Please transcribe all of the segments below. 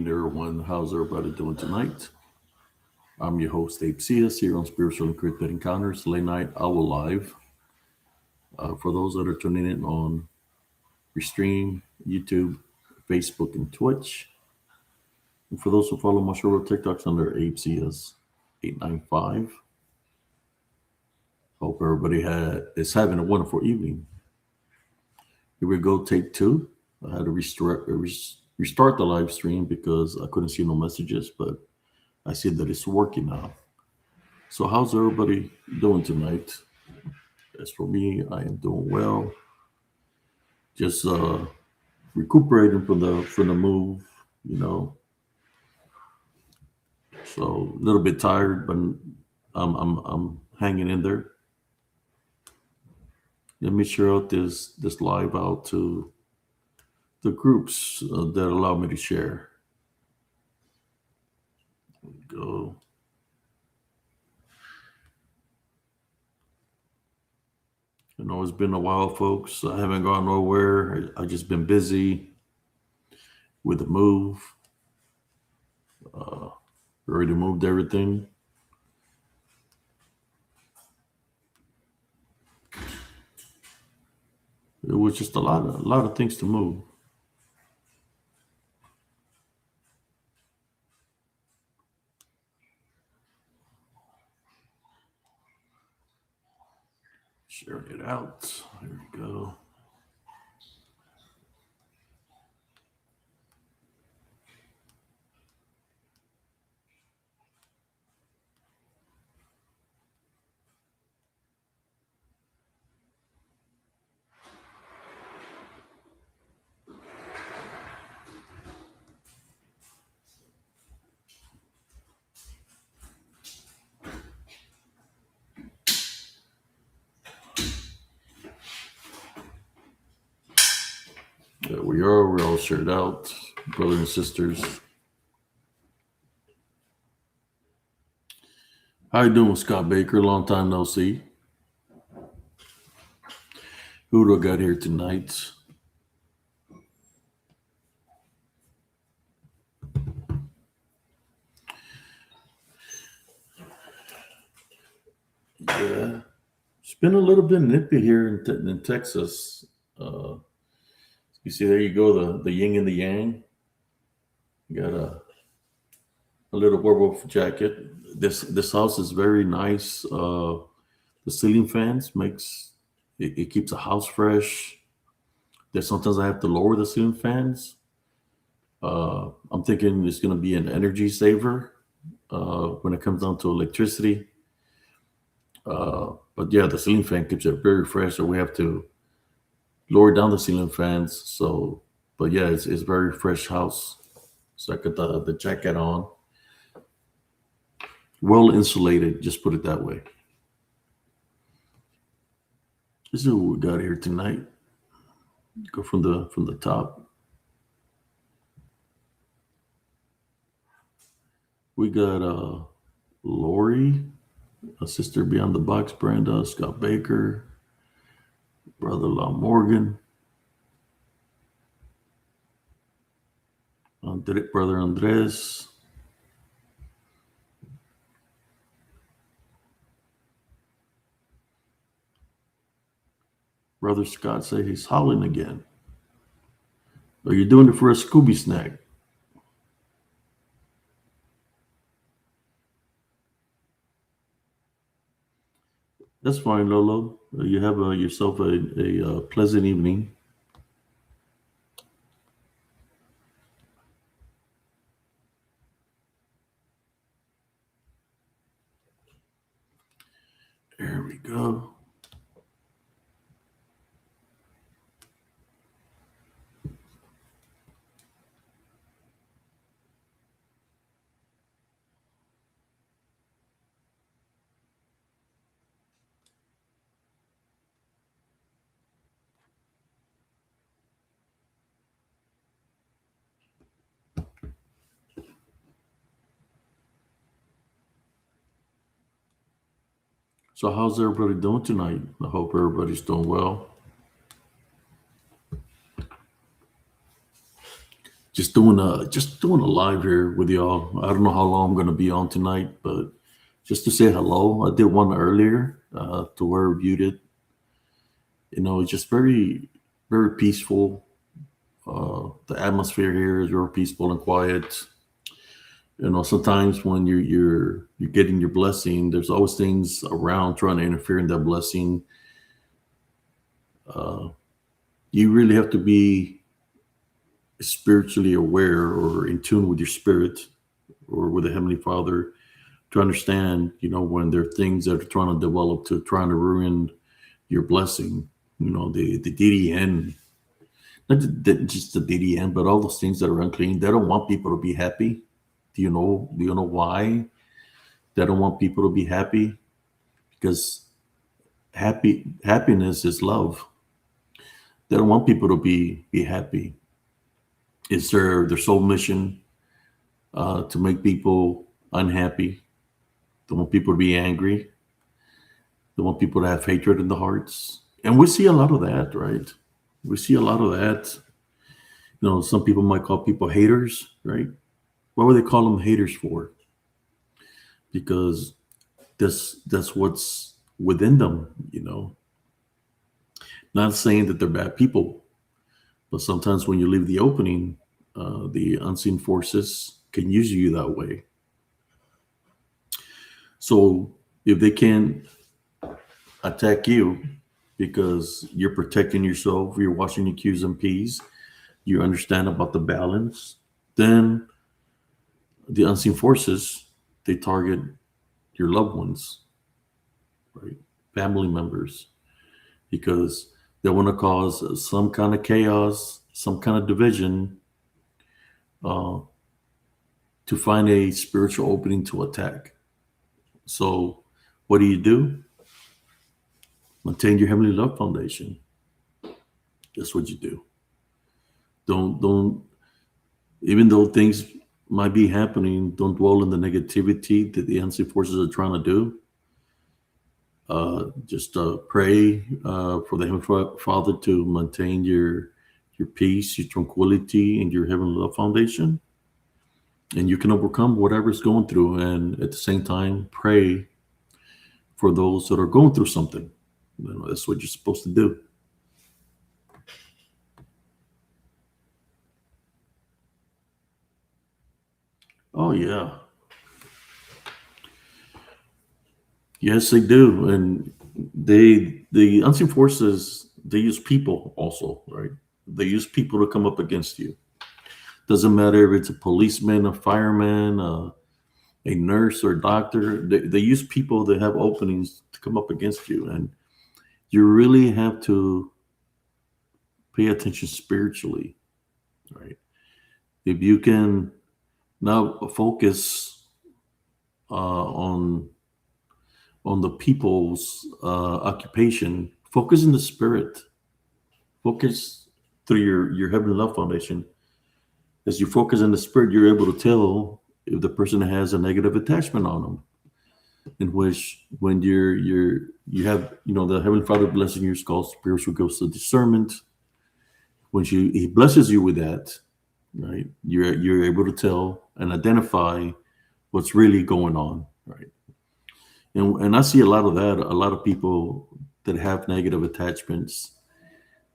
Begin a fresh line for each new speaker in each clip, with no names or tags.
evening, everyone. How's everybody doing tonight? I'm your host, Abe Cias, here on Spiritual Encrypted Encounters, late night hour live. For those that are tuning in on Restream, YouTube, Facebook, and Twitch, and for those who follow my show TikToks under Abe Cias 895, hope everybody is having a wonderful evening. Here we go, take two. I had to restart the live stream because I couldn't see no messages, but I see that it's working now. So how's everybody doing tonight? As for me, I am doing well. Just recuperating from the move, you know. So a little bit tired, but I'm hanging in there. Let me share out this live out to the groups that allow me to share. There we go. I know it's been a while, folks. I haven't gone nowhere. I just been busy with the move. Already moved everything. It was just a lot of things to move. Sharing it out. There we go. There we are. We're all shared out, brothers and sisters. How you doing, Scott Baker? Long time no see. Who do I got here tonight? Yeah, it's been a little bit nippy here in Texas. You see, there you go, the yin and the yang. You got a little werewolf jacket. This house is very nice. The ceiling fans it keeps the house fresh. There's sometimes I have to lower the ceiling fans. I'm thinking it's going to be an energy saver when it comes down to electricity. But yeah, the ceiling fan keeps it very fresh, so we have to lower down the ceiling fans. So, but yeah, it's very fresh house. So I got the jacket on, well insulated. Just put it that way. This is what we got here tonight. Go from the top. We got Lori, a sister beyond the box, Brenda, Scott Baker, brother Law Morgan, brother Andres. Brother Scott say he's howling again. Are you doing it for a Scooby snack? That's fine, Lolo. You have yourself a pleasant evening. There we go. So how's everybody doing tonight? I hope everybody's doing well. just doing a live here with y'all. I don't know how long I'm going to be on tonight, but just to say hello. I did one earlier to where I viewed it. It's just very very peaceful. The atmosphere here is very peaceful and quiet. Sometimes when you're getting your blessing, there's always things around trying to interfere in that blessing. Uh, you really have to be spiritually aware or in tune with your spirit or with the Heavenly Father to understand, when there are things that are trying to develop to trying to ruin your blessing. The DDN, not just the DDN, but all those things that are unclean. They don't want people to be happy. Do you know why they don't want people to be happy? Because happiness is love. They don't want people to be happy. It's their sole mission to make people unhappy. They want people to be angry. They want people to have hatred in the hearts. And we see a lot of that, right? We see a lot of that. Some people might call people haters, right? What would they call them haters for? Because that's what's within them. Not saying that they're bad people, but sometimes when you leave the opening, the unseen forces can use you that way. So if they can attack you because you're protecting yourself, you're watching your Q's and P's, you understand about the balance, then the unseen forces, they target your loved ones, right? Family members, because they want to cause some kind of chaos, some kind of division, uh, to find a spiritual opening to attack. So, what do? Maintain your heavenly love foundation. That's what you do. Don't even though things might be happening, don't dwell in the negativity that the unseen forces are trying to do. Just pray for the Heavenly Father to maintain your peace, your tranquility, and your heavenly love foundation, and you can overcome whatever's going through. And at the same time, pray for those that are going through something. That's what you're supposed to do. Oh yeah, yes they do, and the unseen forces, they use people also, right? They use people to come up against you. Doesn't matter if it's a policeman, a fireman, a nurse, or a doctor. They use people that have openings to come up against you, and you really have to pay attention spiritually, right? If you can now focus on the people's occupation, focus in the spirit, focus through your heavenly love foundation. As you focus in the spirit, you're able to tell if the person has a negative attachment on them. In which, when you have, the Heavenly Father blessing you is called spiritual gifts of discernment. When He blesses you with that, right, you're able to tell and identify what's really going on, right? And I see a lot of that. A lot of people that have negative attachments,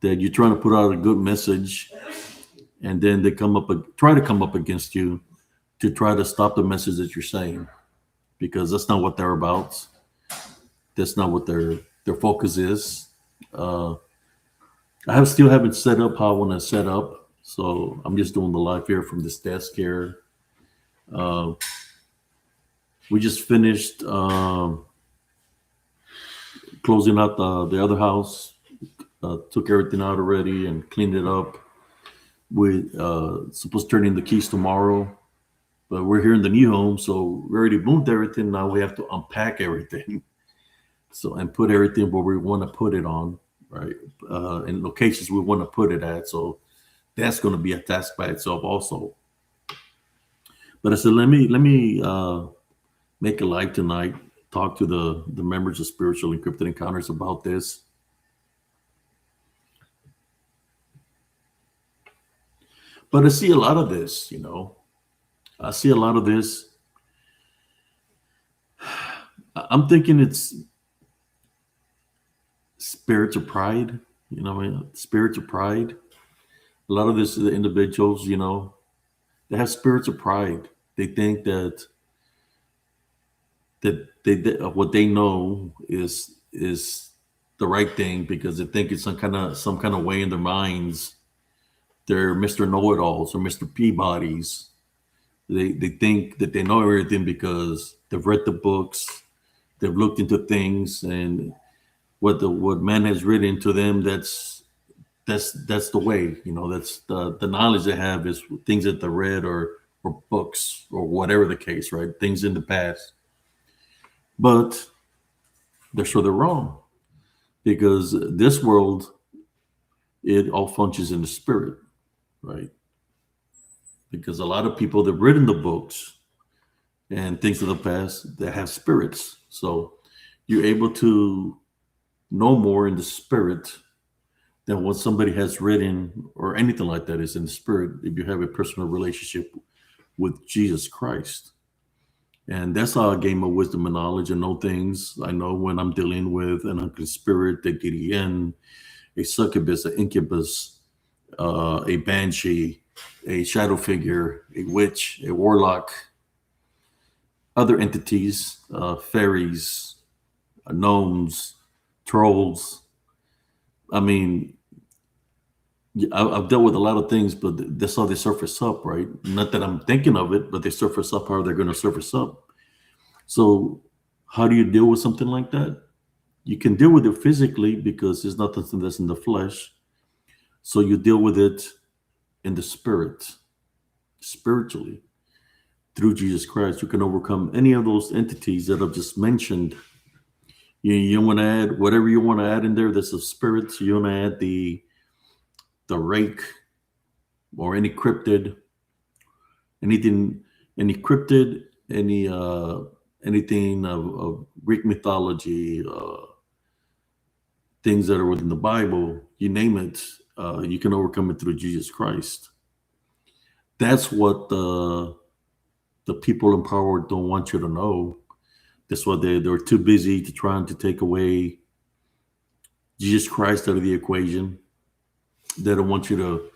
that you're trying to put out a good message, and then they try to come up against you to try to stop the message that you're saying, because that's not what they're about. That's not what their focus is. Uh, still haven't set up how I want to set up, so I'm just doing the live here from this desk here. Uh, we just finished closing out the other house. Took everything out already and cleaned it up. We supposed to turn in the keys tomorrow, but we're here in the new home, so we already moved everything. Now we have to unpack everything, so and put everything where we want to put it on, right? In locations we want to put it at. So that's going to be a task by itself, also. But I said, let me make a live tonight. Talk to the members of Spiritual Encrypted Encounters about this. But I see a lot of this, I see a lot of this. I'm thinking it's spirits of pride, spirits of pride. A lot of this, the individuals, they have spirits of pride. They think that what they know is the right thing because they think it's some kind of way in their minds. They're Mr. Know-it-alls or Mr. Peabodys. They think that they know everything because they've read the books, they've looked into things, and what man has written to them. That's the way. That's the knowledge they have is things that they read or books or whatever the case, right? Things in the past, but they're sure they're wrong because this world, it all functions in the spirit, right? Because a lot of people that have written the books and things of the past that have spirits. So you're able to know more in the spirit than what somebody has written or anything like that is in the spirit if you have a personal relationship with Jesus Christ. And that's how I gain my wisdom and knowledge and know things. I know when I'm dealing with an unclean spirit, the Gideon, a succubus, an incubus, a banshee, a shadow figure, a witch, a warlock, other entities, fairies, gnomes, trolls. I mean, I've dealt with a lot of things, but that's how they surface up, right? Not that I'm thinking of it, but they surface up how they're going to surface up. So, how do you deal with something like that? You can deal with it physically because it's not something that's in the flesh. So, you deal with it in the spirit, spiritually, through Jesus Christ. You can overcome any of those entities that I've just mentioned. You want to add whatever you want to add in there that's of spirits. You want to add the rake or any cryptid, anything, any cryptid, anything of Greek mythology, things that are within the Bible, you name it, you can overcome it through Jesus Christ. That's what the people in power don't want you to know. That's why they're too busy to trying to take away Jesus Christ out of the equation. They don't want you to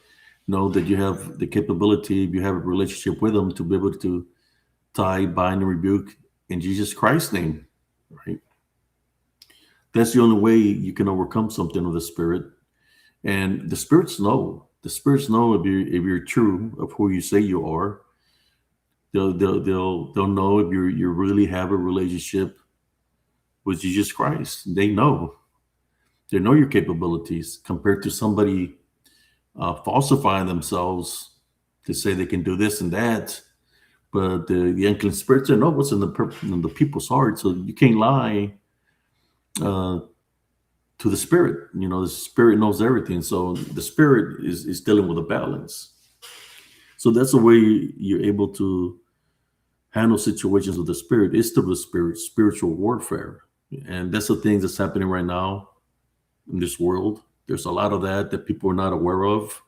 know that you have the capability, if you have a relationship with them, to be able to tie, bind, and rebuke in Jesus Christ's name, right? That's the only way you can overcome something with the spirit. And the spirits know. The spirits know if you're true of who you say you are. They'll know if you really have a relationship with Jesus Christ. They know. They know your capabilities compared to somebody falsifying themselves to say they can do this and that. But the unclean spirits, they know what's in the people's heart. So you can't lie to the spirit. The spirit knows everything. So the spirit is dealing with a balance. So that's the way you're able to handle situations with the spirit. Is through the spirit, spiritual warfare. And that's the things that's happening right now in this world. There's a lot of that people are not aware of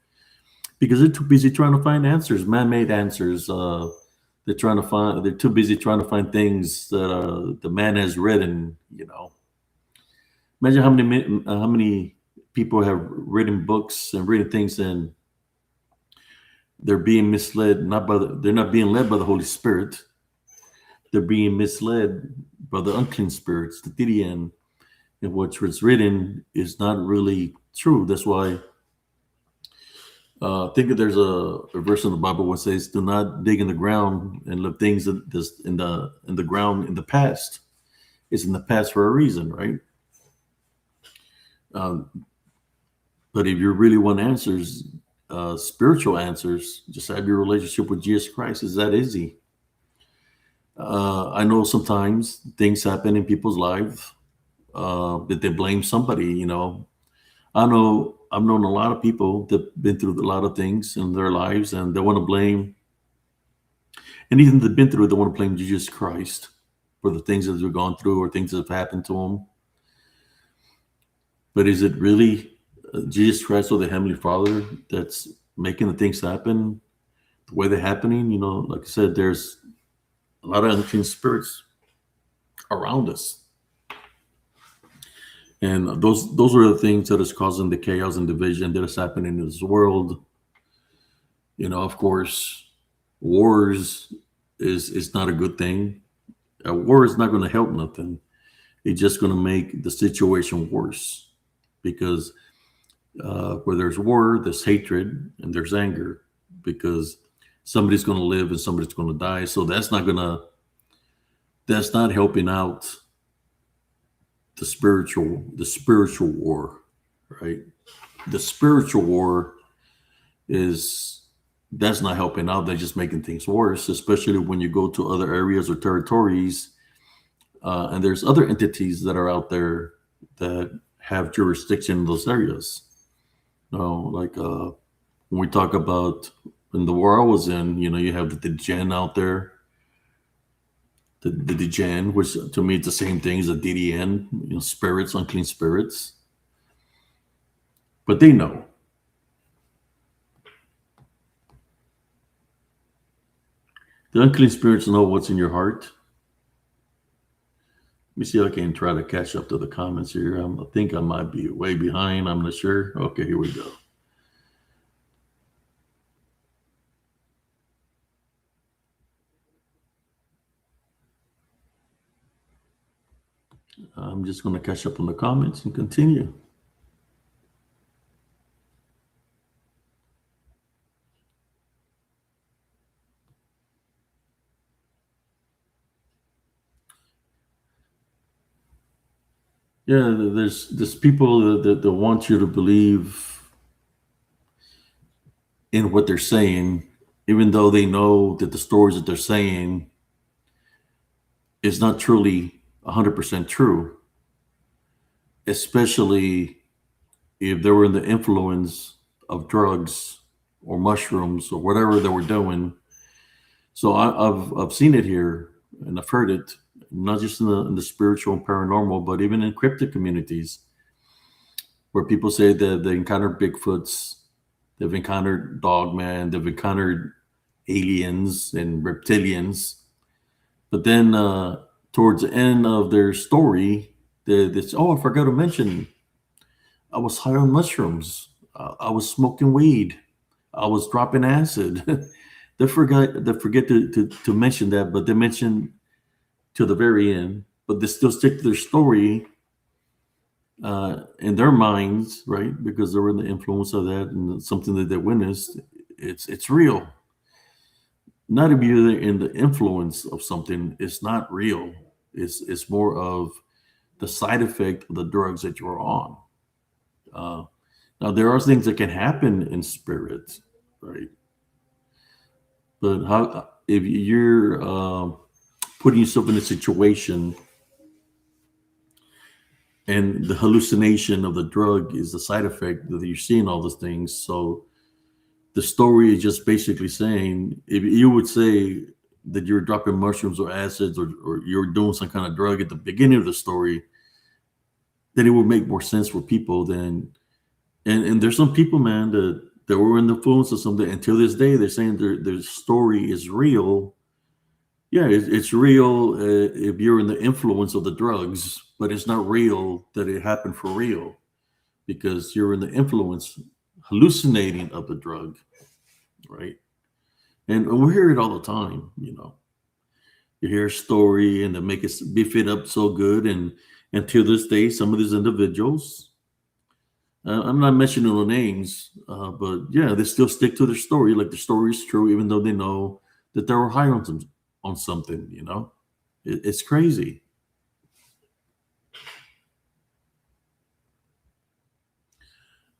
because they're too busy trying to find answers, man-made answers. They're too busy trying to find things that the man has written. Imagine how many people have written books and written things, and they're being misled. They're not being led by the Holy Spirit. They're being misled by the unclean spirits, the Gideon, and what was written is not really true. That's why I think that there's a verse in the Bible where it says, "Do not dig in the ground and leave things in the ground in the past. It's in the past for a reason, right?" But if you really want answers, spiritual answers, just have your relationship with Jesus Christ. It's that easy. I know sometimes things happen in people's lives that they blame somebody. I've known a lot of people that've been through a lot of things in their lives, and they want to blame anything they've been through. They want to blame Jesus Christ for the things that they've gone through or things that have happened to them. But is it really Jesus Christ or the Heavenly Father that's making the things happen the way they're happening. Like I said, there's a lot of unclean spirits around us, and those are the things that is causing the chaos and division that is happening in this world. Of course, wars is not a good thing. A war is not going to help nothing. It's just going to make the situation worse, because where there's war, there's hatred and there's anger, because somebody's going to live and somebody's going to die. So that's not helping out the spiritual war, right? The spiritual war is that's not helping out. They're just making things worse, especially when you go to other areas or territories, and there's other entities that are out there that have jurisdiction in those areas. Like when we talk about in the war I was in, you have the Djinn out there, the Djinn, which to me it's the same thing as a DDN, spirits, unclean spirits. But they know. The unclean spirits know what's in your heart. Let me see if I can try to catch up to the comments here. I think I might be way behind. I'm not sure. Okay, here we go. I'm just going to catch up on the comments and continue. Yeah, there's people that want you to believe in what they're saying, even though they know that the stories that they're saying is not truly 100% true, especially if they were in the influence of drugs or mushrooms or whatever they were doing. So I've seen it here and I've heard it, not just in the spiritual and paranormal, but even in cryptic communities, where people say that they encountered Bigfoots, they've encountered Dogman, they've encountered aliens and reptilians, but then towards the end of their story, I forgot to mention, I was high on mushrooms, I was smoking weed, I was dropping acid. They forget to mention that, but they mention to the very end, but they still stick to their story in their minds, right? Because they were in the influence of that and something that they witnessed. It's real. Not if you're in the influence of something, it's not real. It's more of the side effect of the drugs that you're on. Uh, Now there are things that can happen in spirit, right? But how if you're putting yourself in a situation and the hallucination of the drug is the side effect that you're seeing all those things. So the story is just basically saying, if you would say that you're dropping mushrooms or acids, or you're doing some kind of drug at the beginning of the story, then it would make more sense for people than and there's some people, man, that were in the influence of something until this day. They're saying their story is real. Yeah, it's real if you're in the influence of the drugs, but it's not real that it happened for real because you're in the influence, hallucinating of the drug, right? And we hear it all the time. You hear a story and they make it beef it up so good, and until this day, some of these individuals, I'm not mentioning no names, but yeah, they still stick to their story, like the story is true, even though they know that they were high on something. It's crazy.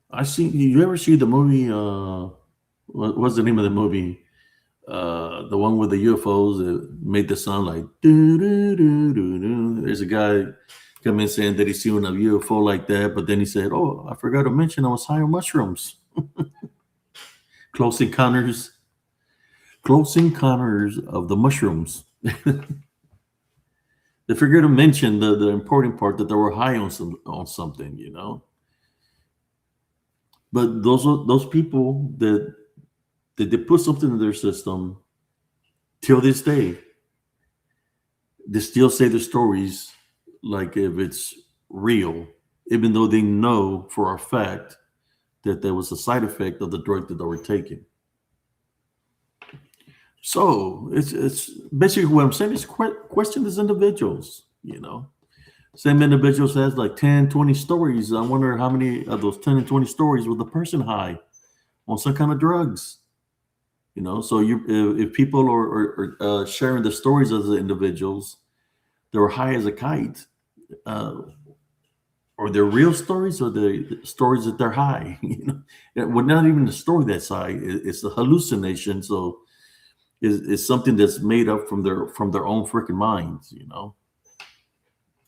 I see. You ever see the movie? What's the name of the movie? The one with the UFOs that made the sound like doo doo doo doo doo. There's a guy come in saying that he's seeing a UFO like that, but then he said, "Oh, I forgot to mention I was high on mushrooms." Close encounters, close encounters of the mushrooms. They forget to mention the important part that they were high on something. But those people they put something in their system. Till this day, they still say the stories like if it's real, even though they know for a fact that there was a side effect of the drug that they were taking. So it's basically what I'm saying is question these individuals, you know. Same individual says like 10, 20 stories. I wonder how many of those 10 and 20 stories were the person high on some kind of drugs, you know. So if people are sharing the stories of the individuals, they were high as a kite. Uh, or they're real stories or the stories that they're high, you know. Well, not even the story that's high. It's a hallucination. So it's something that's made up from their own freaking minds, you know.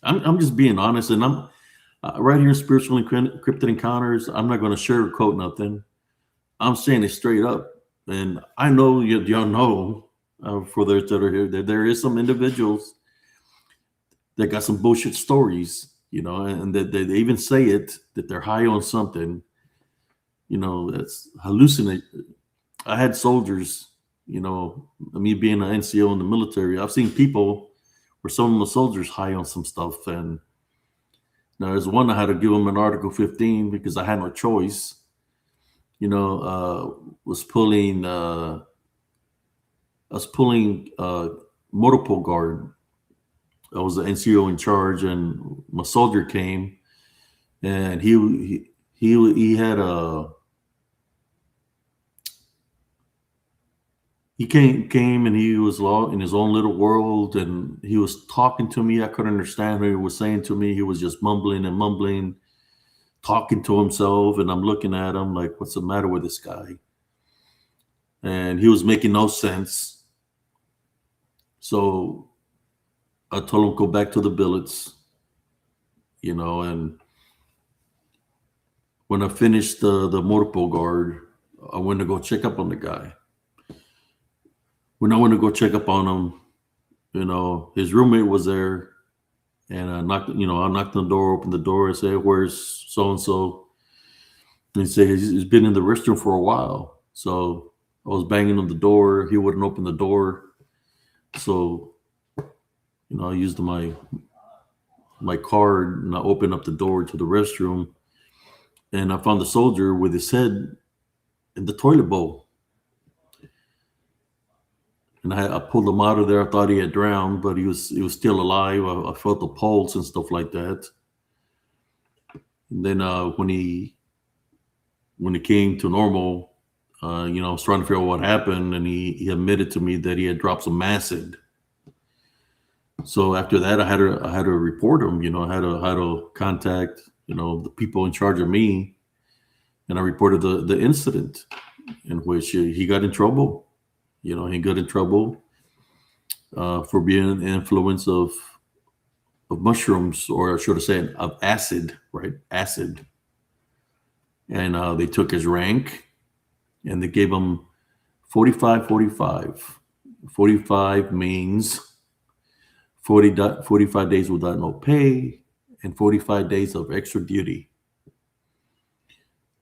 I'm just being honest, and I'm right here in Spiritual Encrypted Encounters. I'm not going to sugarcoat nothing. I'm saying it straight up, and I know y'all know for those that are here that there is some individuals that got some bullshit stories, you know, and that they even say it that they're high on something, you know, that's hallucinate. I had soldiers, you know, me being an NCO in the military, I've seen people where some of the soldiers high on some stuff. And now there's one I had to give them an Article 15 because I had no choice. You know, was pulling I was pulling Motorpole Guard. I was the NCO in charge, and my soldier came, and he had a he came and he was in his own little world, and he was talking to me. I couldn't understand what he was saying to me. He was just mumbling and mumbling, talking to himself, and I'm looking at him like, what's the matter with this guy? And he was making no sense. So I told him go back to the billets, you know. And when I finished the Motorpole Guard, I went to go check up on the guy. When I went to go check up on him, you know, his roommate was there, and I knocked on the door, opened the door, and said, "Where's so and so?" And he said he's been in the restroom for a while. So I was banging on the door. He wouldn't open the door. So, you know, I used my card and I opened up the door to the restroom, and I found the soldier with his head in the toilet bowl. And I pulled him out of there. I thought he had drowned, but he was still alive. I felt the pulse and stuff like that. And then when he came to normal, you know, I was trying to figure out what happened, and he admitted to me that he had dropped some acid. So after that, I had to report him. You know, I had to contact, you know, the people in charge of me, and I reported the incident in which he got in trouble. You know, he got in trouble for being an influence of mushrooms, or should I say, of acid, right? Acid. And they took his rank, and they gave him 45, 45. 45 means 45 days without no pay and 45 days of extra duty.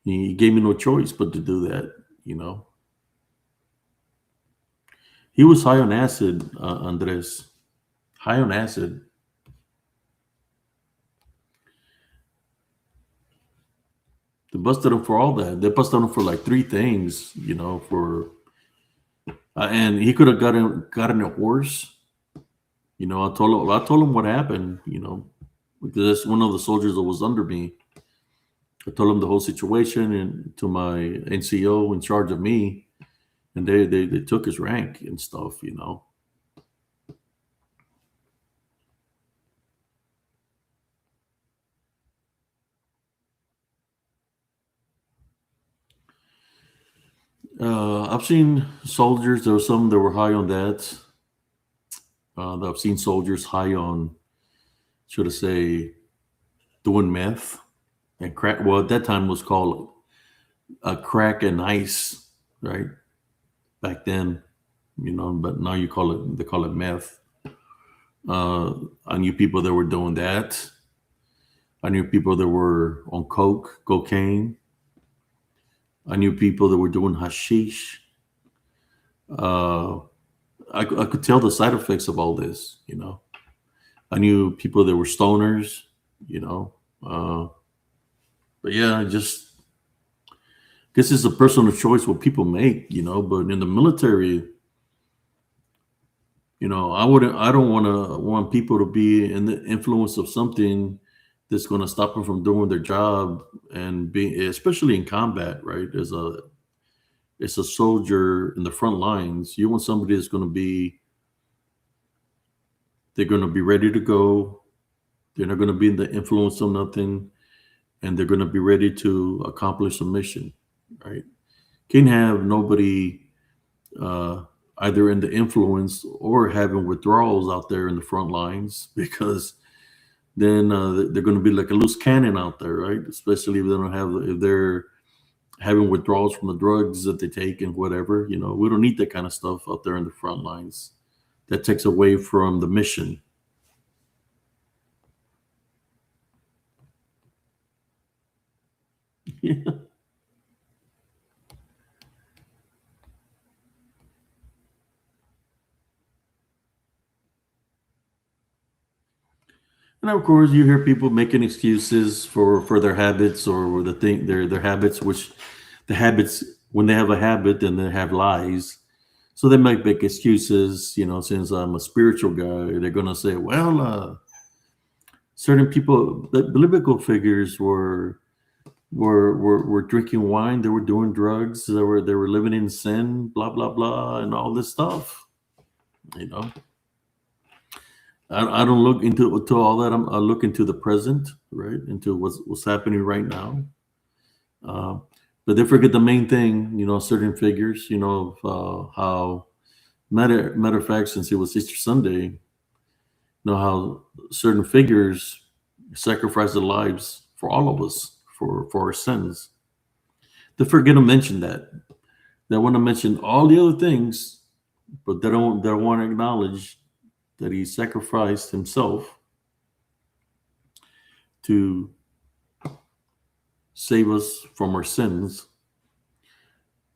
He gave me no choice but to do that, you know. He was high on acid, Andres. High on acid. They busted him for all that. They busted him for like 3 things, you know, and he could have gotten it worse. You know, I told him what happened, you know, because that's one of the soldiers that was under me. I told him the whole situation, and to my NCO in charge of me, and they took his rank and stuff, you know. I've seen soldiers. There were some that were high on that. I've seen soldiers high on, should I say, doing meth and crack. Well, at that time it was called a crack and ice, right? Back then, you know. But now they call it meth. I knew people that were doing that. I knew people that were on cocaine. I knew people that were doing hashish. Uh, I could tell the side effects of all this. I knew people that were stoners. You know, uh, but yeah, I just guess it's a personal choice what people make. But in the military, I don't want people to be in the influence of something that's going to stop them from doing their job and being, especially in combat, right? As a soldier in the front lines, you want somebody that's going to be, they're going to be ready to go. They're not going to be in the influence of nothing, and they're going to be ready to accomplish a mission, right? Can't have nobody uh, either in the influence or having withdrawals out there in the front lines because then they're going to be like a loose cannon out there, right? Especially if they're having withdrawals from the drugs that they take and whatever. We don't need that kind of stuff out there in the front lines. That takes away from the mission. And of course, you hear people making excuses for their habits or their habits, which the habits when they have a habit, then they have lies. So they might make excuses. Since I'm a spiritual guy, they're gonna say, "Well, certain people, the biblical figures were drinking wine, they were doing drugs, they were living in sin, blah blah blah, and all this stuff." You know, I don't look into all that. I look into the present, right? Into what's happening right now. Uh, but they forget the main thing. Certain figures. How matter of fact, since it was Easter Sunday, how certain figures sacrificed their lives for all of us for our sins. They forget to mention that. They want to mention all the other things, but they don't want to acknowledge that he sacrificed himself to save us from our sins,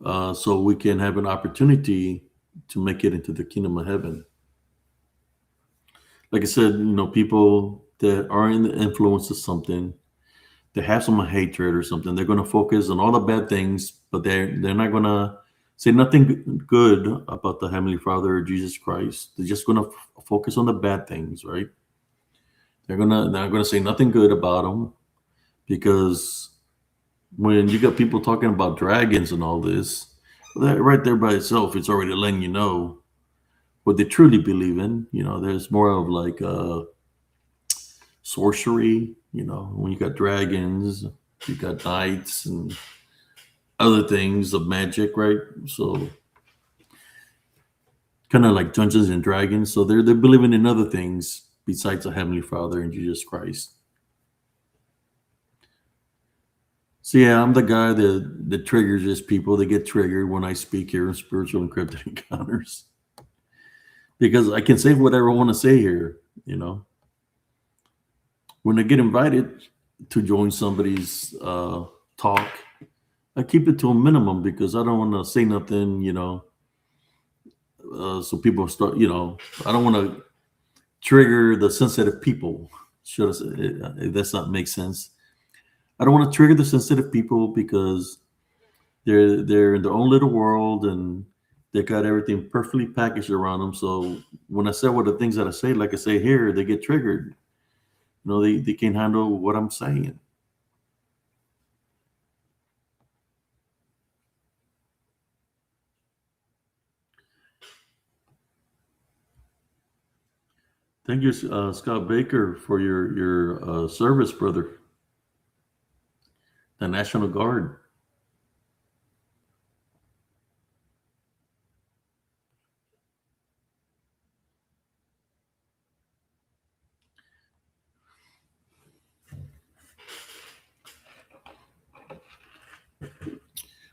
so we can have an opportunity to make it into the kingdom of heaven. Like I said, people that are in the influence of something, they have some hatred or something. They're going to focus on all the bad things, but they're not going to say nothing good about the Heavenly Father or Jesus Christ. They're just going to focus on the bad things, right? They're not gonna say nothing good about them because when you got people talking about dragons and all this, that right there by itself, it's already letting you know what they truly believe in. There's more of like sorcery. When you got dragons, you got knights and other things of magic, right? So kind of like Dungeons and Dragons. So they're believing in other things besides the Heavenly Father and Jesus Christ. So yeah, I'm the guy that triggers this people. They get triggered when I speak here in spiritual encrypted encounters because I can say whatever I want to say here. You know, when I get invited to join somebody's talk, I keep it to a minimum because I don't want to say nothing. So people start. I don't want to trigger the sensitive people. Should I say, if that's not make sense? I don't want to trigger the sensitive people because they're in their own little world and they got everything perfectly packaged around them. So when I say what the things that I say, like I say here, they get triggered. They can't handle what I'm saying. Thank you, Scott Baker, for your service, brother. The National Guard.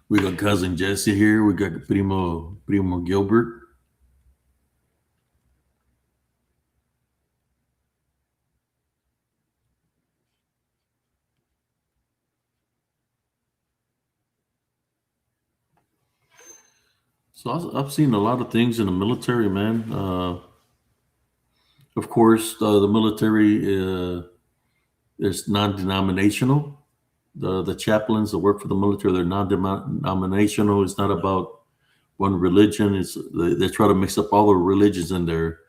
We got cousin Jesse here. We got Primo Gilbert. So I've seen a lot of things in the military, man. Of course, the military is non-denominational. The chaplains that work for the military, they're non-denominational. It's not about one religion. They try to mix up all the religions in there,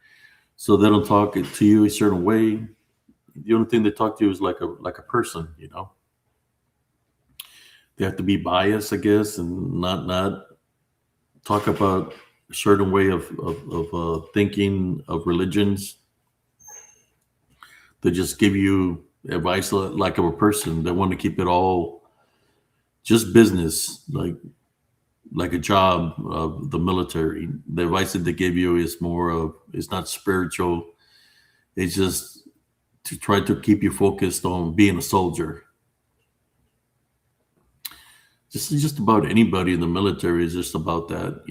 so they don't talk to you a certain way. The only thing they talk to you is like a person. They have to be biased, I guess, and not talk about a certain way of thinking of religions. They just give you advice like of a person. They want to keep it all just business, like a job of the military. The advice that they give you is more of it's not spiritual. It's just to try to keep you focused on being a soldier. Just about anybody in the military is just about that.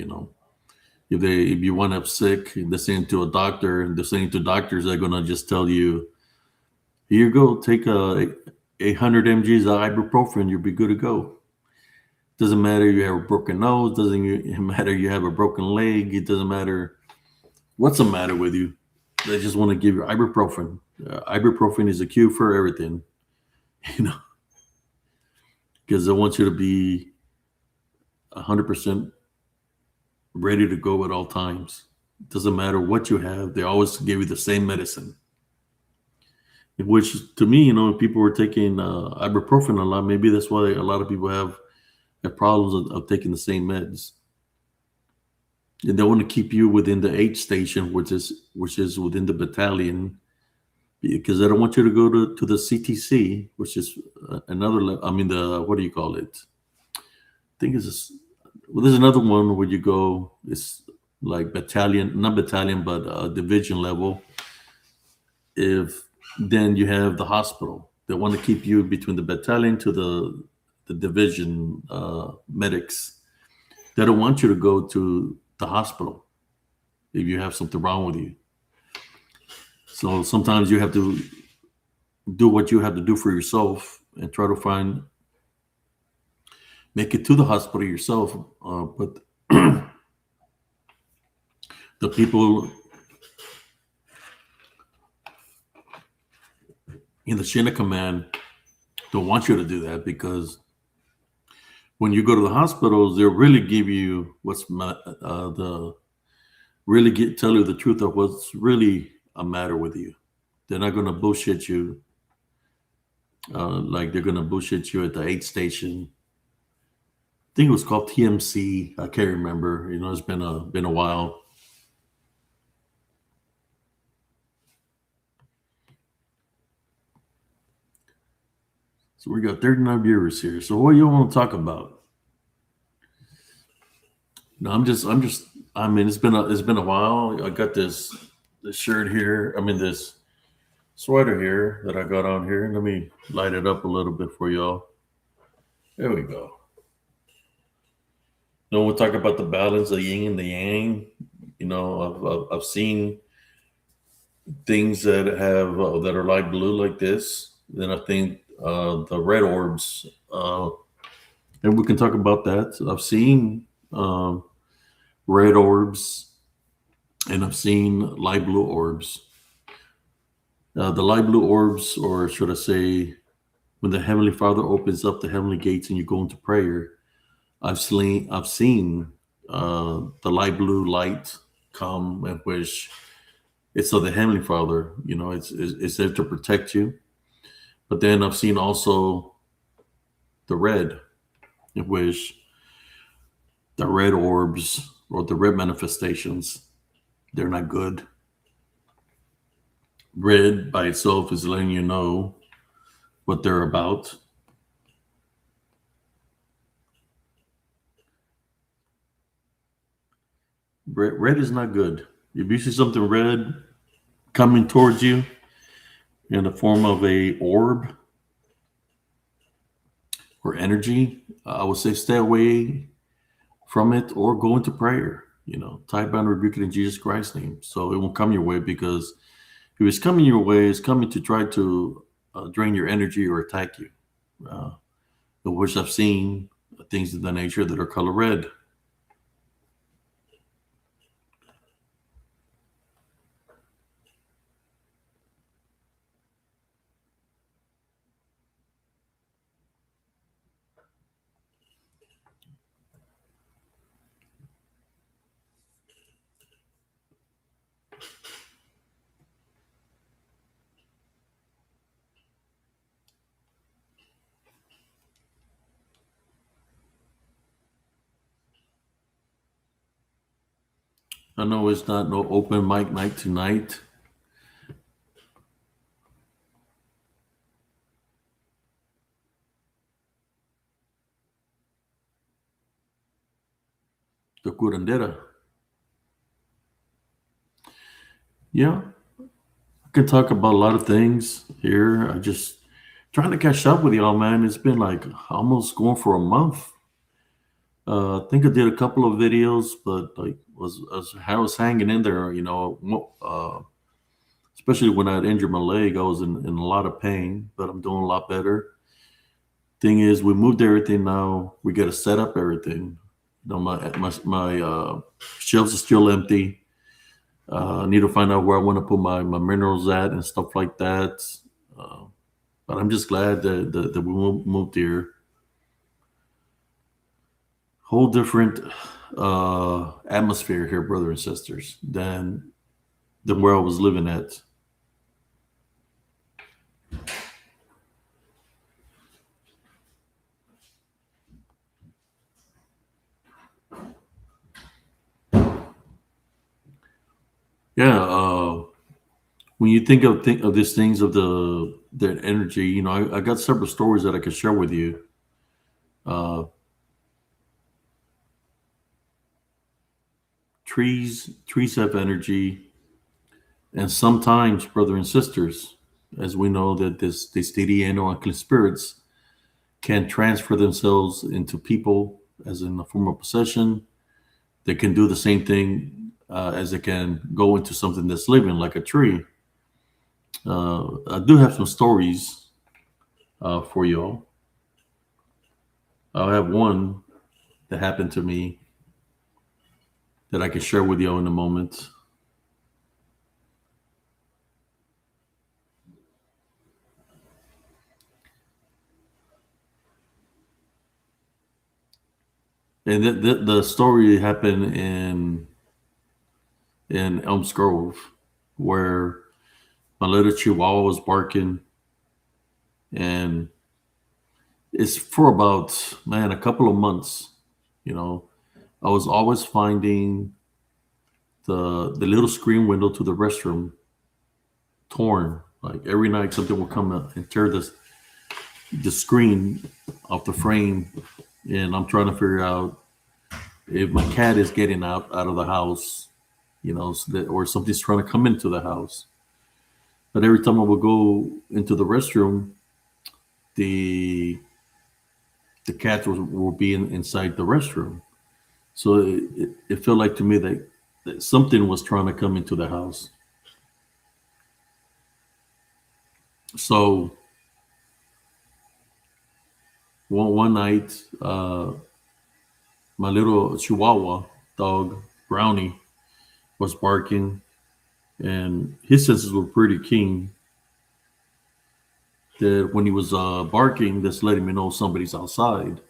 If you wind up sick, they're saying to a doctor, and they're saying to doctors, they're gonna just tell you, here you go, take a 100 mgs of ibuprofen, you'll be good to go. Doesn't matter you have a broken nose, doesn't matter you have a broken leg, it doesn't matter what's the matter with you. They just want to give you ibuprofen. Ibuprofen is a cure for everything, you know, because they want you to be 100% ready to go at all times. It doesn't matter what you have, they always give you the same medicine. Which to me, if people were taking ibuprofen a lot, maybe that's why a lot of people have problems of taking the same meds. And they want to keep you within the aid station, which is within the battalion, because they don't want you to go to the CTC, which is I mean, the what do you call it? I think well, there's another one where you go. It's like battalion, not battalion, but division level. If then you have the hospital. They want to keep you between the battalion to the division medics. They don't want you to go to the hospital if you have something wrong with you. So sometimes you have to do what you have to do for yourself and try to make it to the hospital yourself. But the people in the chain of command don't want you to do that, because when you go to the hospitals, they'll really give you tell you the truth of what's really a matter with you. They're not going to bullshit you like they're going to bullshit you at the aid station. I think it was called TMC. I can't remember. It's been a while. So we got 39 viewers here. So what do you want to talk about? No, I mean, it's been a while. I got this shirt here. I mean, this sweater here that I got on here. Let me light it up a little bit for y'all. There we go. We'll talk about the balance, the yin and the yang. I've seen things that are light blue like this. Then I think the red orbs, and we can talk about that. I've seen red orbs, and I've seen light blue orbs. The light blue orbs, or should I say, when the Heavenly Father opens up the heavenly gates and you go into prayer, I've seen the light blue light come, in which it's of the Heavenly Father. It's there to protect you. But then I've seen also the red, in which the red orbs or the red manifestations, they're not good. Red by itself is letting you know what they're about. Red is not good. If you see something red coming towards you in the form of a orb or energy, I would say stay away from it or go into prayer. Type and rebuke it in Jesus Christ's name, so it won't come your way. Because if it's coming your way, it's coming to try to drain your energy or attack you. Which I've seen things of that nature that are color red. I know it's not no open mic night tonight. The curandera. Yeah, I can talk about a lot of things here. I just trying to catch up with y'all, man. It's been like almost going for a month. I think I did a couple of videos, but like I was hanging in there, you know. Especially when I had injured my leg, I was in a lot of pain, but I'm doing a lot better. Thing is, we moved everything now. We got to set up everything. You know, my shelves are still empty. I need to find out where I want to put my minerals at and stuff like that. Uh, but I'm just glad that we moved here. Whole different atmosphere here, brother and sisters, than where I was living at. Yeah, when you think of these things of the energy, you know, I got several stories that I could share with you. Uh, trees have energy, and sometimes, brother and sisters, as we know that these TDN or unclean spirits can transfer themselves into people as in a form of possession. They can do the same thing as they can go into something that's living, like a tree. I do have some stories for y'all. I have one that happened to me that I can share with y'all in a moment. And the story happened in Elms Grove, where my little Chihuahua was barking, and it's for about man a couple of months. You know, I was always finding the little screen window to the restroom torn. Like every night, something will come up and tear the screen off the frame, and I'm trying to figure out if my cat is getting out of the house, you know, so that, or something's trying to come into the house. But every time I would go into the restroom, the the cats will be inside the restroom. So it felt like to me that something was trying to come into the house. So one night, my little Chihuahua dog Brownie was barking, and his senses were pretty keen. That when he was barking, that's letting me know somebody's outside.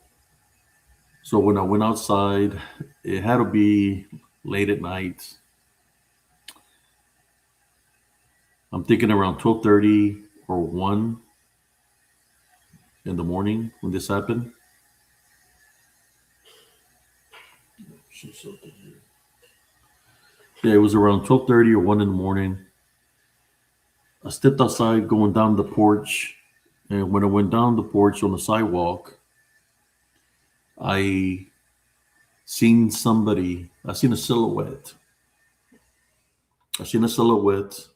So when I went outside, it had to be late at night. I'm thinking around 12:30 or 1 in the morning when this happened. Yeah, it was around 12:30 or 1 in the morning. I stepped outside going down the porch, and when I went down the porch on the sidewalk, I I seen a silhouette. I seen a silhouette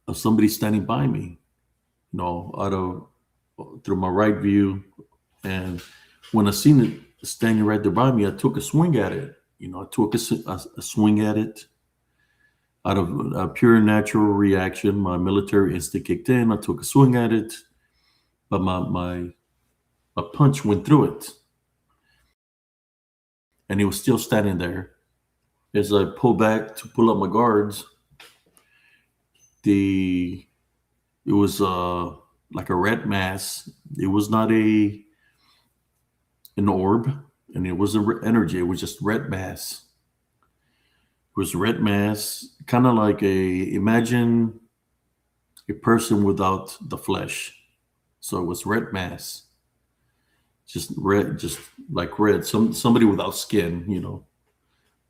of somebody standing by me, you know, out of through my right view. And when I seen it standing right there by me, I took a swing at it. You know, I took a swing at it out of a pure natural reaction. My military instinct kicked in. I took a swing at it, but my punch went through it, and he was still standing there. As I pulled back to pull up my guards, the it was like a red mass. It was not an orb, and it wasn't energy. It was just red mass. It was red mass, kind of like a imagine a person without the flesh. So it was red mass, just red, just like red. Somebody without skin, you know.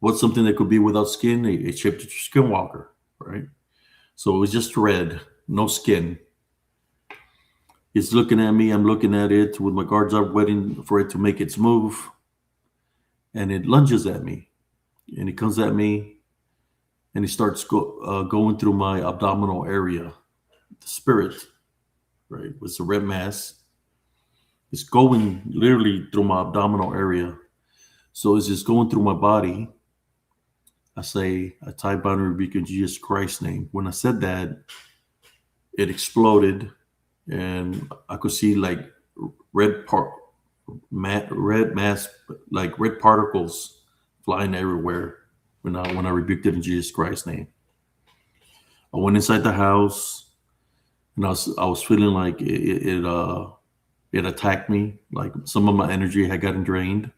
what's something that could be without skin? A shaped skinwalker, right? So it was just red, no skin. It's looking at me. I'm looking at it with my guards up, waiting for it to make its move. And it lunges at me. And it comes at me and it starts going through my abdominal area. The spirit, right, with the red mass. It's going literally through my abdominal area. So as it's going through my body, I type boundary rebuke in Jesus Christ's name. When I said that, it exploded, and I could see like red part, red mass, like red particles flying everywhere when I rebuked it in Jesus Christ's name. I went inside the house, and I was feeling like it attacked me. Like some of my energy had gotten drained.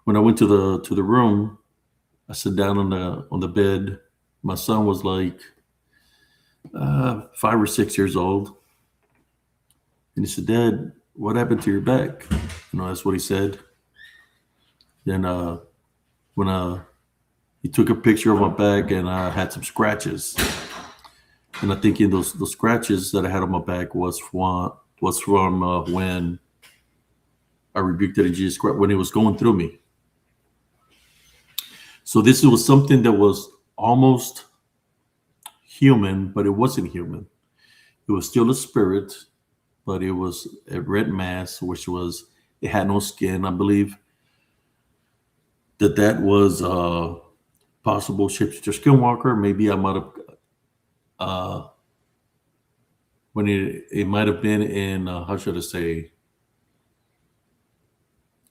When I went to the room, I sat down on the bed. My son was like 5 or 6 years old, and he said, "Dad, what happened to your back?" That's what he said. Then when he took a picture of my back, and I had some scratches, and I think those scratches that I had on my back was from when I rebuked it in Jesus Christ when it was going through me. So this was something that was almost human, but it wasn't human. It was still a spirit, but it was a red mass, it had no skin. I believe that was possible shapeshifter skinwalker. Maybe I might have when it might have been in how should I say,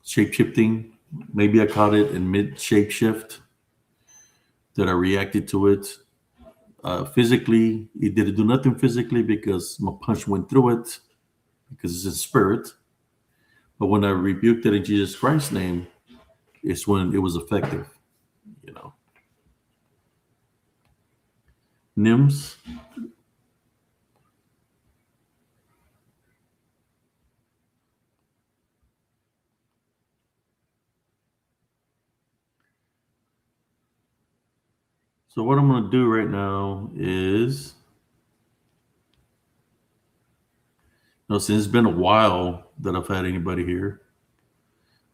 shapeshifting. Maybe I caught it in mid shapeshift, that I reacted to it. Physically, it didn't do nothing physically because my punch went through it because it's in spirit. But when I rebuked it in Jesus Christ's name, it's when it was effective. You know, NIMS. So what I'm going to do right now is, since it's been a while that I've had anybody here,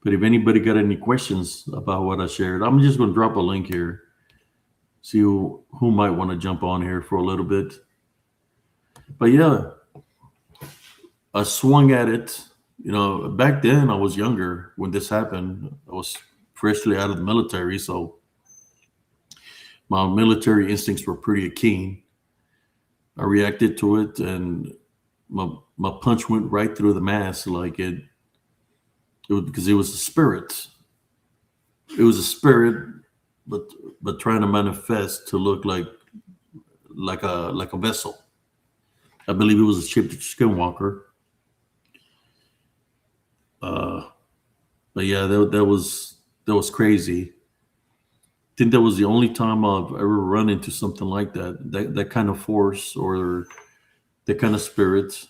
but if anybody got any questions about what I shared, I'm just going to drop a link here. See who might want to jump on here for a little bit. But yeah, I swung at it. Back then I was younger when this happened. I was freshly out of the military, so my military instincts were pretty keen. I reacted to it, and my punch went right through the mass, like it was, because it was a spirit. It was a spirit, but trying to manifest to look like a vessel. I believe it was a shaped skinwalker. But yeah, that was crazy. I think that was the only time I've ever run into something like that kind of force or that kind of spirit,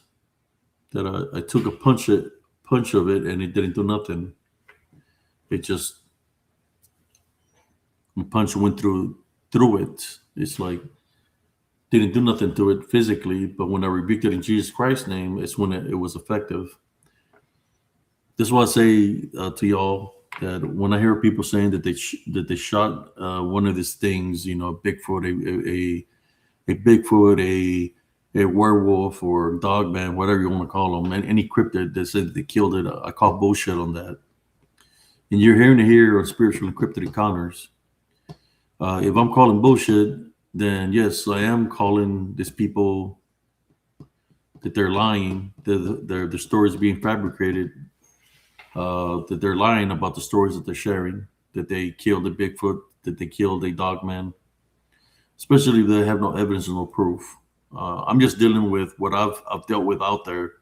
that I took a punch of it, and it didn't do nothing. It just, my punch went through it. It's like didn't do nothing to it physically, but when I rebuked it in Jesus Christ's name, it's when it was effective. This is why I say to y'all that when I hear people saying that they shot one of these things, Bigfoot, a Bigfoot, a werewolf, or dogman, whatever you want to call them, and any cryptid that said they killed it, I call bullshit on that. And you're hearing to hear of spiritual encrypted encounters. If I'm calling bullshit, then yes, I am calling these people that they're lying, their stories being fabricated, that they're lying about the stories that they're sharing, that they killed a Bigfoot, that they killed a dogman, especially if they have no evidence and no proof. I'm just dealing with what I've dealt with out there.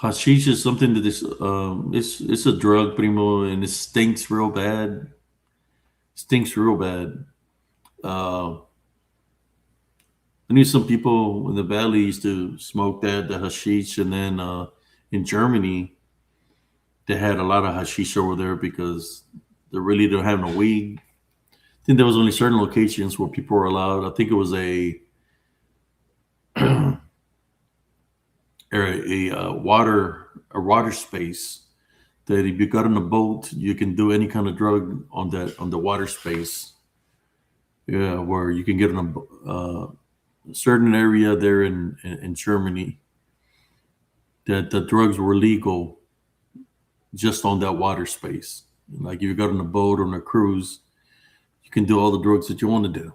Hashish is something that is it's a drug, primo, and it stinks real bad. Stinks real bad. Uh, I knew some people in the valley used to smoke that, the hashish, and then in Germany they had a lot of hashish over there because they really don't have no weed. I think there was only certain locations where people were allowed. I think it was a water space that if you got on a boat, you can do any kind of drug on the water space. Yeah, where you can get on a certain area there in Germany that the drugs were legal just on that water space. Like if you got on a boat or on a cruise, you can do all the drugs that you want to do.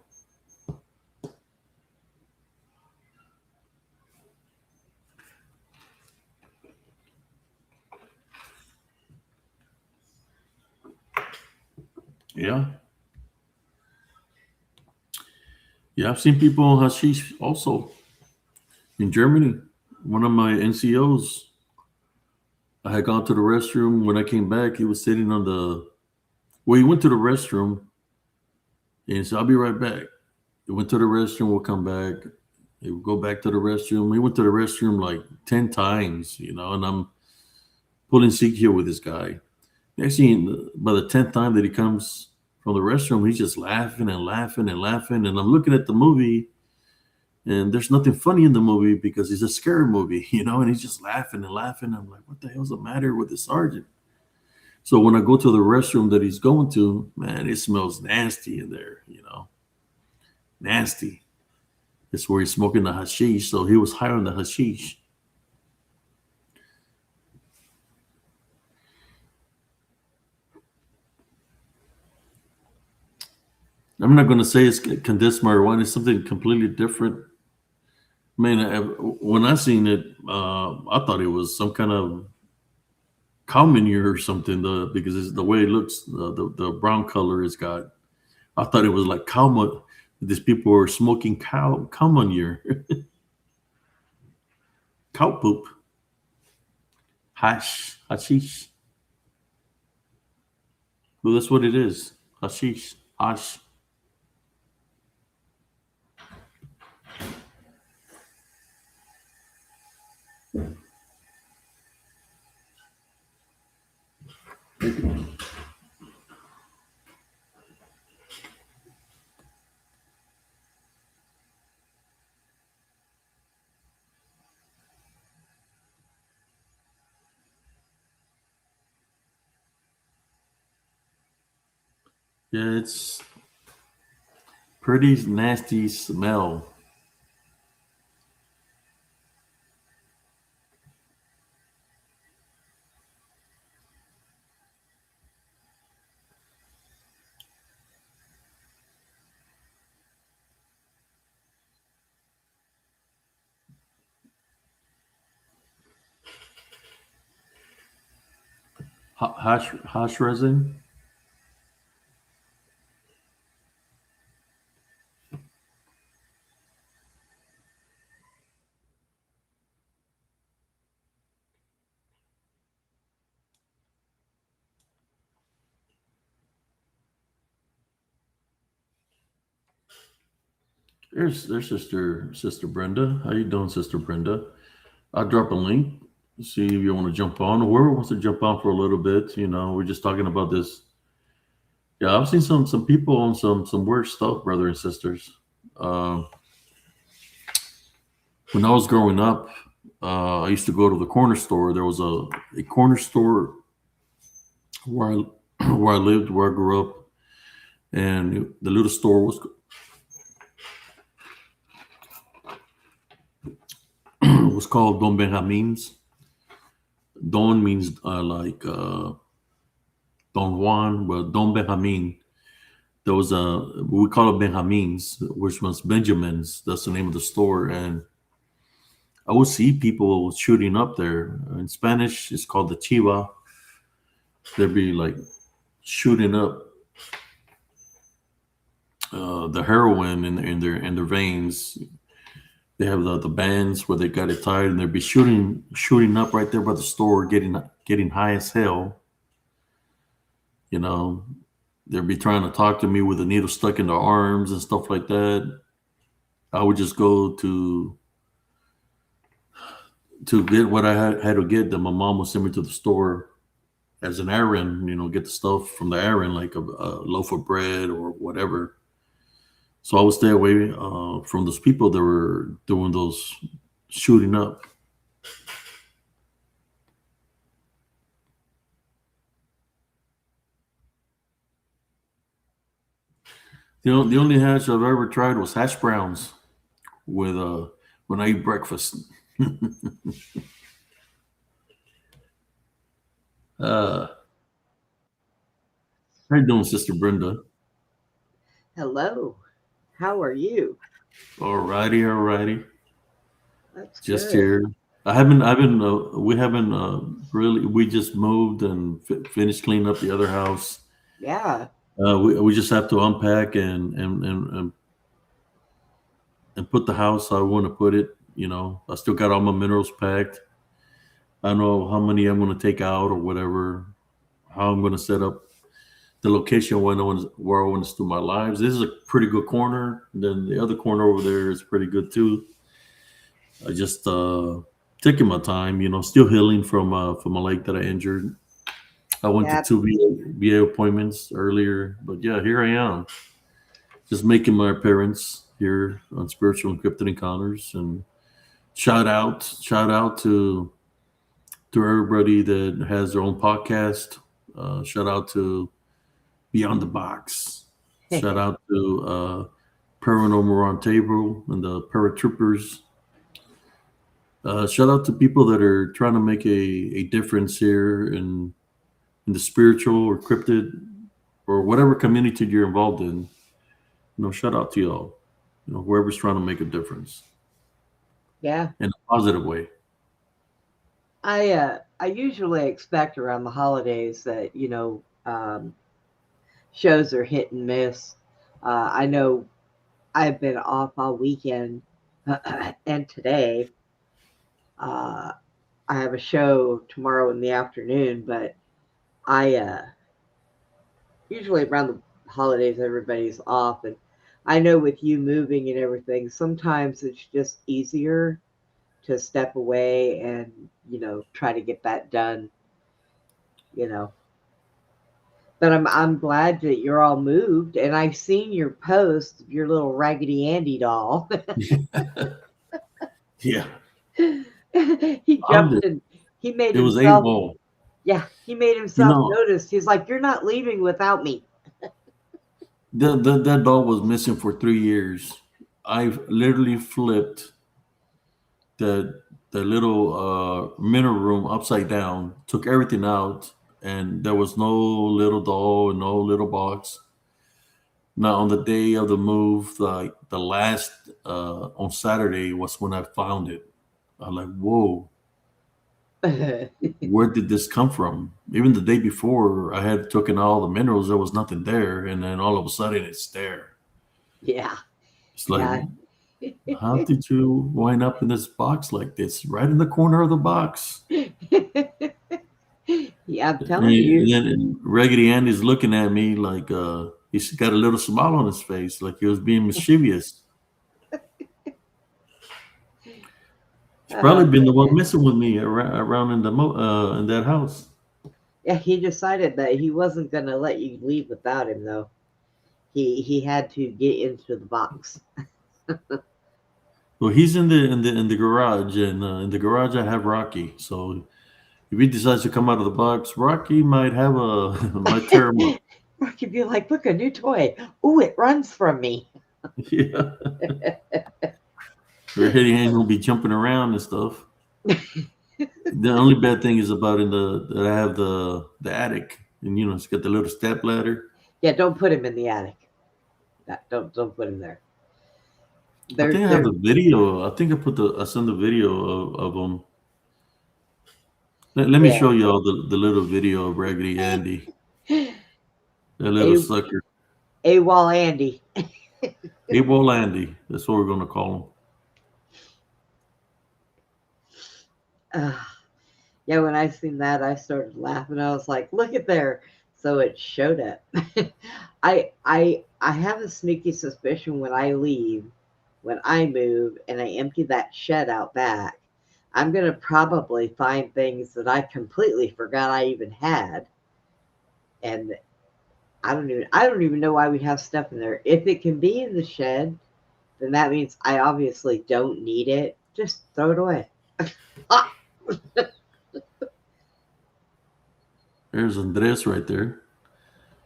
Yeah, yeah. I've seen people on hashish also in Germany. One of my NCOs, I had gone to the restroom. When I came back, he was sitting on the. Well, he went to the restroom and he said, "I'll be right back." He went to the restroom. We'll come back. He would go back to the restroom. He went to the restroom like 10 times, and I'm pulling seat here with this guy. Next thing, by the 10th time that he comes from the restroom, he's just laughing and laughing and laughing. And I'm looking at the movie, and there's nothing funny in the movie because it's a scary movie, and he's just laughing and laughing. I'm like, what the hell's the matter with the sergeant? So when I go to the restroom that he's going to, man, it smells nasty in there, nasty. It's where he's smoking the hashish. So he was high on the hashish. I'm not going to say it's condensed marijuana. It's something completely different. Man, when I seen it, I thought it was some kind of cow manure or something. Because it's the way it looks, the brown color it's got. I thought it was like cow. These people were smoking cow manure, cow poop, hashish. Well, that's what it is. Hashish, hash. Yeah, it's pretty nasty smell. Hash resin. There's Sister Brenda. How you doing, Sister Brenda? I'll drop a link. See if you want to jump on. Whoever wants to jump on for a little bit. We're just talking about this. Yeah, I've seen some people on some weird stuff, brother and sisters. Uh, when I was growing up, I used to go to the corner store. There was a corner store where I where I lived, where I grew up, and the little store was called Don Benjamin's. Don means like Don Juan, but Don Benjamin. There was we call it Benjamins, which was Benjamins. That's the name of the store, and I would see people shooting up there. In Spanish, it's called the chiva. They'd be like shooting up the heroin in their veins. They have the bands where they got it tied, and they'd be shooting up right there by the store, getting high as hell. You know, they'd be trying to talk to me with a needle stuck in their arms and stuff like that. I would just go to get what I had to get. That my mom would send me to the store as an errand. Get the stuff from the errand, like a loaf of bread or whatever. So I would stay away from those people that were doing those shooting up. The only hash I've ever tried was hash browns with when I eat breakfast. uh, how you doing, Sister Brenda?
Hello. How are you?
Alrighty, alrighty.
That's
Just
good.
here. We haven't really. We just moved and finished cleaning up the other house.
Yeah.
We just have to unpack and put the house how I want to put it. I still got all my minerals packed. I don't know how many I'm going to take out or whatever. How I'm going to set up the location where I want to do my lives. This is a pretty good corner. Then the other corner over there is pretty good too. I just taking my time. Still healing from a leg that I injured. I went to
Yeah.
two VA appointments earlier, but yeah, here I am, just making my appearance here on Spiritual Encrypted Encounters. And shout out to everybody that has their own podcast. Shout out to Beyond the Box. Shout out to Paranormal Roundtable and the Paratroopers. Shout out to people that are trying to make a difference here in the spiritual or cryptid or whatever community you're involved in. Shout out to y'all. Whoever's trying to make a difference
Yeah.
in a positive way.
I usually expect around the holidays that, shows are hit and miss. I know I've been off all weekend and today. Uh, I have a show tomorrow in the afternoon, but I usually around the holidays everybody's off, and I know with you moving and everything, sometimes it's just easier to step away and try to get that done, you know but I'm glad that you're all moved, and I've seen your post of your little Raggedy Andy doll.
Yeah,
He
I'm
jumped in. He made
it was a
himself.
ball.
Yeah, he made
You
himself
know,
noticed. He's like, you're not leaving without me.
that dog was missing for 3 years. I literally flipped the little mineral room upside down, took everything out, and there was no little doll and no little box. Now on the day of the move, like the last on Saturday was when I found it. I'm like, whoa, where did this come from? Even the day before, I had taken all the minerals, there was nothing there, and then all of a sudden it's there.
Yeah,
It's like,
yeah.
how did you wind up in this box like this, right in the corner of the box?
Yeah, I'm telling you.
And then Raggedy Andy's looking at me like he's got a little smile on his face, like he was being mischievous. He's
Oh
probably been the one
goodness.
messing with me around in in that house.
Yeah, he decided that he wasn't gonna let you leave without him, though. He had to get into the box.
Well, he's in the garage, and in the garage I have Rocky. So if he decides to come out of the box, Rocky might have a might tear him up.
Or could be like, look, a new toy. Ooh, it runs from me.
Yeah, Raggedy Andy will be jumping around and stuff. The only bad thing is about in the that I have the attic, and it's got the little step ladder.
Yeah, don't put him in the attic. Don't put him there.
I
They're
think I have
they're
the video. I think I sent the video of them. Let me
yeah.
show you all the little video of Raggedy Andy, that little
A
sucker.
AWOL Andy.
Able Andy. That's what we're gonna call him.
Uh, yeah, when I seen that, I started laughing. I was like, look at there. So it showed up. I have a sneaky suspicion when I leave, when I move and I empty that shed out back, I'm going to probably find things that I completely forgot I even had. And I don't even know why we have stuff in there. If it can be in the shed, then that means I obviously don't need it. Just throw it away. Ah!
There's Andres right there.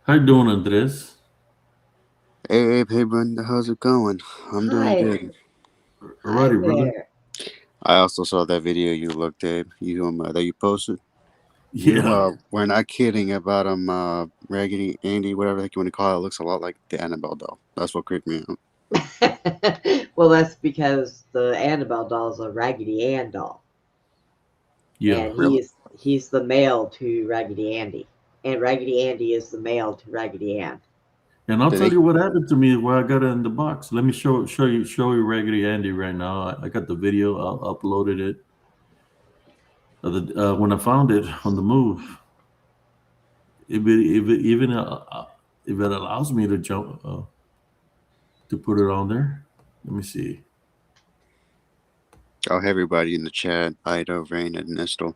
How you doing, Andres?
Hey, Brenda, how's it going? I'm doing
Hi.
good.
Hi
Alrighty, brother.
there.
I also saw that video you looked at, that you posted. You
Yeah.
were not kidding about Raggedy Andy, whatever the heck you want to call it. Looks a lot like the Annabelle doll. That's what creeped me out.
Well, that's because the Annabelle doll is a Raggedy Ann doll,
Yeah.
and
Really?
he's the male to Raggedy Andy, and Raggedy Andy is the male to Raggedy Ann.
And I'll
Did
tell
they?
you what happened to me while I got it in the box. Let me show you Raggedy Andy right now. I got the video. I uploaded it. When I found it on the move, even if it allows me to jump to put it on there. Let me see.
I'll have everybody in the chat. Ida, Rain, and Nestle.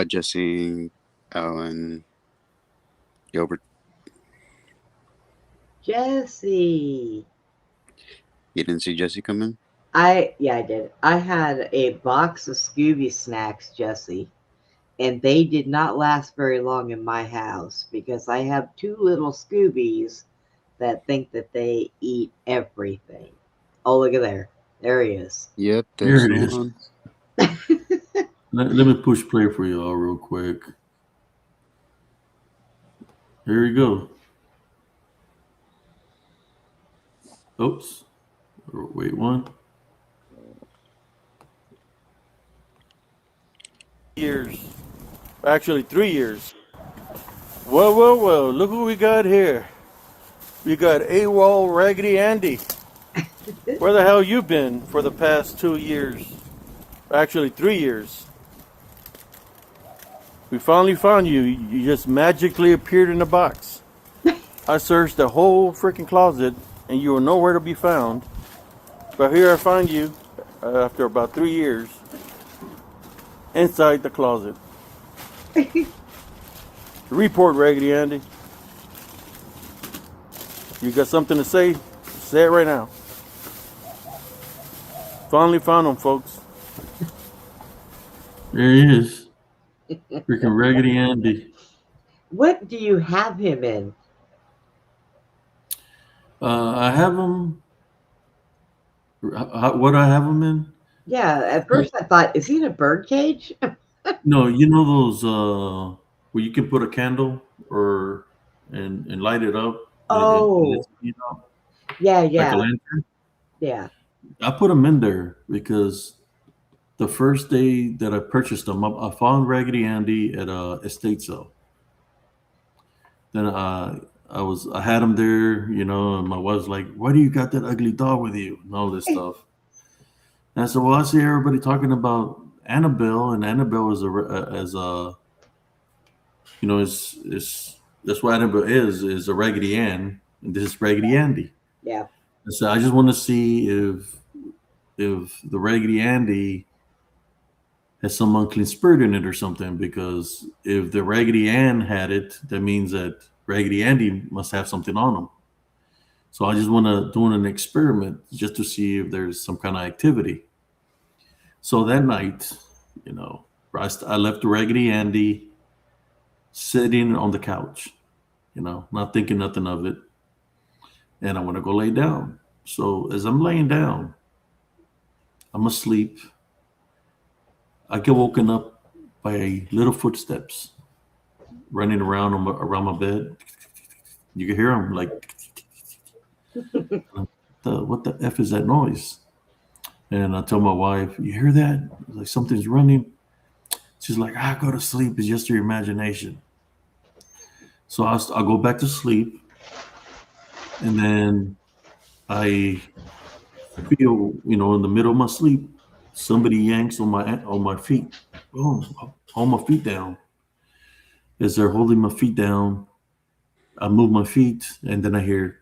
Jesse, Alan, Gilbert.
Jesse.
You didn't see Jesse come in?
I did. I had a box of Scooby snacks, Jesse, and they did not last very long in my house because I have two little Scoobies that think that they eat everything. Oh, look at there. There he is.
Yep,
Here
there's
it is.
one.
Let me push play for you all real quick. Here we go. Oops. Wait one.
Years. Actually, 3 years. Well, look who we got here. We got AWOL Raggedy Andy. Where the hell you been for the past 2 years? Actually, 3 years. We finally found you. You just magically appeared in a box. I searched the whole freaking closet and you were nowhere to be found. But here I find you after about 3 years inside the closet. Report, Raggedy Andy. You got something to say? Say it right now. Finally found him, folks.
There he is. Freaking Raggedy Andy.
What do you have him in?
I have him. What I have him in?
Yeah, at first I thought, is he in a bird cage?
No, you know those where you can put a candle or and light it up. And
Oh,
it's, you know,
yeah,
like a
yeah,
lantern.
yeah.
I put them in there because the first day that I purchased them, I found Raggedy Andy at a estate sale. Then I had him there, you know, and my wife's like, "Why do you got that ugly dog with you?" And all this stuff. And I said, "Well, I see everybody talking about Annabelle, and Annabelle is a you know is that's what Annabelle is a Raggedy Ann, and this is Raggedy Andy."
Yeah.
And so I just want to see if the Raggedy Andy has some unclean spirit in it or something, because if the Raggedy Ann had it, that means that Raggedy Andy must have something on him. So I just want to do an experiment just to see if there's some kind of activity. So that night, you know, I left Raggedy Andy sitting on the couch, you know, not thinking nothing of it. And I want to go lay down. So as I'm laying down, I'm asleep. I get woken up by little footsteps running around around my bed. You can hear them like, what the F is that noise? And I tell my wife, you hear that? Like something's running. She's like, go to sleep. It's just your imagination. So I'll go back to sleep. And then I feel, you know, in the middle of my sleep, somebody yanks on my feet. Oh, hold my feet down. As they're holding my feet down, I move my feet, and then I hear,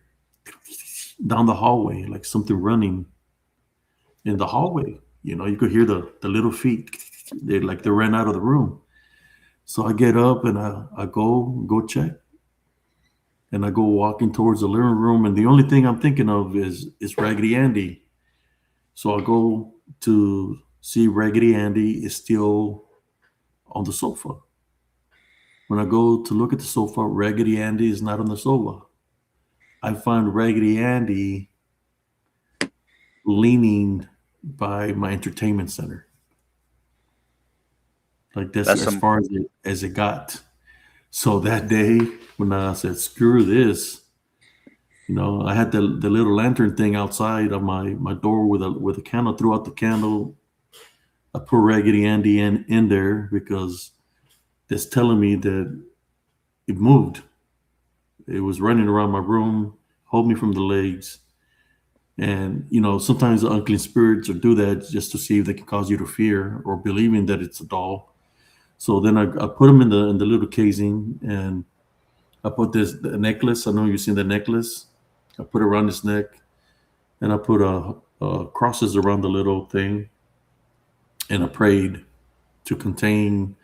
down the hallway, like something running in the hallway. You know, you could hear the little feet. They ran out of the room. So I get up and I go check, and I go walking towards the living room, and the only thing I'm thinking of is Raggedy Andy. So I go to see Raggedy Andy is still on the sofa. When I go to look at the sofa, Raggedy Andy is not on the sofa. I find Raggedy Andy leaning by my entertainment center. Like that's
That's
as
some.
far as it got. So that day when I said, screw this, you know, I had the little lantern thing outside of my door with a candle, threw out the candle. I put Raggedy Andy in there because that's telling me that it moved. It was running around my room, hold me from the legs. And you know, sometimes the unclean spirits will do that just to see if they can cause you to fear or believing that it's a doll. So then I put him in the little casing, and I put the necklace. I know you've seen the necklace. I put it around his neck, and I put crosses around the little thing, and I prayed to contain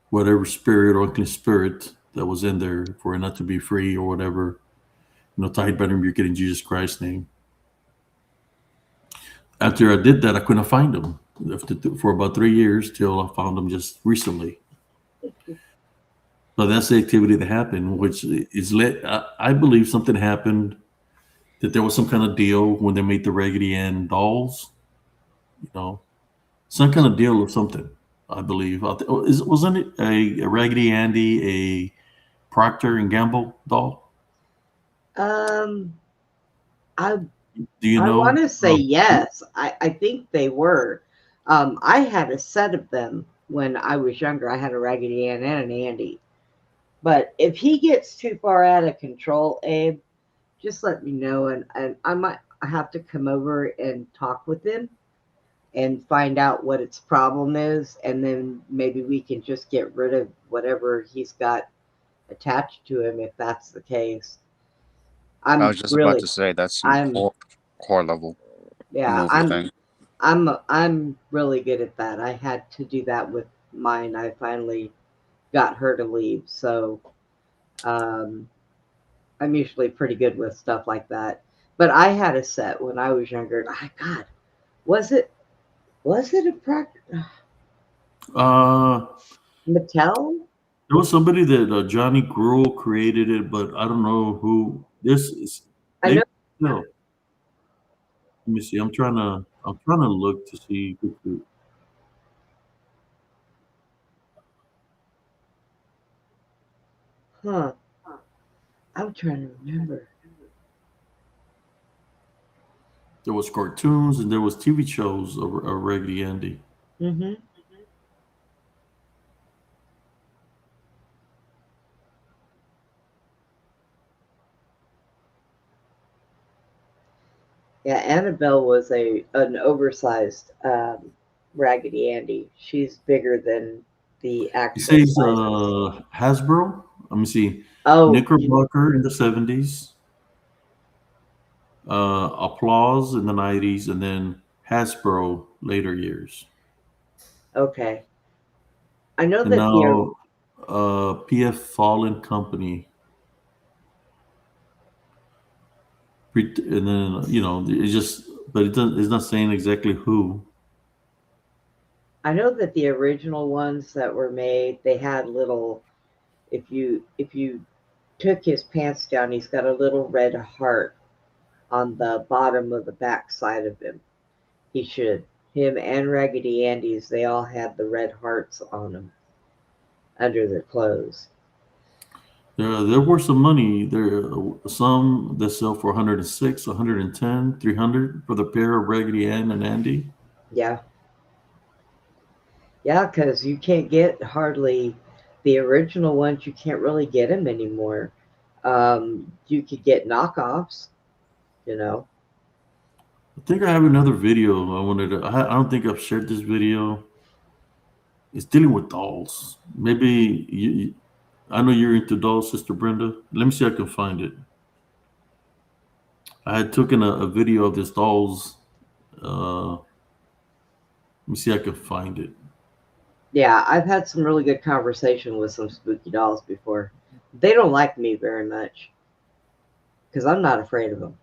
whatever spirit or unclean spirit that was in there for it not to be free or whatever. You know, tied by the rebuke in Jesus Christ's name. After I did that, I couldn't find him for about 3 years till I found him just recently. So that's the activity that happened, which is I believe something happened, that there was some kind of deal when they made the Raggedy Ann dolls. You know, some kind of deal or something. I believe. Wasn't it a Raggedy Andy a Procter and Gamble doll?
Um, I
Do you
I want
know?
to say yes. I think they were. I had a set of them when I was younger. I had a Raggedy Ann and an Andy. But if he gets too far out of control, Abe, just let me know, and I might have to come over and talk with him and find out what its problem is, and then maybe we can just get rid of whatever he's got attached to him if that's the case.
I
I'm
was just about
really,
to say that's some
I'm,
core level
yeah,
removal thing.
I'm really good at that. I had to do that with mine. I finally got her to leave, so um, I'm usually pretty good with stuff like that. But I had a set when I was younger. God, was it a
Uh,
Mattel?
there was somebody that Johnny Gruel created it, but I don't know who. This is
I
maybe.
know.
No, let me see. I'm trying to look to see who.
Huh. I'm trying to remember.
There was cartoons and there was TV shows of Raggedy Andy.
Hmm. Yeah, Annabelle was an oversized Raggedy Andy. She's bigger than the
It
actual
says
sizes.
Hasbro. Let me see.
Oh,
Knickerbocker in the 70s, Applause in the 90s, and then Hasbro later years.
okay. I know
And
that the
now PF Fallen Company. And then, you know, it's just, but it's not saying exactly who.
I know that the original ones that were made, they had little. If you took his pants down, he's got a little red heart on the bottom of the back side of him. He should. Him and Raggedy Andy's, they all had the red hearts on them under their clothes.
There were some money. There some that sell for 106, 110, 300 for the pair of Raggedy Ann and Andy.
Yeah. Yeah, because you can't get hardly the original ones, you can't really get them anymore. You could get knockoffs, you know.
I think I have another video. I don't think I've shared this video. It's dealing with dolls. Maybe I know you're into dolls, Sister Brenda. Let me see if I can find it. I had taken a video of this doll's. Let me see if I can find it.
Yeah, I've had some really good conversation with some spooky dolls before. They don't like me very much because I'm not afraid of them.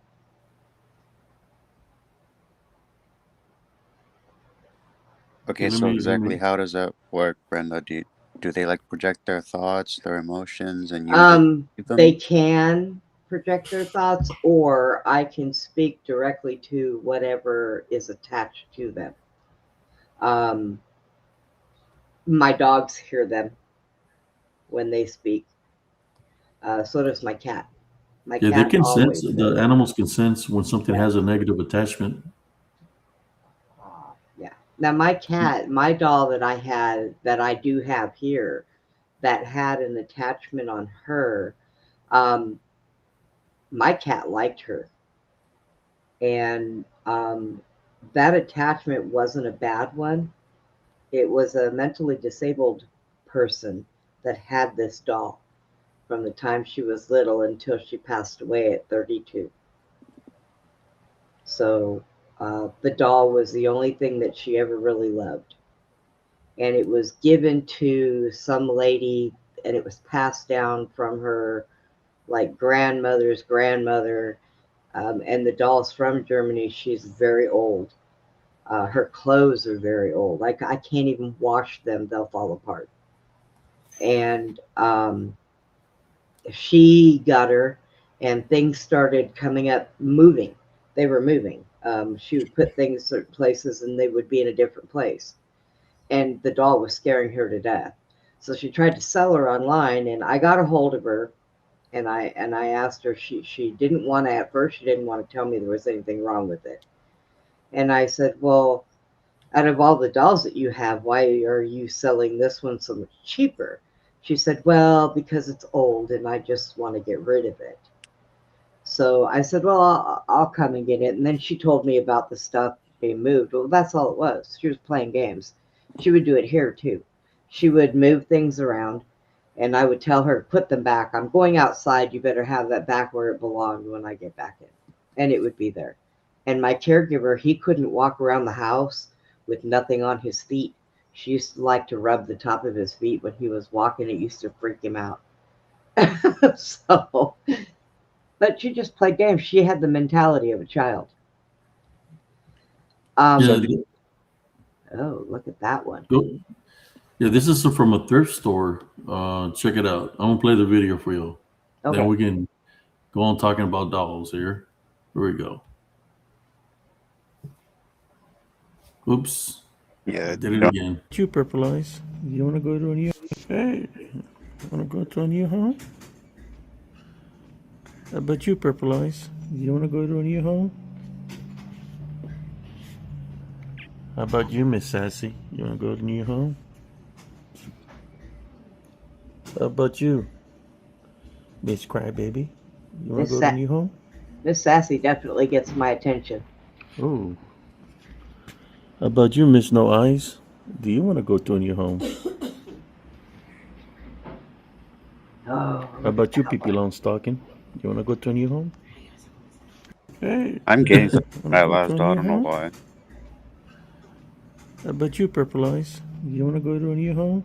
Okay,
Let
so
me- let
exactly
me-
how does that work, Brenda? Do they like project their thoughts, their emotions, and you just give them?
They can project their thoughts, or I can speak directly to whatever is attached to them. My dogs hear them when they speak. So does my cat. My
Yeah, they
cat
can sense.
always
The
says,
animals can sense when something
Yeah.
has a negative attachment.
yeah. Now my cat, my doll that I had, that I do have here, that had an attachment on her. My cat liked her, and that attachment wasn't a bad one. It was a mentally disabled person that had this doll from the time she was little until she passed away at 32. So the doll was the only thing that she ever really loved. And it was given to some lady, and it was passed down from her like grandmother's grandmother. And the doll's from Germany. She's very old. Her clothes are very old. Like I can't even wash them; they'll fall apart. And she got her, and things started coming up, moving. They were moving. She would put things certain places, and they would be in a different place. And the doll was scaring her to death. So she tried to sell her online, and I got a hold of her, and I asked her. She didn't want to at first. She didn't want to tell me there was anything wrong with it. And I said, well, out of all the dolls that you have, why are you selling this one so much cheaper? She said, well, because it's old and I just want to get rid of it. So I said, well, I'll come and get it. And then she told me about the stuff being moved. Well, that's all it was. She was playing games. She would do it here too. She would move things around, and I would tell her to put them back. I'm going outside. You better have that back where it belonged when I get back in. And it would be there. And my caregiver, he couldn't walk around the house with nothing on his feet. She used to like to rub the top of his feet when he was walking. It used to freak him out. So, but she just played games. She had the mentality of a child.
Yeah,
Oh, look at that one.
go, yeah. This is from a thrift store. Check it out. I'm gonna play the video for you.
Okay.
Then we can go on talking about dolls here. Here we go. Oops.
Yeah,
I did it again.
You Purple Eyes. You want to go to a new? Hey, want to go to a new home? How about you, Purple Eyes? You want to go to a new home? How about you, Miss Sassy? You want to go to a new home? How about you, Miss Crybaby? You want
Miss
to go to
Sa-
a new home?
Miss Sassy definitely gets my attention.
Oh. How about you, Miss No Eyes? Do you want to go to a new home?
Oh,
How about you, Pippi Longstocking? You want to go to a new home? Hey,
I'm getting some
wanna
that
go
last
to a
doll. I
new
don't know
home?
why.
How about you, Purple Eyes? You want to go to a new home?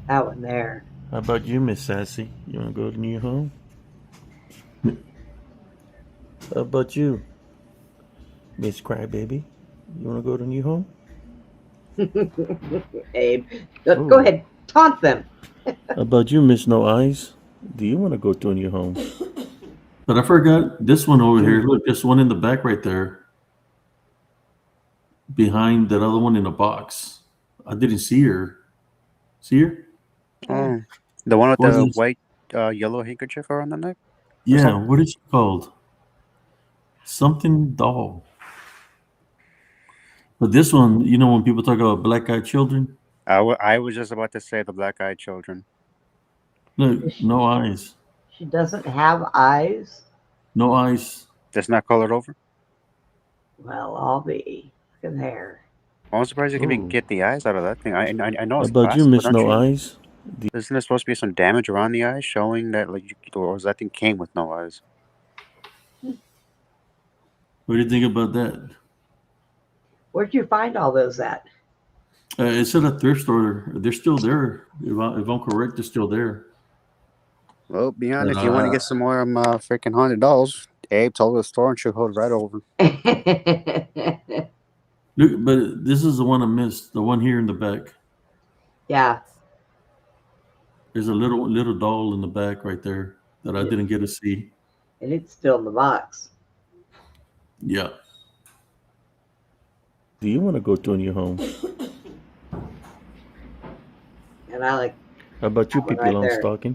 that one there.
How about you, Miss Sassy? You want to go to a new home? How about you, Miss Crybaby? You want to go to a new home?
Abe, go ahead, taunt them.
How about you, Miss No Eyes? Do you want to go to a new home?
But I forgot this one over here. Look, this one in the back right there. Behind that other one in a box. I didn't see her. See her?
Oh, the one with
What is
the
this?
white, yellow handkerchief around the neck.
Yeah,
something?
what is she called? Something doll. But this one, you know, when people talk about black-eyed children,
I was just about to say the black-eyed children.
look, no eyes.
She doesn't have eyes.
No eyes.
That's not colored over.
Well, I'll be. Look at there.
I'm surprised you can even
Ooh.
get the eyes out of that thing. I know
How
it's
about you,
glass,
Miss
but don't
No
you?
Eyes?
Isn't there supposed to be some damage around the eyes, showing that or that thing came with no eyes?
What do you think about that?
Where'd you find all those at?
It's at a thrift store. They're still there. If I'm correct, they're still there.
Well, Beyond,
But
if you want to get some more freaking haunted dolls, Abe told the store and she'll hold right over.
look, but this is the one I missed. The one here in the back.
Yeah,
There's a little doll in the back right there that I didn't get to see.
and it's still in the box.
Yeah.
Do you want to go to a new home?
And I like
How about you,
that one
Pippi
right there.
Longstocking?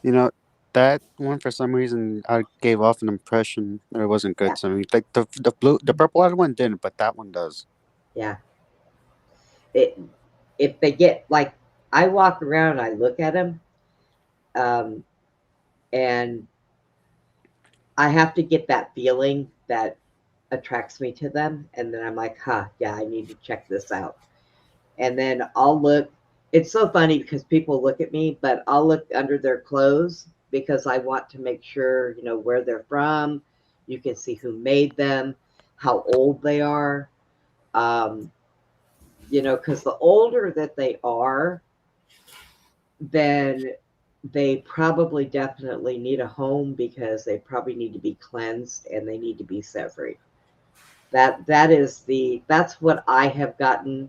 You know, that one for some reason I gave off an impression that it wasn't good
Yeah.
to me. Like the purple one didn't, but that one does.
Yeah. If they get like, I walk around, I look at them, and I have to get that feeling that attracts me to them, and then I'm like, huh, yeah, I need to check this out. And then I'll look. It's so funny because people look at me, but I'll look under their clothes because I want to make sure, you know, where they're from. You can see who made them, how old they are. You know, because the older that they are, then they probably definitely need a home because they probably need to be cleansed and they need to be set free. That's what I have gotten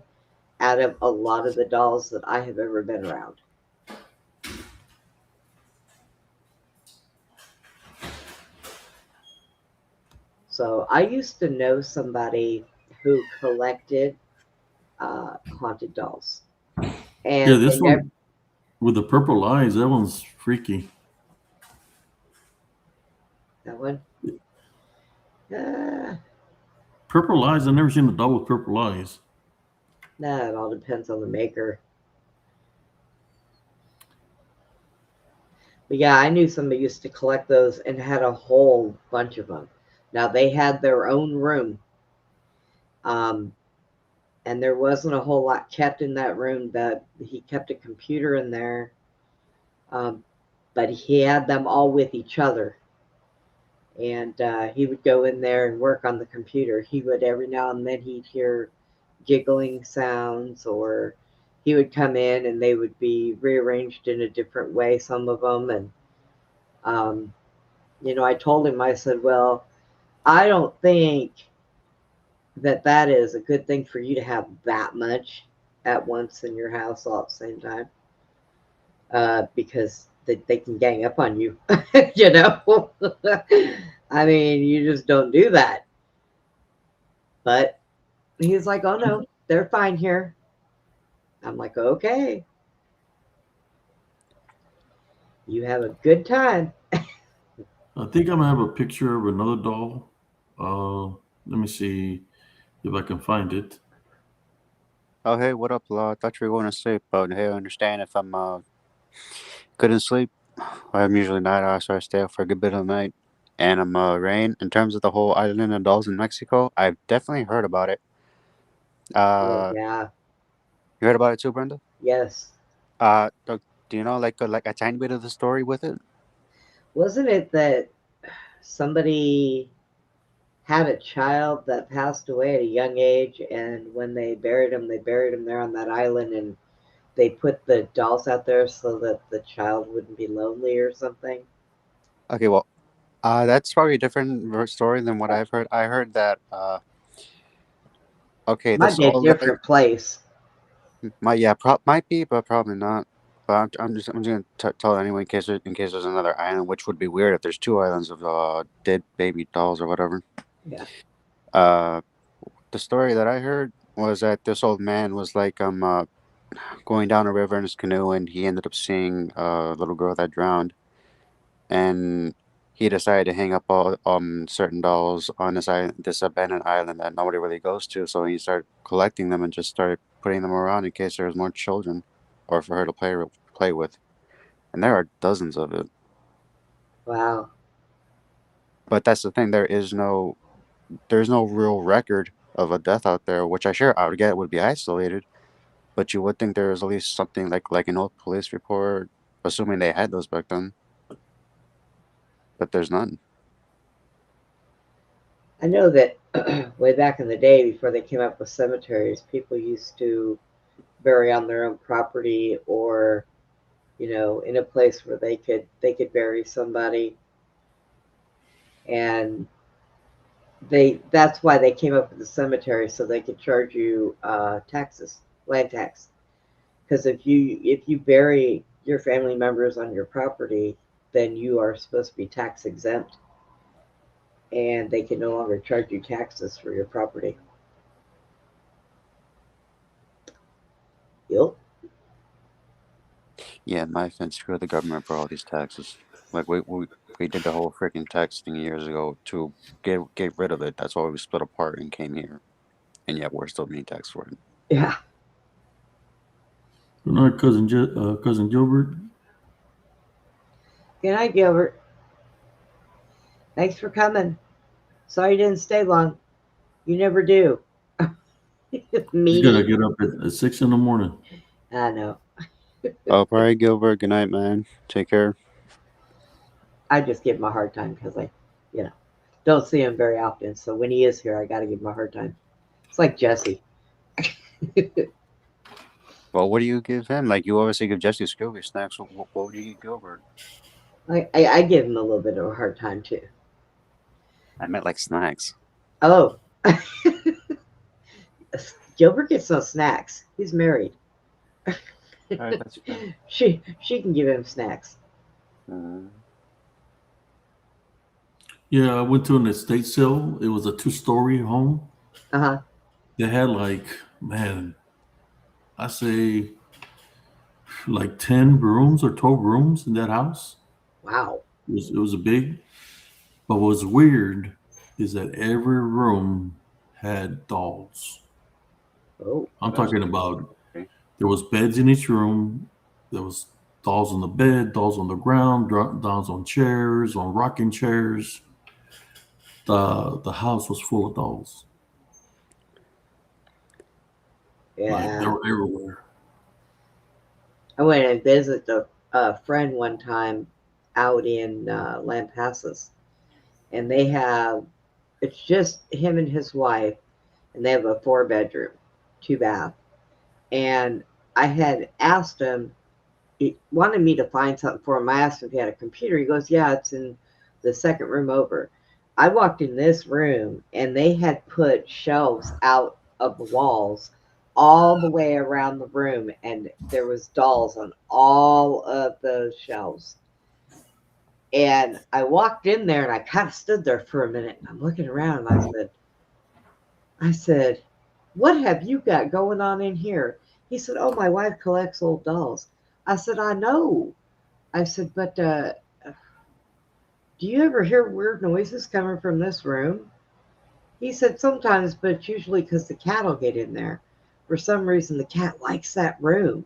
out of a lot of the dolls that I have ever been around. So I used to know somebody who collected haunted dolls,
Yeah,
and
this
they never.
one with the purple eyes, that one's freaky.
That one.
Purple eyes, I've never seen a doll with purple eyes.
Nah, it all depends on the maker. But yeah, I knew somebody used to collect those and had a whole bunch of them. Now they had their own room, and there wasn't a whole lot kept in that room. That he kept a computer in there, but he had them all with each other, and he would go in there and work on the computer. He would every now and then he'd hear giggling sounds, or he would come in and they would be rearranged in a different way, some of them. And you know, I told him, I said, well, I don't think that is a good thing for you to have that much at once in your house all at the same time, because they can gang up on you. You know, I mean, you just don't do that. But he's like, oh no, they're fine here. I'm like, okay, you have a good time.
I think I'm gonna have a picture of another doll. Let me see if I can find it.
Oh, hey, what up, Law? I thought you were going to sleep, but hey, I understand if I'm couldn't sleep. I'm usually night owl, so I stay up for a good bit of the night. And I'm Rain. In terms of the whole island of dolls in Mexico, I've definitely heard about it.
Oh
Uh,
yeah,
you heard about it too, Brenda?
yes.
Do you know like a tiny bit of the story with it?
Wasn't it that somebody had a child that passed away at a young age, and when they buried him there on that island, and they put the dolls out there so that the child wouldn't be lonely or something?
Okay, well, that's probably a different story than what I've heard. I heard that okay,
Might
this
be a
old lady
different place.
might be, but probably not. But I'm just gonna tell it anyway in case there's another island, which would be weird if there's two islands of dead baby dolls or whatever.
Yeah.
The story that I heard was that this old man was like going down a river in his canoe, and he ended up seeing a little girl that drowned, and he decided to hang up all certain dolls on this abandoned island that nobody really goes to. So he started collecting them and just started putting them around in case there was more children, or for her to play with. And there are dozens of it.
Wow.
But that's the thing. There's no real record of a death out there, which I would get would be isolated. But you would think there was at least something like an old police report, assuming they had those back then. But there's none.
I know that way back in the day, before they came up with cemeteries, people used to bury on their own property, or in a place where they could bury somebody, and that's why they came up with the cemetery, so they could charge you taxes, land tax. Because if you bury your family members on your property, then you are supposed to be tax exempt, and they can no longer charge you taxes for your property. Yep.
Yeah, my offense. Screw the government for all these taxes. Like we did the whole freaking tax thing years ago to get rid of it. That's why we split apart and came here, and yet we're still being taxed for it.
Yeah.
Good night, cousin Gilbert.
Good night, Gilbert. Thanks for coming. Sorry you didn't stay long. You never do.
You gotta
Meeting.
get up at 6 in the morning.
I know.
All right, Gilbert. Good night, man. Take care.
I just give him a hard time because I don't see him very often. So when he is here, I got to give him a hard time. It's like Jesse.
Well, what do you give him? Like you obviously give Jesse Scooby snacks. What do you give Gilbert?
I give him a little bit of a hard time too.
I meant like snacks.
Oh, Gilbert gets no snacks. He's married.
All right, that's fine.
She can give him snacks.
Yeah, I went to an estate sale. It was a 2-story home.
Uh-huh.
They had man, I say like 10 rooms or 12 rooms in that house.
Wow.
It was a big, but what's weird is that every room had dolls.
Oh.
I'm
That's
talking about
okay.
there was beds in each room. There was dolls on the bed, dolls on the ground, dolls on chairs, on rocking chairs. The house was full of dolls. Like they
Yeah.
were everywhere.
I went and visited a friend one time out in Lampasas, and it's just him and his wife, and they have a 4-bedroom, 2-bath. And I had asked him, he wanted me to find something for him. I asked him if he had a computer. He goes, yeah, it's in the second room over. I walked in this room, and they had put shelves out of the walls all the way around the room, and there was dolls on all of those shelves. And I walked in there, and I kind of stood there for a minute, and I'm looking around, and I said, what have you got going on in here? He said, oh, my wife collects old dolls. I said, I know. I said, but do you ever hear weird noises coming from this room? He said, sometimes, but it's usually because the cat will get in there. For some reason, the cat likes that room.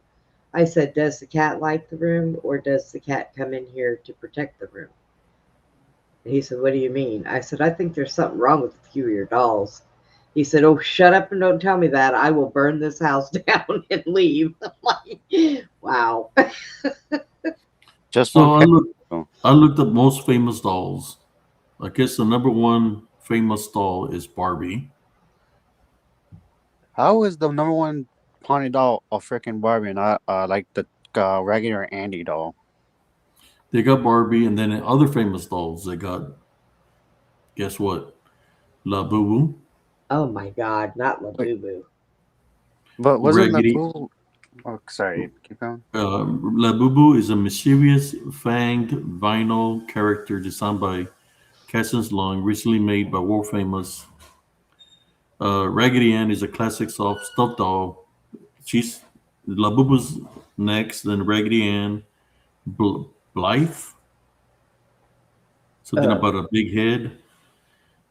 I said, does the cat like the room, or does the cat come in here to protect the room? And he said, what do you mean? I said, I think there's something wrong with a few of your dolls. He said, oh, shut up and don't tell me that. I will burn this house down and leave. I'm like, wow.
Just
So
one.
I looked up most famous dolls. I guess the number one famous doll is Barbie.
How is the number one Pawnee doll a freaking Barbie, not like the regular Andy doll?
They got Barbie, and then other famous dolls. They got, guess what? La Boo Boo,
Oh, my God. Not Labubu.
But wasn't
Raggedy.
Naboo? Oh, sorry. Keep going.
La Boo Boo is a mischievous fanged vinyl character designed by Cassius Long, recently made by world famous. Raggedy Ann is a classic soft stuffed doll. She's La Boo Boo's next, then Raggedy Ann, Blythe, something about a big head,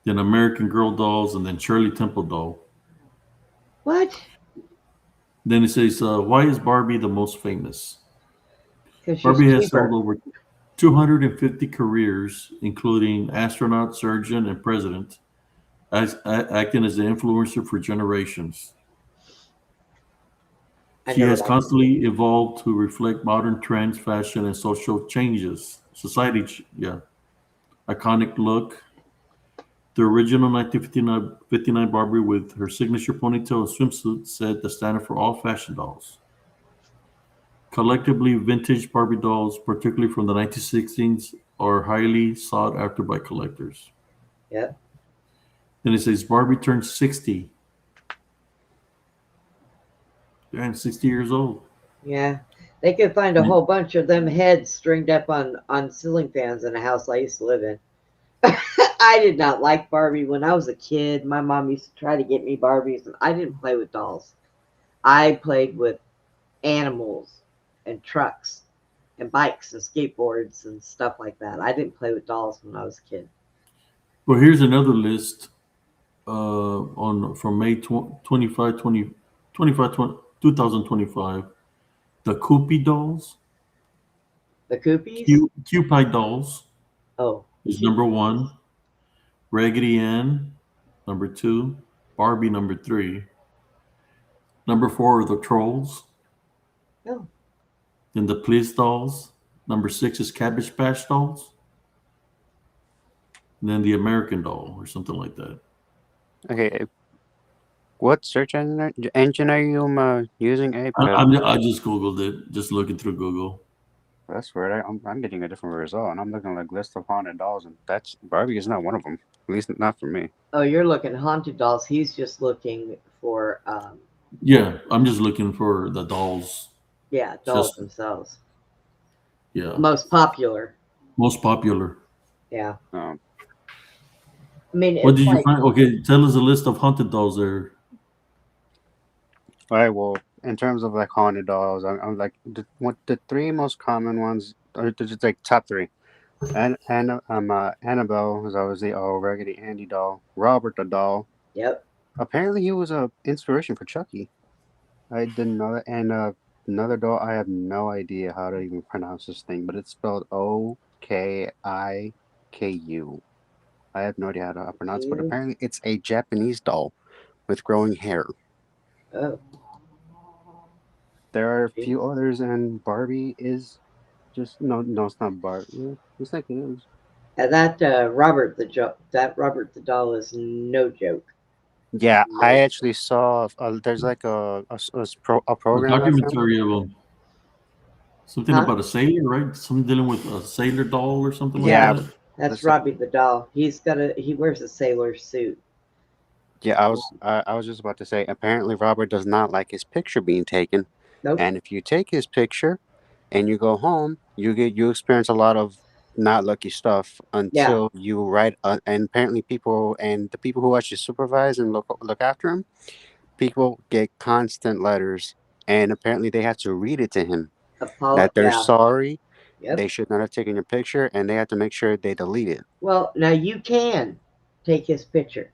then American Girl dolls, and then Shirley Temple doll.
What?
Then it says, why is Barbie the most famous?
Because
Barbie
she's
has
cheaper.
sold over 250 careers, including astronaut, surgeon, and president, acting as an influencer for generations.
I
She
know
has
that.
constantly evolved to reflect modern trends, fashion, and social changes. Iconic look. The original 1959 Barbie with her signature ponytail and swimsuit set the standard for all fashion dolls. Collectively, vintage Barbie dolls, particularly from the 1960s, are highly sought after by collectors.
Yep.
Then it says Barbie turned 60. And 60 years old.
Yeah. They could find a whole bunch of them heads stringed up on ceiling fans in a house I used to live in. I did not like Barbie when I was a kid. My mom used to try to get me Barbies, and I didn't play with dolls. I played with animals and trucks and bikes and skateboards and stuff like that. I didn't play with dolls when I was a kid.
Well, here's another list on from May 2025. The Koopy dolls,
The Koopies?
Cupid dolls
Oh,
is number one. Raggedy Ann, number two. Barbie, number three. Number four are the Trolls.
oh.
Then the Please dolls. Number six is Cabbage Patch dolls. And then the American doll or something like that.
Okay, what search engine are you using, Abe?
I just Googled it, just looking through Google.
That's weird. I'm getting a different result, and I'm looking like list of haunted dolls, and that's Barbie is not one of them. At least not for me.
Oh, you're looking haunted dolls. He's just looking for
Yeah, I'm just looking for the dolls.
yeah, dolls
Just-
themselves.
Yeah,
Most popular.
most popular.
Yeah.
Um,
I mean,
What
it's
did you
like,
find? Okay, tell us a list of haunted dolls there.
all right. Well, in terms of like haunted dolls, I'm like the three most common ones, or just like top three. And Annabelle was always the Raggedy Andy doll. Robert the doll.
yep.
Apparently, he was a inspiration for Chucky. I didn't know that. And another doll, I have no idea how to even pronounce this thing, but it's spelled Okiku. I have no idea how to pronounce it, but
Q.
apparently it's a Japanese doll with growing hair.
Oh,
There are a few others, and Barbie is just no, it's not Barbie. It's like it is.
and that Robert the doll is no joke.
Yeah, I actually saw. There's like a
A
program. I found.
documentary of them. Something
Huh?
about a sailor, right? Something dealing with a sailor doll or something
Yeah.
like that.
That's
Listen.
Robbie the doll. He wears a sailor suit.
Yeah, I was just about to say. Apparently, Robert does not like his picture being taken,
Nope.
and if you take his picture, and you go home, you experience a lot of not lucky stuff until you write. And apparently, the people who actually supervise and look after him, people get constant letters, and apparently they have to read it to him that they're
Yeah.
sorry,
Yep.
they should not have taken your picture, and they have to make sure they delete it.
Well, now you can take his picture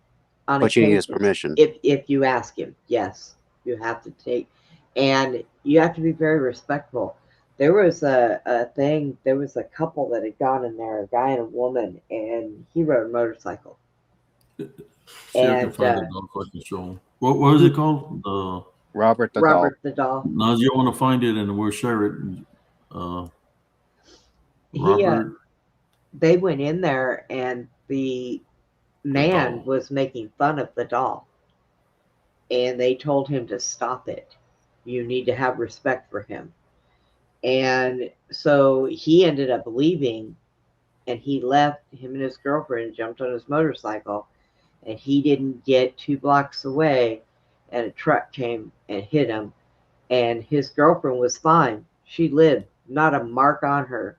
on
But you need his
occasion
permission.
if you ask him. Yes, you have to take, and you have to be very respectful. There was a thing. There was a couple that had gone in there, a guy and a woman, and he rode a motorcycle.
See if I can
And
find the doll so I can show 'em. What was it called?
Robert the doll.
Robert the doll.
Now you want to find it and we'll share it. Robert.
They went in there, and the man
doll.
was making fun of the doll, and they told him to stop it. You need to have respect for him. And so he ended up leaving, and he left. Him and his girlfriend jumped on his motorcycle, and he didn't get 2 blocks away, and a truck came and hit him, and his girlfriend was fine. She lived, not a mark on her,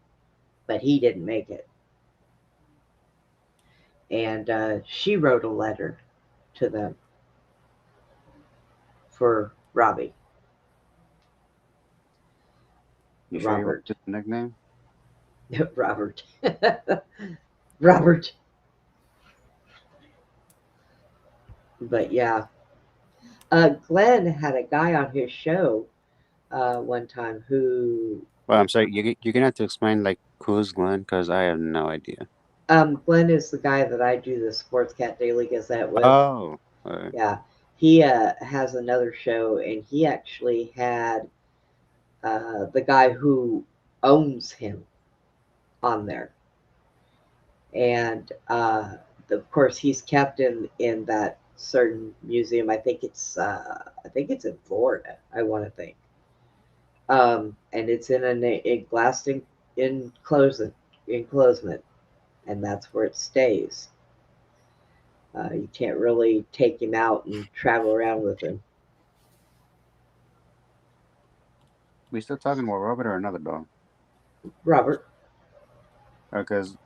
but he didn't make it. And she wrote a letter to them for Robbie.
You sure you
Robert.
wrote the nickname?
Robert. Robert. But yeah. Glenn had a guy on his show one time who.
Well, I'm sorry. You're gonna have to explain like who's Glenn, because I have no idea.
Glenn is the guy that I do the Sports Cat Daily Gazette with.
Oh.
Yeah. He has another show, and he actually had the guy who owns him on there. And of course, he's kept in that certain museum. I think it's in Florida. I want to think. And it's in a glass enclosement, and that's where it stays. You can't really take him out and travel around with him.
We still talking about Robert or another dog?
Robert.
Because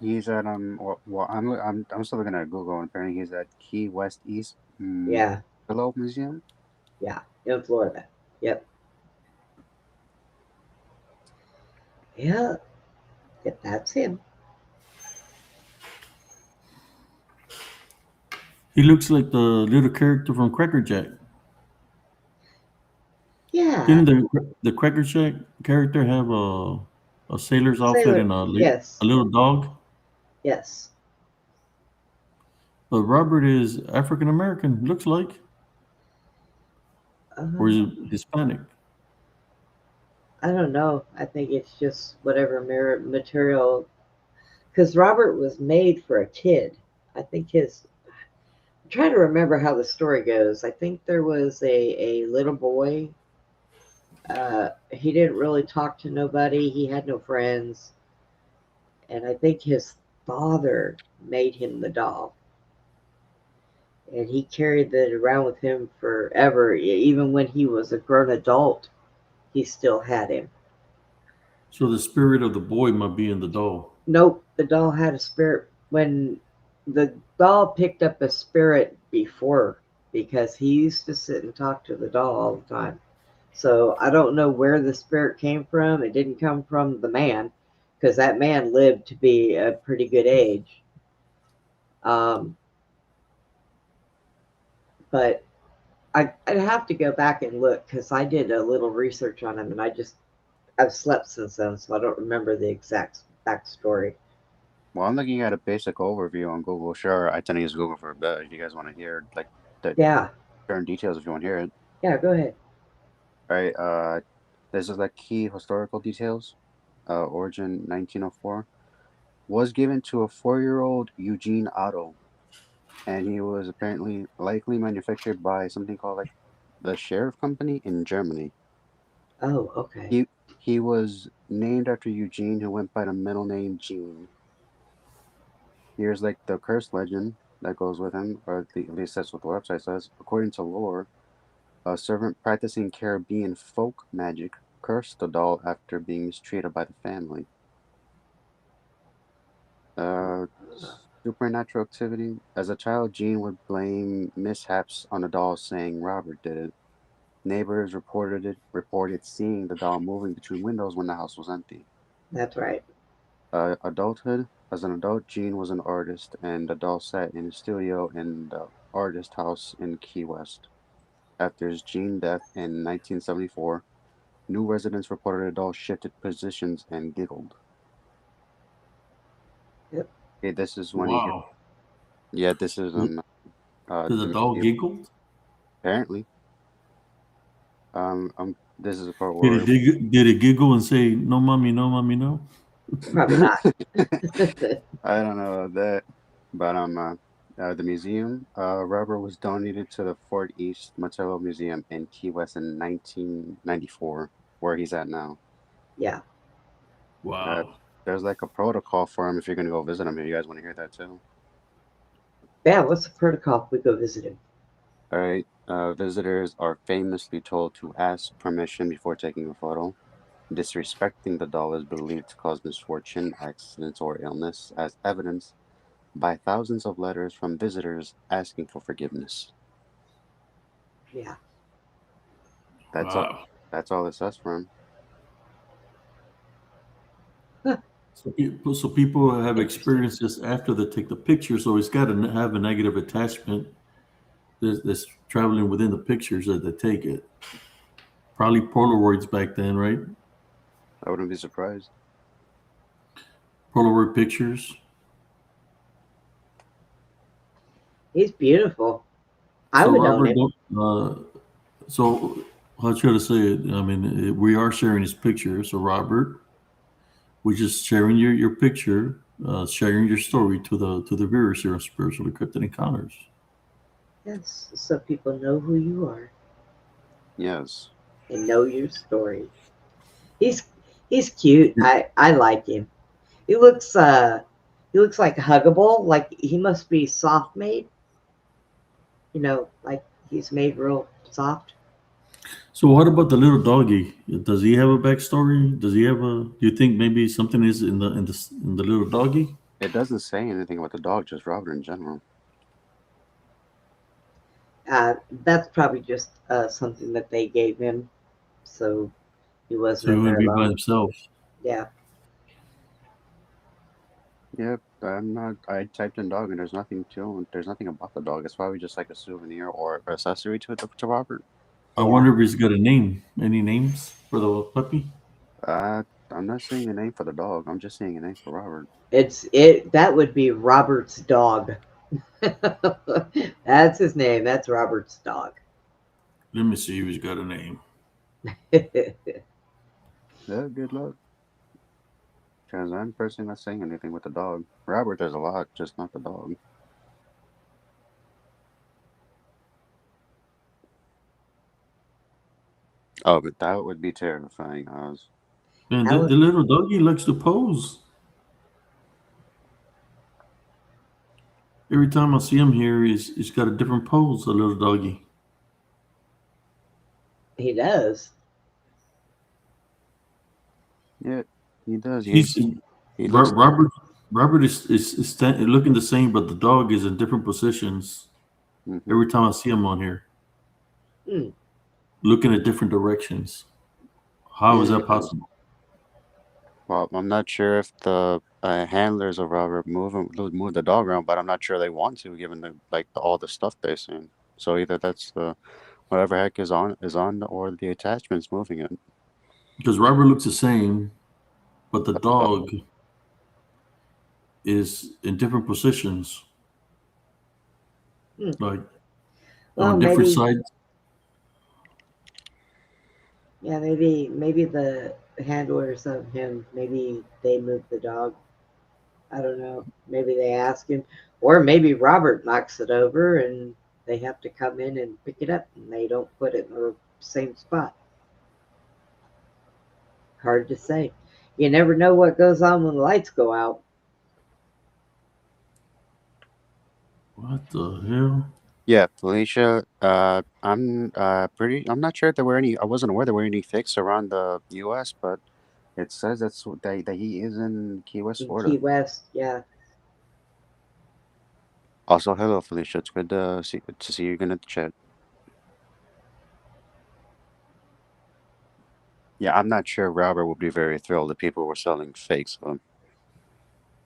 he's at well, I'm still looking at Google, and apparently he's at Key West East
Yeah,
Willow Museum.
yeah, in Florida. Yep. Yeah, that's him.
He looks like the little character from Cracker Jack.
Yeah.
Didn't the Cracker Jack character have a sailor's outfit
Sailor.
and
Yes.
a little dog?
Yes.
But Robert is African American, looks like, or is he Hispanic?
I don't know. I think it's just whatever material. Because Robert was made for a kid. I think I'm trying to remember how the story goes. I think there was a little boy. He didn't really talk to nobody. He had no friends. And I think his father made him the doll. And he carried that around with him forever. Even when he was a grown adult, he still had him.
So the spirit of the boy might be in the doll.
Nope, the doll had a spirit. When the doll picked up a spirit before, because he used to sit and talk to the doll all the time. So I don't know where the spirit came from. It didn't come from the man, because that man lived to be a pretty good age. But I'd have to go back and look, because I did a little research on him, and I've slept since then, so I don't remember the exact backstory.
Well, I'm looking at a basic overview on Google. Sure, I tend to use Google for a bit. If you guys want to hear like the certain details, if you want to hear it.
Yeah, go ahead.
All right. This is like key historical details. Origin 1904 was given to a 4-year-old Eugene Otto, and he was apparently likely manufactured by something called like the Sheriff Company in Germany.
Oh, okay.
He was named after Eugene, who went by the middle name Gene. Here's like the curse legend that goes with him, or at least that's what the website says. According to lore, a servant practicing Caribbean folk magic cursed the doll after being mistreated by the family. Supernatural activity. As a child, Gene would blame mishaps on the doll, saying Robert did it. Neighbors reported seeing the doll moving between windows when the house was empty.
That's right.
Adulthood. As an adult, Gene was an artist, and the doll sat in his studio in the artist house in Key West. After his Gene death in 1974, new residents reported the doll shifted positions and giggled.
Yep.
Okay, this is when
Wow.
Yeah, this is
Did the doll giggle?
Apparently. This is the part where
Did it giggle and say no mommy, no mommy, no?
Probably not.
I don't know that, but the museum, Robert was donated to the Fort East Martello Museum in Key West in 1994, where he's at now.
Yeah.
Wow.
There's like a protocol for him if you're gonna go visit him. If you guys want to hear that too.
Yeah, what's the protocol if we go visit him?
All right. Visitors are famously told to ask permission before taking a photo. Disrespecting the doll is believed to cause misfortune, accidents, or illness, as evidenced by thousands of letters from visitors asking for forgiveness.
Yeah.
That's
Wow.
all. That's all it says for him.
So people have experienced this after they take the picture, so it's got to have a negative attachment that's traveling within the pictures that they take it. Probably Polaroids back then, right?
I wouldn't be surprised.
Polaroid pictures.
He's beautiful. I would own him.
So how should I say it? I mean, we are sharing his picture. So Robert, we're just sharing your picture. sharing your story to the viewers here on Spiritual Encrypted Encounters.
Yes, so people know who you are
Yes.
and know your story. He's he's cute. I like him. He looks like huggable. Like he must be soft made. Like he's made real soft.
So what about the little doggy? Does he have a backstory? Does he have a? Do you think maybe something is in the little doggy?
It doesn't say anything about the dog, just Robert in general.
That's probably just something that they gave him, so he
So
wasn't
he
in
wouldn't
there
be by
alone.
himself.
Yeah.
Yep, I'm not. I typed in dog and there's nothing to. There's nothing about the dog. It's probably just like a souvenir or accessory to Robert.
I
Yeah.
wonder if he's got a name. Any names for the puppy?
I'm not seeing a name for the dog. I'm just seeing a name for Robert.
That would be Robert's dog. That's his name. That's Robert's dog.
Let me see if he's got a name.
Yeah, good luck. Because I'm personally not saying anything with the dog. Robert, there's a lot, just not the dog. Oh, but that would be terrifying, Oz.
Man,
I
the
would,
little doggy likes to pose. Every time I see him here, he's got a different pose. A little doggy.
he does.
Yeah, he does.
He's
He looks.
Robert is looking the same, but the dog is in different positions.
Mhm.
Every time I see him on here,
Hmm.
looking at different directions. How is that
Yeah.
possible?
Well, I'm not sure if the handlers of Robert move the dog around, but I'm not sure they want to, given all the stuff they've seen. So either that's the whatever heck is on, or the attachment's moving it.
Because Robert looks the same, but the dog is in different positions,
Hmm.
like
Well,
on different
maybe,
sides.
yeah, maybe the handlers of him, maybe they move the dog. I don't know. Maybe they ask him, or maybe Robert knocks it over and they have to come in and pick it up, and they don't put it in the same spot. Hard to say. You never know what goes on when the lights go out.
What the hell?
Yeah, Felicia. I'm not sure if there were any. I wasn't aware there were any fakes around the U.S., but it says that he is in Key West,
In Key
Florida.
West, yeah.
Also, hello, Felicia. It's good to see you again at the chat. Yeah, I'm not sure Robert would be very thrilled if people were selling fakes of him.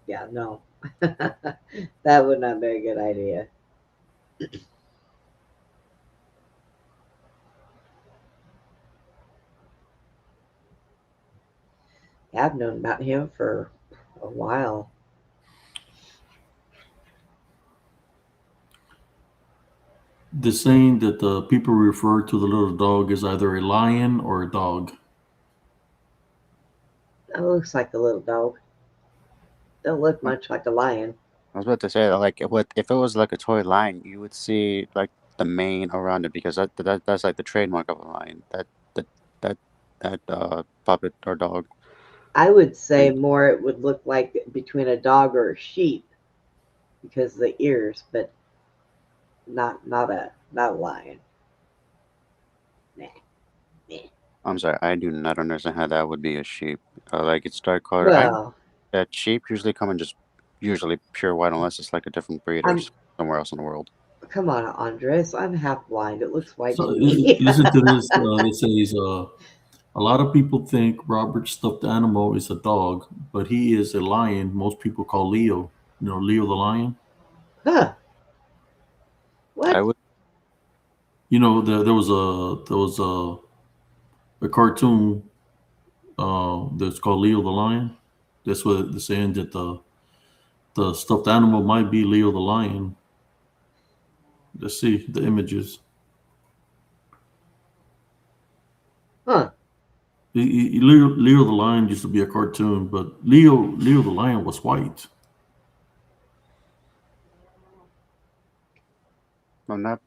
Yeah, no. That would not be a good idea. I've known about him for a while.
The saying that the people refer to the little dog is either a lion or a dog.
It looks like a little dog. Don't look much like a lion.
I was about to say, what if it was like a toy lion, you would see like the mane around it because that's like the trademark of a lion. That that puppet or dog.
I would say
Right.
more it would look like between a dog or a sheep because of the ears, but not a lion. Nah, nah.
I'm sorry, I do not understand how that would be a sheep. Like it's dark color. I know
Well,
that sheep usually come in just usually pure white unless it's like a different breed or
I'm
somewhere else in the world.
come on, Andres. I'm half blind. It looks white
So
to me.
listen to this. It says a lot of people think Robert's stuffed animal is a dog, but he is a lion. Most people call Leo. You know, Leo the lion.
Huh?
I
What?
would.
You know, there was a cartoon that's called Leo the lion. That's what they're saying that the stuffed animal might be Leo the lion. Let's see the images.
Huh?
Leo the lion used to be a cartoon, but Leo the lion was white.
I'm not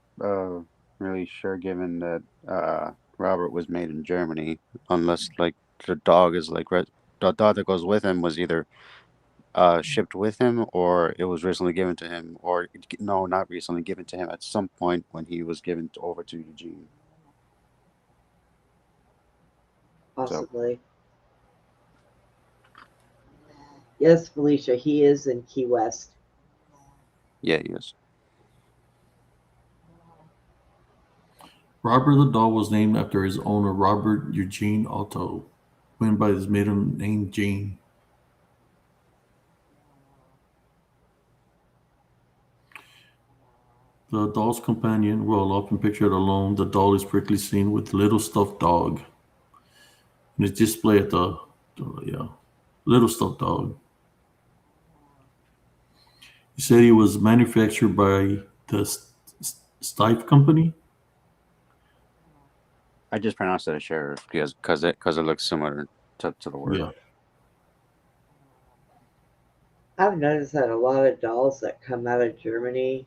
really sure, given that Robert was made in Germany, unless like the dog is like the dog that goes with him was either shipped with him or it was recently given to him, or no, not recently given to him at some point when he was given over to Eugene. So
Possibly. Yes, Felicia, he is in Key West.
yeah, he is.
Robert the doll was named after his owner, Robert Eugene Otto, went by his maiden name, Gene. The doll's companion, well, often pictured alone, the doll is frequently seen with the little stuffed dog. And it's displayed at yeah, little stuffed dog. He said he was manufactured by the Stife Company.
I just pronounced it as sheriff because it looks similar to the word.
Yeah.
I've noticed that a lot of dolls that come out of Germany,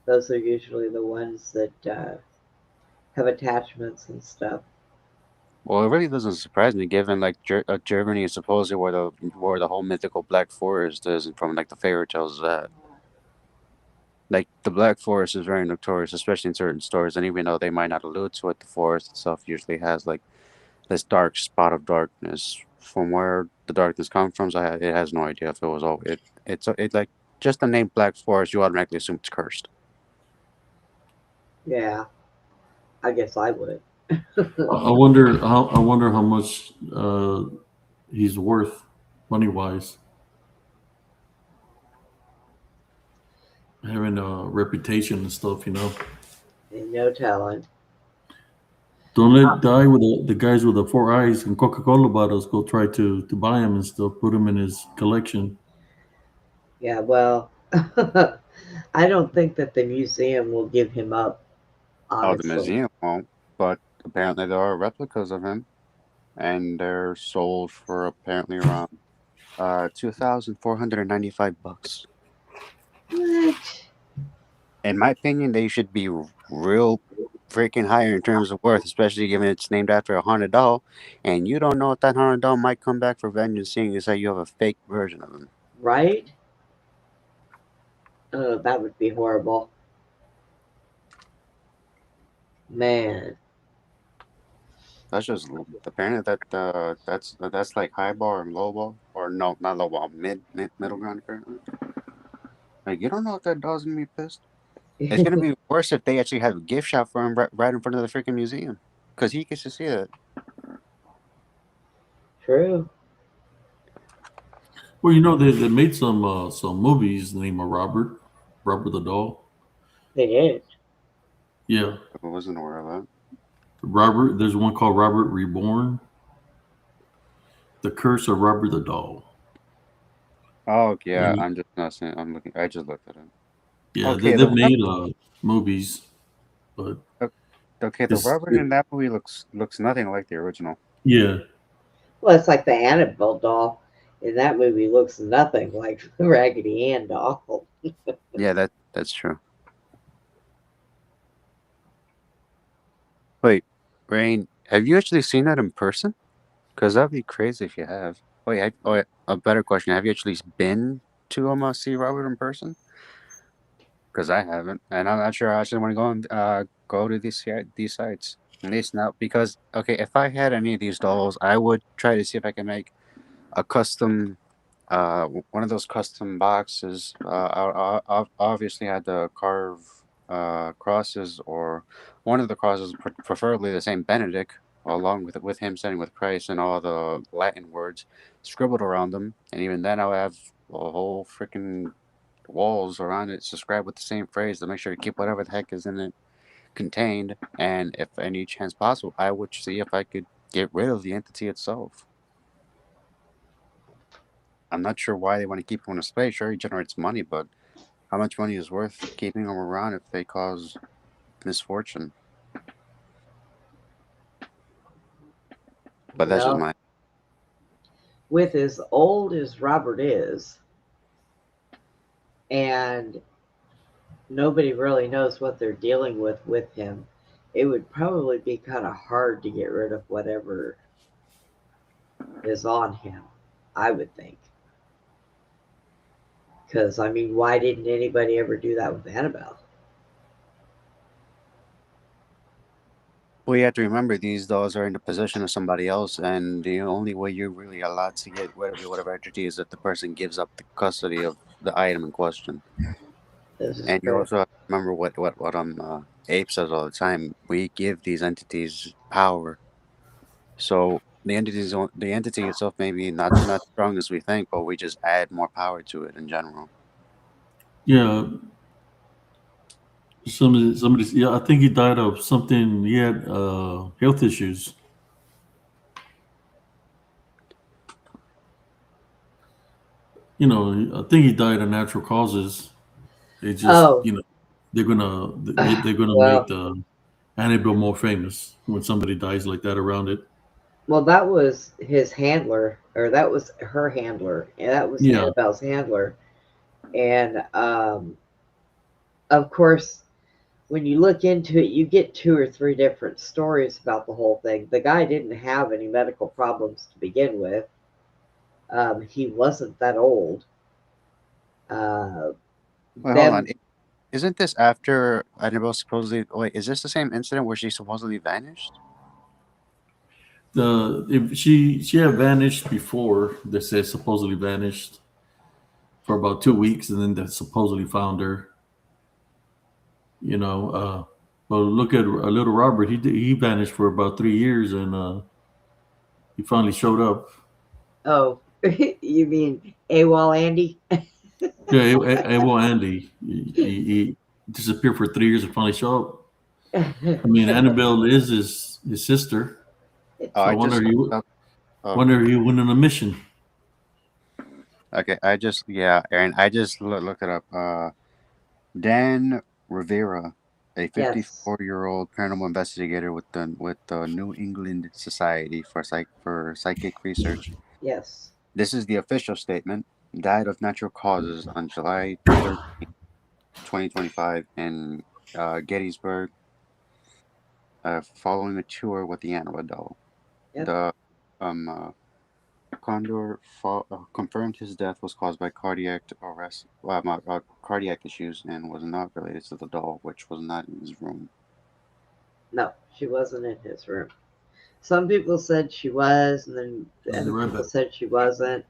those are usually the ones that have attachments and stuff.
Well, it really doesn't surprise me, given like Germany is supposedly where the whole mythical Black Forest is, and from like the fairy tales of that. Like the Black Forest is very notorious, especially in certain stories, and even though they might not allude to it, the forest itself usually has like this dark spot of darkness. From where the darkness comes from, so it has no idea if it was all it. It's like just the name Black Forest, you automatically assume it's cursed.
Yeah, I guess I would.
I wonder how much he's worth money wise. Having a reputation and stuff, you know.
And no telling.
Don't let die with the guys with the four eyes and Coca Cola bottles go try to buy him and stuff. Put him in his collection.
Yeah, well, I don't think that the museum will give him up,
Oh, the
honestly.
museum won't, but apparently there are replicas of him, and they're sold for apparently around $2,495.
What?
In my opinion, they should be real freaking higher in terms of worth, especially given it's named after a haunted doll, and you don't know if that haunted doll might come back for vengeance, seeing as that you have a fake version of him.
Right? Oh, that would be horrible. Man.
That's just apparently that's like high bar and low ball, or no, not low ball, middle ground currently. Like you don't know if that doll's gonna be pissed. It's gonna be worse if they actually have a gift shop for him right in front of the freaking museum, because he gets to see it.
True.
Well, you know they made some movies named Robert the doll.
They did.
Yeah,
I wasn't aware of that.
Robert. There's one called Robert Reborn. The Curse of Robert the Doll.
Oh yeah,
And
I'm just not saying. I'm looking. I just looked at it.
yeah,
Okay,
they've made movies, but
the
it's
Robert in that movie looks nothing like the original.
yeah.
Well, it's like the Annabelle doll in that movie looks nothing like the Raggedy Ann doll.
Yeah, that's true. Wait, Rain, have you actually seen that in person? Because that'd be crazy if you have. Wait, a better question: have you actually been to see Robert in person? Because I haven't, and I'm not sure I actually want to go and go to these sites. At least not because okay, if I had any of these dolls, I would try to see if I can make a custom, one of those custom boxes. Obviously had to carve crosses, or one of the crosses, preferably the same Benedict, along with him standing with Christ and all the Latin words scribbled around them. And even then, I'll have a whole freaking walls around it subscribed with the same phrase to make sure to keep whatever the heck is in it contained. And if any chance possible, I would see if I could get rid of the entity itself. I'm not sure why they want to keep him in a space. Sure, he generates money, but how much money is worth keeping them around if they cause misfortune? But that's just
Well,
my.
with as old as Robert is, and nobody really knows what they're dealing with him. It would probably be kind of hard to get rid of whatever is on him, I would think. Because, I mean, why didn't anybody ever do that with Annabelle?
Well, you have to remember these dolls are in the possession of somebody else, and the only way you're really allowed to get rid of whatever entity is if the person gives up the custody of the item in question.
This is
And you
true.
also have to remember what Ape says all the time. We give these entities power, so the entity itself may be not strong as we think, but we just add more power to it in general.
Yeah, somebody. Yeah, I think he died of something. He had health issues. You know, I think he died of natural causes. They just,
Oh,
you know, they're gonna make
well,
the Annabelle more famous when somebody dies like that around it.
well, that was his handler, or that was her handler, and that was
Yeah,
Annabelle's handler. And of course, when you look into it, you get two or three different stories about the whole thing. The guy didn't have any medical problems to begin with. He wasn't that old. Uh,
Wait, hold on.
them,
Isn't this after Annabelle supposedly? Wait, is this the same incident where she supposedly vanished?
she had vanished before. They said supposedly vanished for about 2 weeks, and then they supposedly found her. You know, well, look at little Robert. He vanished for about 3 years, and he finally showed up.
oh, you mean AWOL Andy?
Yeah, well, Andy, he disappeared for 3 years and finally showed up. I mean, Annabelle is his sister,
Oh,
so I
I just
wonder
looked
he
up. Oh,
wonder he went on a mission.
okay. Yeah, Aaron. I just looked it up. Dan Rivera, a
Yes,
54-year-old paranormal investigator with the New England Society for Psychic Research.
yes.
This is the official statement. Died of natural causes on July 13th, 2025 in Gettysburg, following a tour with the Annabelle doll.
Yep.
The Condor confirmed his death was caused by cardiac issues and was not related to the doll, which was not in his room.
No, she wasn't in his room. Some people said she was, and then
I'll be
other
right
people
back.
said she wasn't.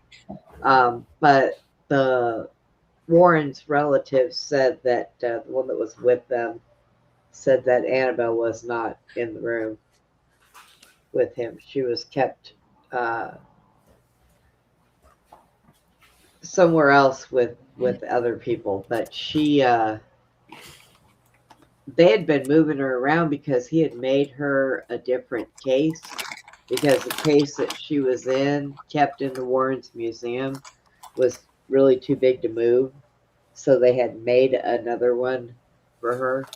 But the Warren's relatives said that the one that was with them said that Annabelle was not in the room with him. She was kept uh, somewhere else with other people, but she they had been moving her around because he had made her a different case because the case that she was in kept in the Warrens Museum was really too big to move, so they had made another one for her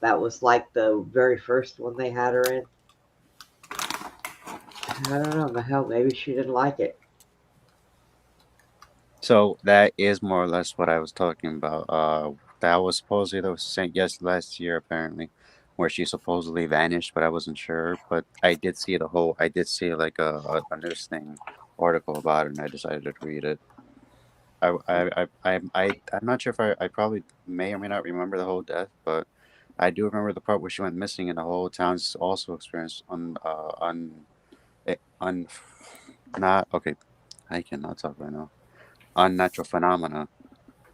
that was like the very first one they had her in. I don't know, hell, maybe she didn't like it.
So that is more or less what I was talking about. That was supposedly that was sent last year apparently, where she supposedly vanished, but I wasn't sure. But I did see like a news thing article about it, and I decided to read it. I'm not sure if I probably may or may not remember the whole death, but I do remember the part where she went missing, and the whole town's also experienced on not okay. I cannot talk right now. Unnatural phenomena,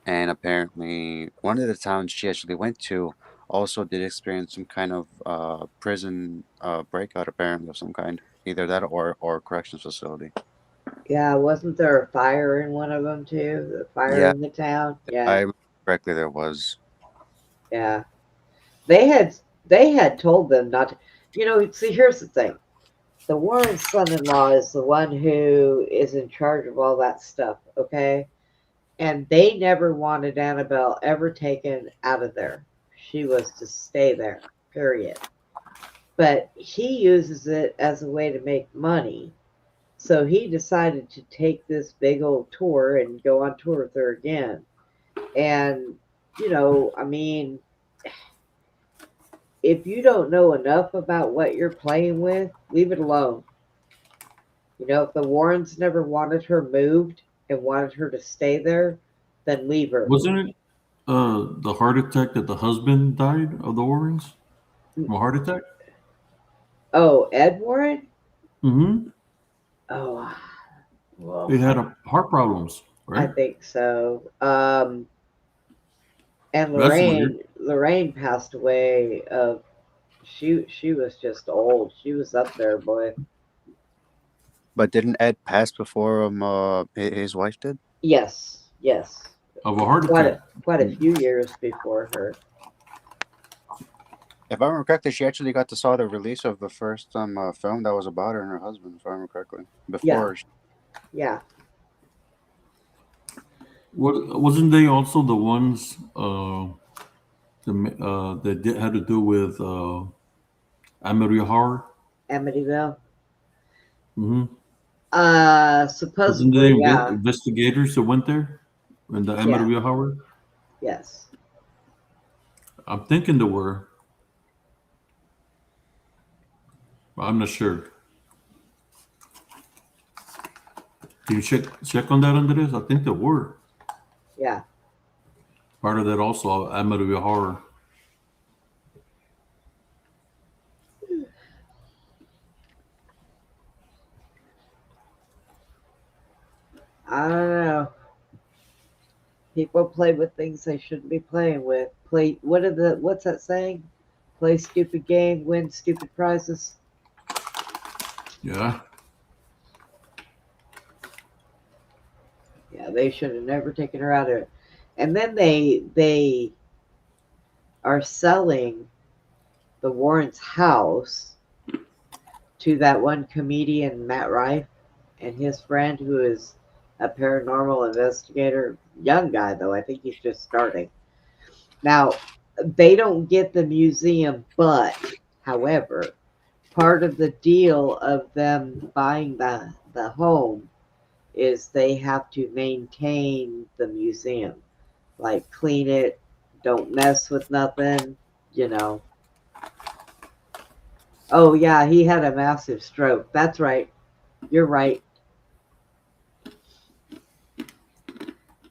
and apparently one of the towns she actually went to also did experience some kind of prison breakout, apparently of some kind, either that or corrections facility.
Yeah, wasn't there a fire in one of them too? The fire
Yeah,
in the town?
if I
Yeah,
remember correctly, there was.
yeah. They had told them not to. See, here's the thing: the Warren son-in-law is the one who is in charge of all that stuff. Okay, and they never wanted Annabelle ever taken out of there. She was to stay there. Period. But he uses it as a way to make money. So he decided to take this big old tour and go on tour with her again. And I mean, if you don't know enough about what you're playing with, leave it alone. If the Warrens never wanted her moved and wanted her to stay there, then leave her.
Wasn't it the heart attack that the husband died of the Warrens from a heart attack?
Oh, Ed Warren?
Mm-hmm.
Oh, well,
He had heart problems,
I
right?
think so. And
That's weird.
Lorraine passed away of she was just old. She was up there, boy.
But didn't Ed pass before his wife did?
Yes, yes.
Of a heart
Quite
attack.
a few years before her.
If I remember correctly, she actually got to saw the release of the first film that was about her and her husband, if I remember correctly. Before
Yeah.
Wasn't they also the ones that had to do with Amityville Horror?
Amityville.
Mm-hmm. Wasn't they
Supposedly, yeah.
investigators that went there in the
Yeah.
Amityville Horror?
Yes.
I'm thinking there were. I'm not sure. Can you check on that, Andres? I think there were
Yeah.
part of that also Amityville Horror.
I don't know. People play with things they shouldn't be playing with. What's that saying? Play stupid game, win stupid prizes.
Yeah.
Yeah, they should have never taken her out of it. And then they are selling the Warrens' house to that one comedian, Matt Rife, and his friend who is a paranormal investigator. Young guy though, I think he's just starting. Now, they don't get the museum, but however, part of the deal of them buying the home is they have to maintain the museum, like clean it, don't mess with nothing, you know. Oh yeah, he had a massive stroke. That's right. You're right.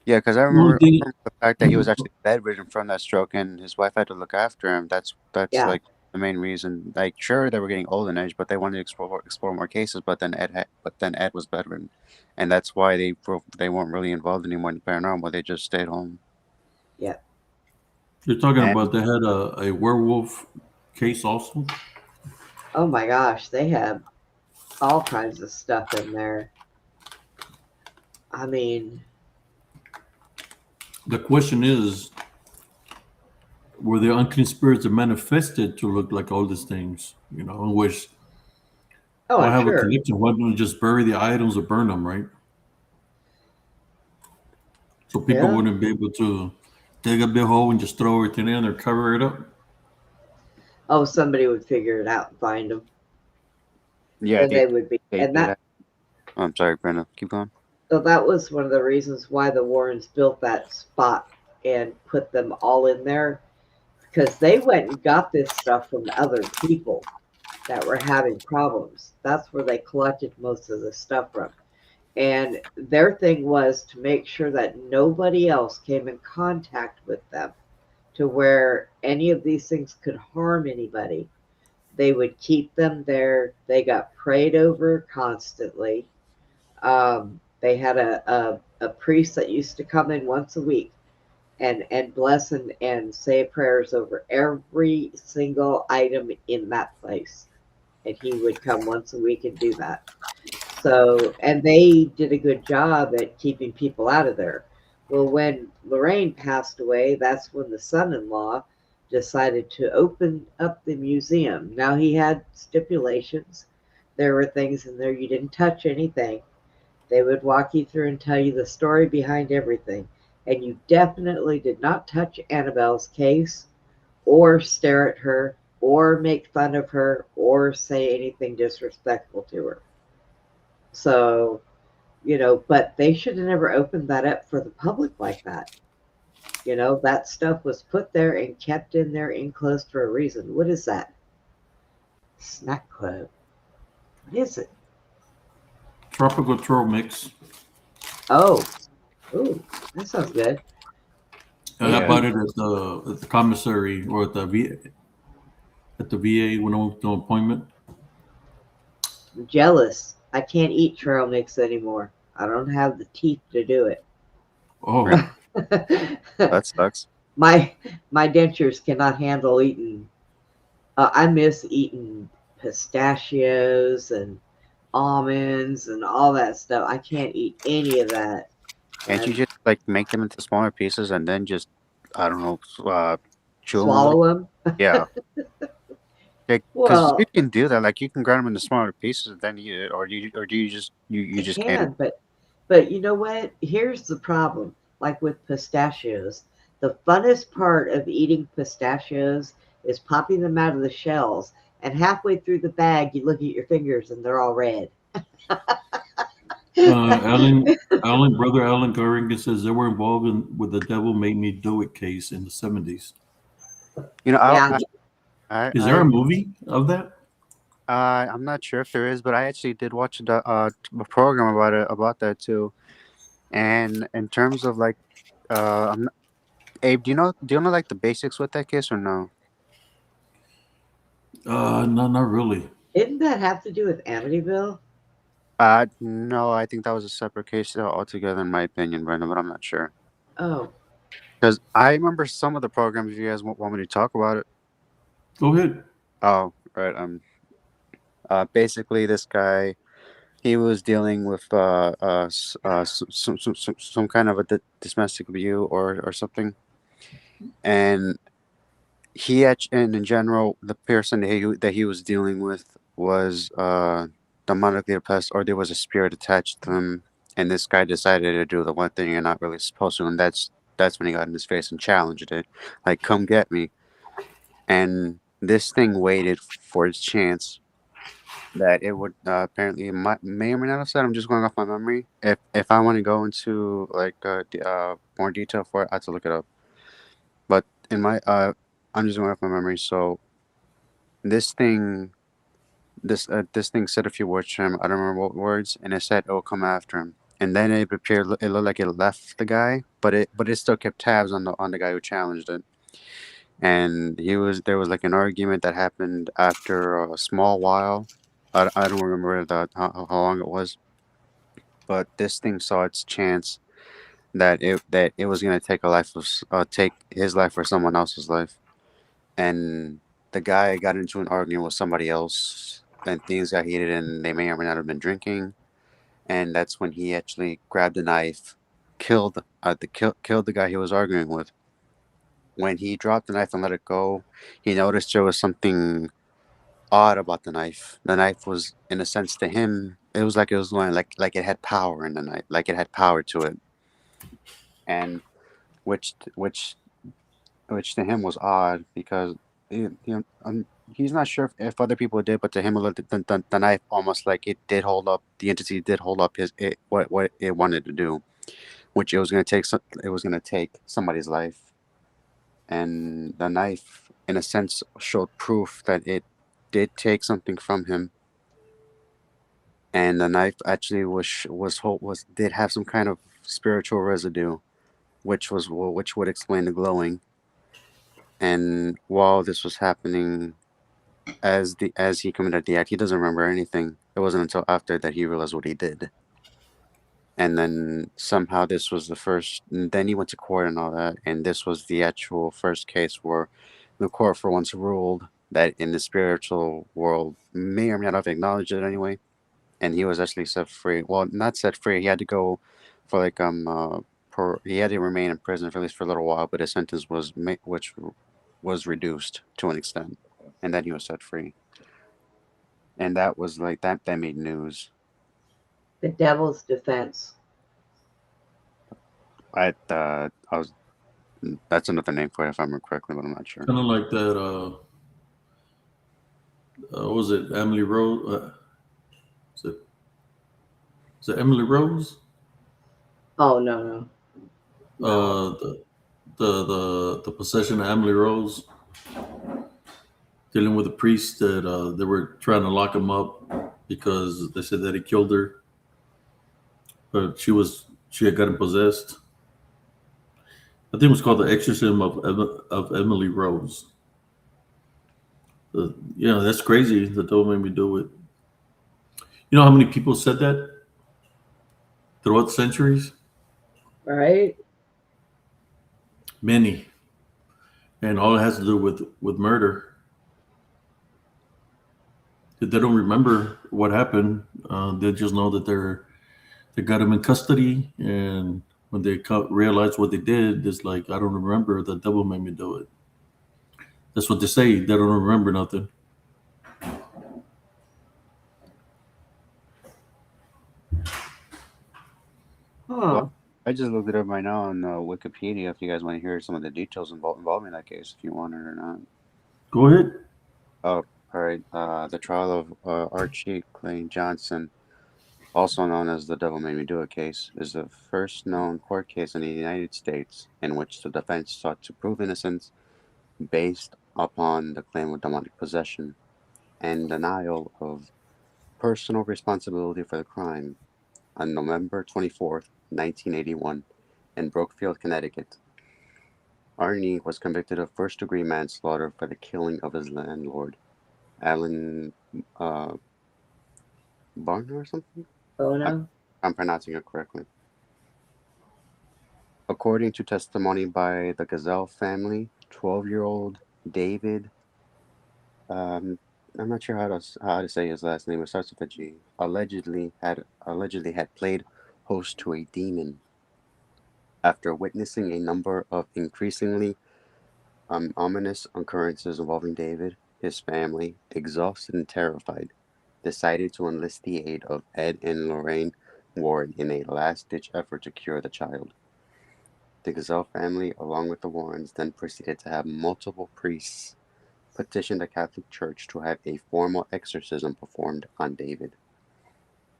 Yeah, because I
The only
remember
thing,
the fact that he was actually bedridden from that stroke, and his wife had to look after him. That's
Yeah.
like the main reason. Like, sure, they were getting old in age, but they wanted to explore more cases. But then Ed was bedridden, and that's why they weren't really involved anymore in the paranormal. They just stayed home.
Yeah.
you're talking
And
about they had a werewolf case also?
Oh my gosh, they have all kinds of stuff in there. I mean,
The question is, were there unclean spirits that manifested to look like all these things? Which
oh,
why
I'm
have a
sure.
collection? Why don't we just bury the items or burn them, right? So people
Yeah.
wouldn't be able to dig a big hole and just throw everything in or cover it up.
Oh, somebody would figure it out and find them.
yeah,
And they would be.
they
And
do
that
that. Oh, I'm sorry, Brenda. Keep going.
so that was one of the reasons why the Warrens built that spot and put them all in there, because they went and got this stuff from other people that were having problems. That's where they collected most of the stuff from. And their thing was to make sure that nobody else came in contact with them to where any of these things could harm anybody. They would keep them there. They got prayed over constantly. They had a priest that used to come in once a week and bless and say prayers over every single item in that place. And he would come once a week and do that. So, and they did a good job at keeping people out of there. Well, when Lorraine passed away, that's when the son in law decided to open up the museum. Now, he had stipulations. There were things in there you didn't touch anything. They would walk you through and tell you the story behind everything. And you definitely did not touch Annabelle's case or stare at her or make fun of her or say anything disrespectful to her. So, but they should have never opened that up for the public like that. You know, that stuff was put there and kept in there enclosed for a reason. What is that? Snack club. What is it?
Tropical trail mix.
Oh, ooh, that sounds good.
I
Maybe
Yeah.
bought it at the commissary or at the VA when I went to an appointment.
I'm jealous. I can't eat trail mix anymore. I don't have the teeth to do it.
Oh,
That sucks.
my my dentures cannot handle eating. I miss eating pistachios and almonds and all that stuff. I can't eat any of that.
Can't you
And
just like make them into smaller pieces and then just, I don't know, chew them a little?
swallow them.
Yeah, because you
Well,
can do that. Like you can grind them into smaller pieces and then eat it, or do you just you
I
just can't?
can, but you know what? Here's the problem. Like with pistachios, the funnest part of eating pistachios is popping them out of the shells, and halfway through the bag, you look at your fingers and they're all red.
Brother Alan Garrigan says they were involved in with the Devil Made Me Do It case in the 70s.
You know,
Yeah,
Is there a movie of that?
I'm not sure if there is, but I actually did watch a program about that too. And in terms of like, I'm not, Abe, do you know like the basics with that case or no?
No, not really.
didn't that have to do with Amityville?
No, I think that was a separate case altogether, in my opinion, Brenda, but I'm not sure.
Oh,
Because I remember some of the programs. If you guys want me to talk about it.
Go ahead.
Oh, right. Basically, this guy, he was dealing with some kind of a domestic abuse or something, and and in general, the person that he was dealing with was demonically oppressed, or there was a spirit attached to him, and this guy decided to do the one thing you're not really supposed to, and that's when he got in his face and challenged it, like, "Come get me." And this thing waited for its chance that it would apparently may or may not have said. I'm just going off my memory. If I want to go into like more detail for it, I have to look it up. But in my I'm just going off my memory. So this thing this thing said a few words to him. I don't remember what words, and it said it will come after him. And then it appeared. It looked like it left the guy, but it still kept tabs on the guy who challenged it. And there was like an argument that happened after a small while. I don't remember how long it was, but this thing saw its chance that it was gonna take a life of take his life or someone else's life, and the guy got into an argument with somebody else, and things got heated, and they may or may not have been drinking, and that's when he actually grabbed a knife, killed the guy he was arguing with. When he dropped the knife and let it go, he noticed there was something odd about the knife. The knife was, in a sense, to him, it was going like it had power in the knife, like it had power to it, and which which which to him was odd because he's not sure if other people did, but to him, the knife almost like it did hold up. The entity did hold up what it wanted to do, which it was going to take. It was going to take somebody's life, and the knife, in a sense, showed proof that it did take something from him, and the knife actually was did have some kind of spiritual residue, which would explain the glowing. And while this was happening, as he committed the act, he doesn't remember anything. It wasn't until after that he realized what he did, and then somehow this was the first. And then he went to court and all that, and this was the actual first case where the court for once ruled that in the spiritual world may or may not have acknowledged it anyway, and he was actually set free. Well, not set free. He had to go for like he had to remain in prison for at least for a little while, but his sentence which was reduced to an extent, and then he was set free. And that was like that made news.
the devil's defense.
I was That's another name for it if I remember correctly, but I'm not sure.
Kind of like that. What was it Emily Rose? Is it is it Emily Rose?
Oh no.
The the possession of Emily Rose, dealing with a priest that they were trying to lock him up because they said that he killed her, but she had gotten possessed. I think it was called The Exorcism of Emily Rose. Yeah, that's crazy. The devil made me do it. You know how many people said that throughout the centuries?
Right?
Many, and all it has to do with murder. They don't remember what happened. They just know that they got him in custody, and when they realized what they did, it's like, I don't remember. The devil made me do it. That's what they say. They don't remember nothing.
Huh.
I just looked it up right now on Wikipedia. If you guys want to hear some of the details involving that case, if you want it or not.
Go ahead.
Oh, all right. The trial of Archie Clay Johnson, also known as the Devil Made Me Do It case, is the first known court case in the United States in which the defense sought to prove innocence based upon the claim of demonic possession and denial of personal responsibility for the crime. On November 24th, 1981, in Brookfield, Connecticut, Arnie was convicted of first-degree manslaughter for the killing of his landlord, Alan uh, Barner or something?
Oh
I,
no.
I'm pronouncing it correctly. According to testimony by the Gazelle family, 12-year-old David, um, I'm not sure how to say his last name. It starts with a G. Allegedly had played host to a demon. After witnessing a number of increasingly ominous occurrences involving David, his family, exhausted and terrified, decided to enlist the aid of Ed and Lorraine Ward in a last-ditch effort to cure the child. The Gazelle family, along with the Warrens, then proceeded to have multiple priests petition the Catholic Church to have a formal exorcism performed on David.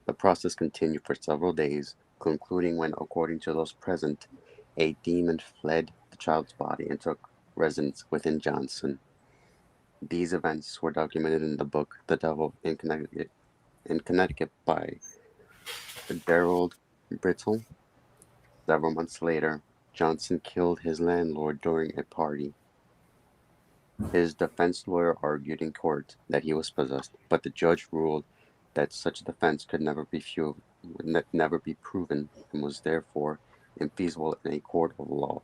The process continued for several days, concluding when, according to those present, a demon fled the child's body and took residence within Johnson. These events were documented in the book The Devil in Connecticut by Gerald Brittle. Several months later, Johnson killed his landlord during a party. His defense lawyer argued in court that he was possessed, but the judge ruled that such a defense could never be proven and was therefore infeasible in a court of law.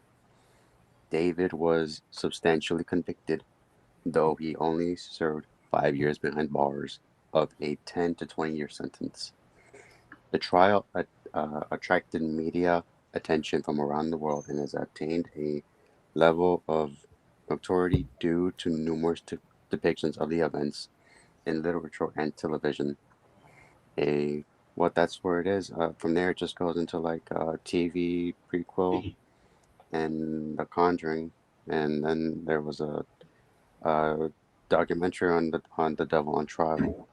David was substantially convicted, though he only served 5 years behind bars of a 10 to 20-year sentence. The trial attracted media attention from around the world and has attained a level of notoriety due to numerous depictions of the events in literature and television. That's where it is. From there, it just goes into like TV prequel and The Conjuring, and then there was a documentary on the devil on trial.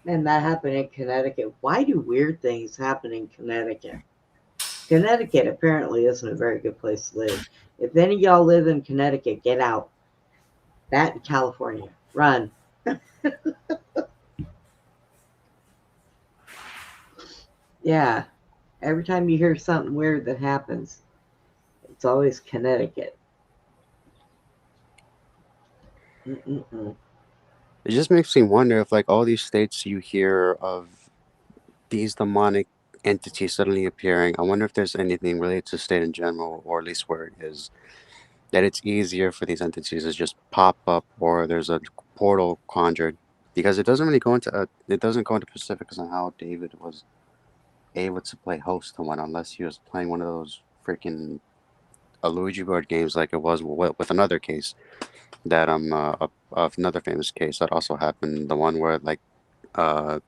And that happened in Connecticut. Why do weird things happen in Connecticut? Connecticut apparently isn't a very good place to live. If any of y'all live in Connecticut, get out. That in California. Run. Yeah. Every time you hear something weird that happens, it's always Connecticut. Mm-mm-mm.
It just makes me wonder if, like, all these states you hear of these demonic entities suddenly appearing, I wonder if there's anything related to state in general, or at least where it is, that it's easier for these entities to just pop up, or there's a portal conjured, because it doesn't go into specifics on how David was able to play host to one, unless he was playing one of those freaking Luigi board games, like it was with another case that of another famous case that also happened, the one where like the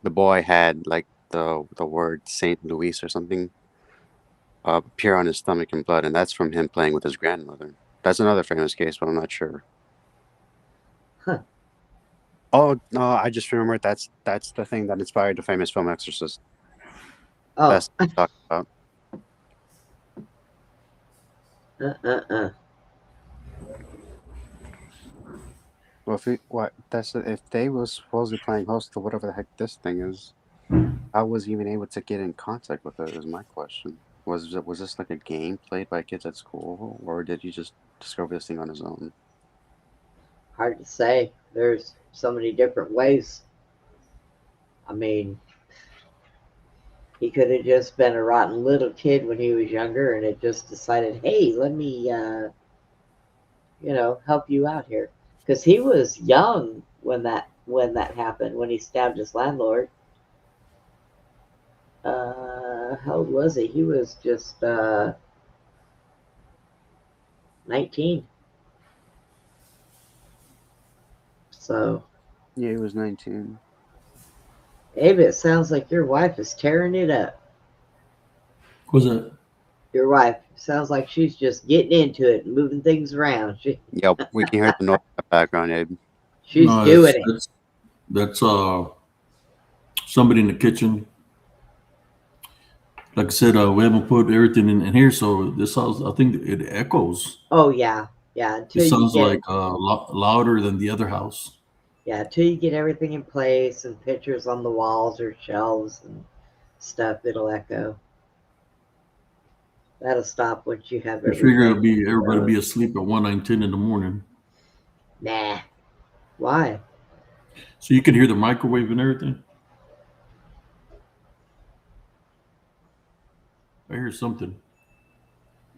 boy had like the word Saint Louis or something appear on his stomach in blood, and that's from him playing with his grandmother. That's another famous case, but I'm not sure.
Huh.
Oh no, I just remembered that's the thing that inspired the famous film Exorcist.
Oh,
That's what I'm talking about.
Uh.
Well, if they was supposedly playing host to whatever the heck this thing is, how was he even able to get in contact with it? Is my question. Was this like a game played by kids at school, or did he just discover this thing on his own?
Hard to say. There's so many different ways. I mean, he could have just been a rotten little kid when he was younger and had just decided, hey, let me, help you out here. Because he was young when that happened, when he stabbed his landlord. How old was he? He was just 19. So,
Yeah, he was 19.
Abe, it sounds like your wife is tearing it up.
Was it?
Your wife sounds like she's just getting into it and moving things around.
Yeah, we can hear the noise in the background, Abe.
She's
No,
doing it.
that's somebody in the kitchen. Like I said, we haven't put everything in here, so this sounds. I think it echoes.
Oh yeah.
It
Until you
sounds
get
like louder than the other house.
until you get everything in place and pictures on the walls or shelves and stuff, it'll echo. That'll stop once you have
I figure it'll
everything.
be everybody be asleep at 1, 9, 10 in the morning,
Nah. Why?
so you can hear the microwave and everything. I hear something.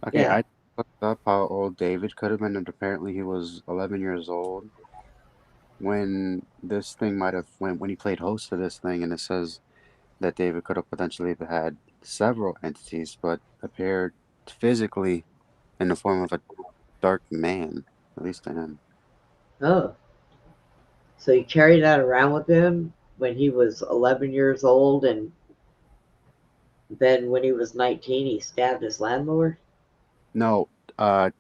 Okay,
Yeah.
I looked up how old David could have been, and apparently he was 11 years old when this thing might have when he played host to this thing, and it says that David could have potentially had several entities, but appeared physically in the form of a dark man, at least to him.
Oh. So he carried that around with him when he was 11 years old, and then when he was 19, he stabbed his landlord?
No, the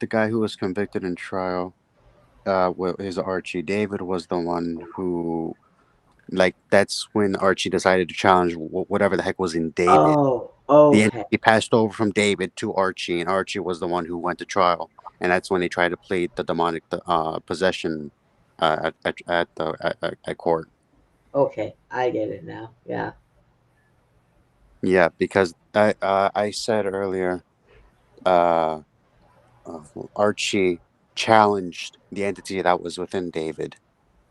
guy who was convicted in trial, his Archie David was the one who, like, that's when Archie decided to challenge whatever the heck was in David.
Oh,
The
okay.
entity passed over from David to Archie, and Archie was the one who went to trial, and that's when they tried to plead the demonic possession at court.
Okay, I get it now. Yeah.
Yeah, because I said earlier, uh, Archie challenged the entity that was within David,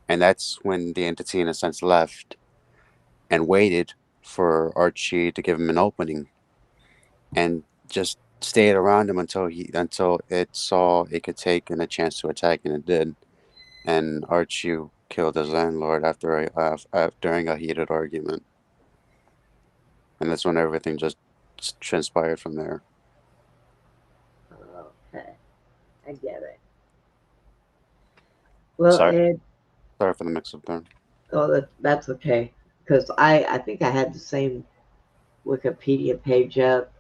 and that's when the entity, in a sense, left and waited for Archie to give him an opening, and just stayed around him until it saw it could take and a chance to attack, and it did. And Archie killed his landlord during a heated argument, and that's when everything just transpired from there.
Okay. I get it. Well,
Sorry,
Ed,
sorry for the mix-up there.
that's okay. Because I think I had the same Wikipedia page up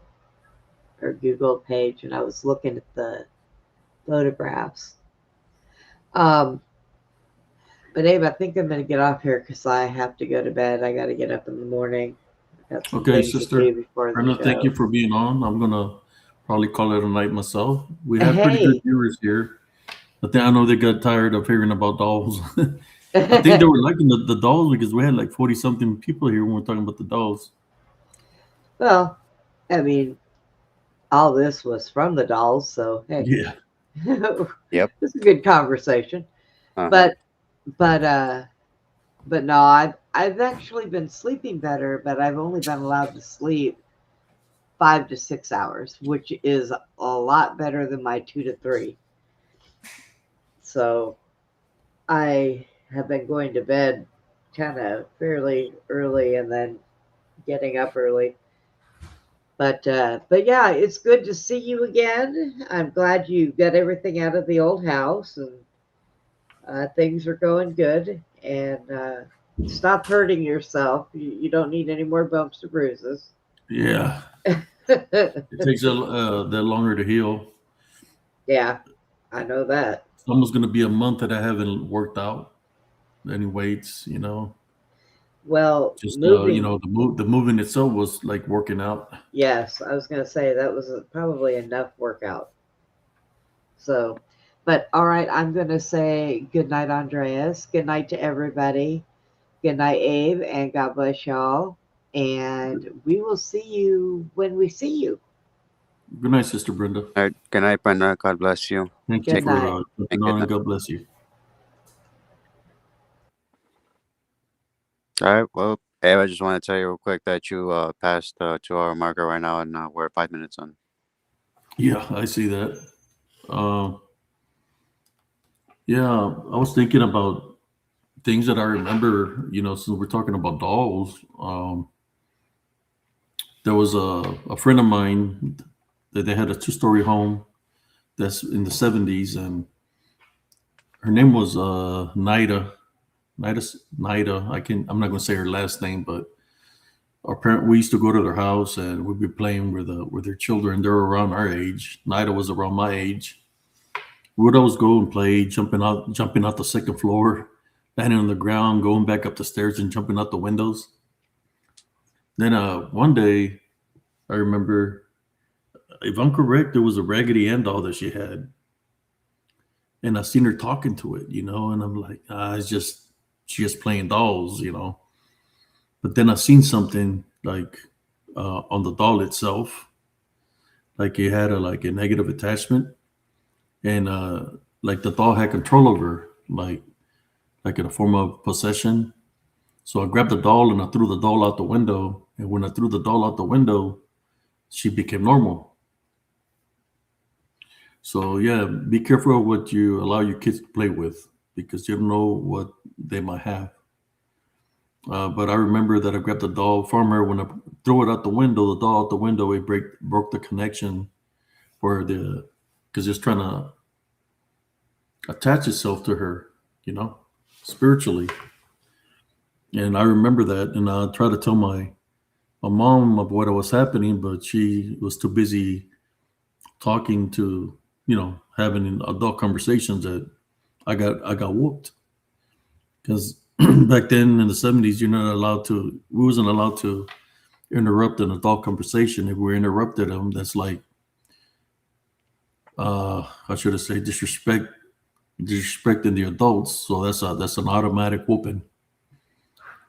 or Google page, and I was looking at the photographs. But Abe, I think I'm going to get off here because I have to go to bed. I got to get up in the morning. I got some
Okay,
things to
sister
do before the
Brenda, thank you
show.
for being on. I'm gonna probably call it a night myself. We have pretty good
Hey,
viewers here. I think I know they got tired of hearing about dolls. I think they were liking the dolls because we had like 40 something people here when we are talking about the dolls.
well, I mean, all this was from the dolls, so hey,
Yeah.
Yep.
it's a good conversation.
Uh-huh.
But no, I've actually been sleeping better, but I've only been allowed to sleep 5 to 6 hours, which is a lot better than my 2 to 3. So I have been going to bed kind of fairly early and then getting up early. But yeah, it's good to see you again. I'm glad you got everything out of the old house and things are going good. And stop hurting yourself. You don't need any more bumps or bruises.
Yeah. It takes that longer to heal.
Yeah, I know that.
It's almost going to be a month that I haven't worked out any weights, you know.
Well,
Just
moving.
the moving itself was like working out.
Yes, I was going to say that was probably enough workout. So, but all right, I'm going to say good night, Andreas. Good night to everybody. Good night, Abe, and God bless y'all. And we will see you when we see you.
Good night, Sister Brenda.
All right. Good night, Brenda. God bless you.
Thank you
Good
for
night.
jumping
And
on,
good
and God bless you.
All right. Well, Abe, I just want to tell you real quick that you passed 2 hour marker right now, and we're 5 minutes on.
Yeah, I see that. Yeah, I was thinking about things that I remember. Since we're talking about dolls, there was a friend of mine that they had a two-story home that's in the 70s, and her name was Nida. Nida. I'm not going to say her last name, but we used to go to their house and we'd be playing with their children. They're around our age. Nida was around my age. We would always go and play, jumping out the second floor, landing on the ground, going back up the stairs and jumping out the windows. Then one day, I remember, if I'm correct, there was a Raggedy Ann doll that she had, and I seen her talking to it, and I'm like, it's just she's just playing dolls. But then I seen something like on the doll itself, like it had a negative attachment, and like the doll had control over her, like in a form of possession. So I grabbed the doll and I threw the doll out the window. And when I threw the doll out the window, she became normal. So yeah, be careful what you allow your kids to play with, because you don't know what they might have. But I remember that I grabbed the doll from her. When I threw it out the window, the doll out the window, it broke the connection because it's trying to attach itself to her, spiritually. And I remember that, and I tried to tell my mom of what was happening, but she was too busy talking to, having adult conversations, that I got whooped. Because back then in the 70s, we wasn't allowed to interrupt an adult conversation. If we interrupted them, that's like, how should I say, disrespecting the adults. So that's an automatic whooping.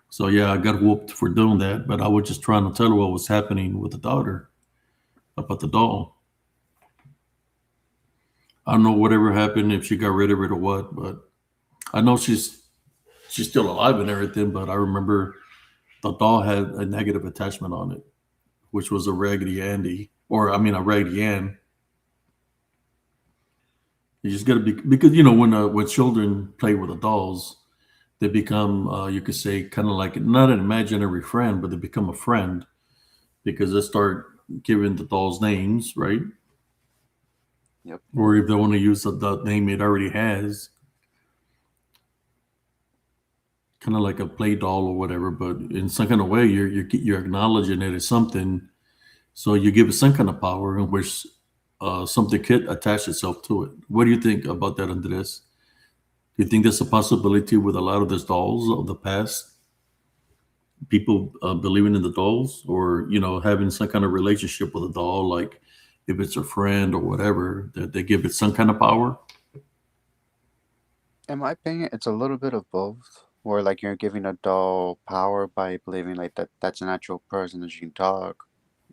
So yeah, I got whooped for doing that, but I was just trying to tell her what was happening with the daughter about the doll. I don't know whatever happened, if she got rid of it or what, but I know she's still alive and everything. But I remember the doll had a negative attachment on it, which was a Raggedy Andy, or I mean a Raggedy Ann. You just got to be, because when children play with the dolls, they become, you could say, kind of like not an imaginary friend, but they become a friend because they start giving the dolls names, right?
Yep.
Or if they want to use the name it already has, kind of like a play doll or whatever. But in some kind of way, you're acknowledging it as something, so you give it some kind of power in which something could attach itself to it. What do you think about that, Andres? Do you think there's a possibility with a lot of these dolls of the past, people believing in the dolls, or having some kind of relationship with a doll, like if it's a friend or whatever, that they give it some kind of power?
In my opinion, it's a little bit of both. Where like you're giving a doll power by believing like that's an actual person that you can talk,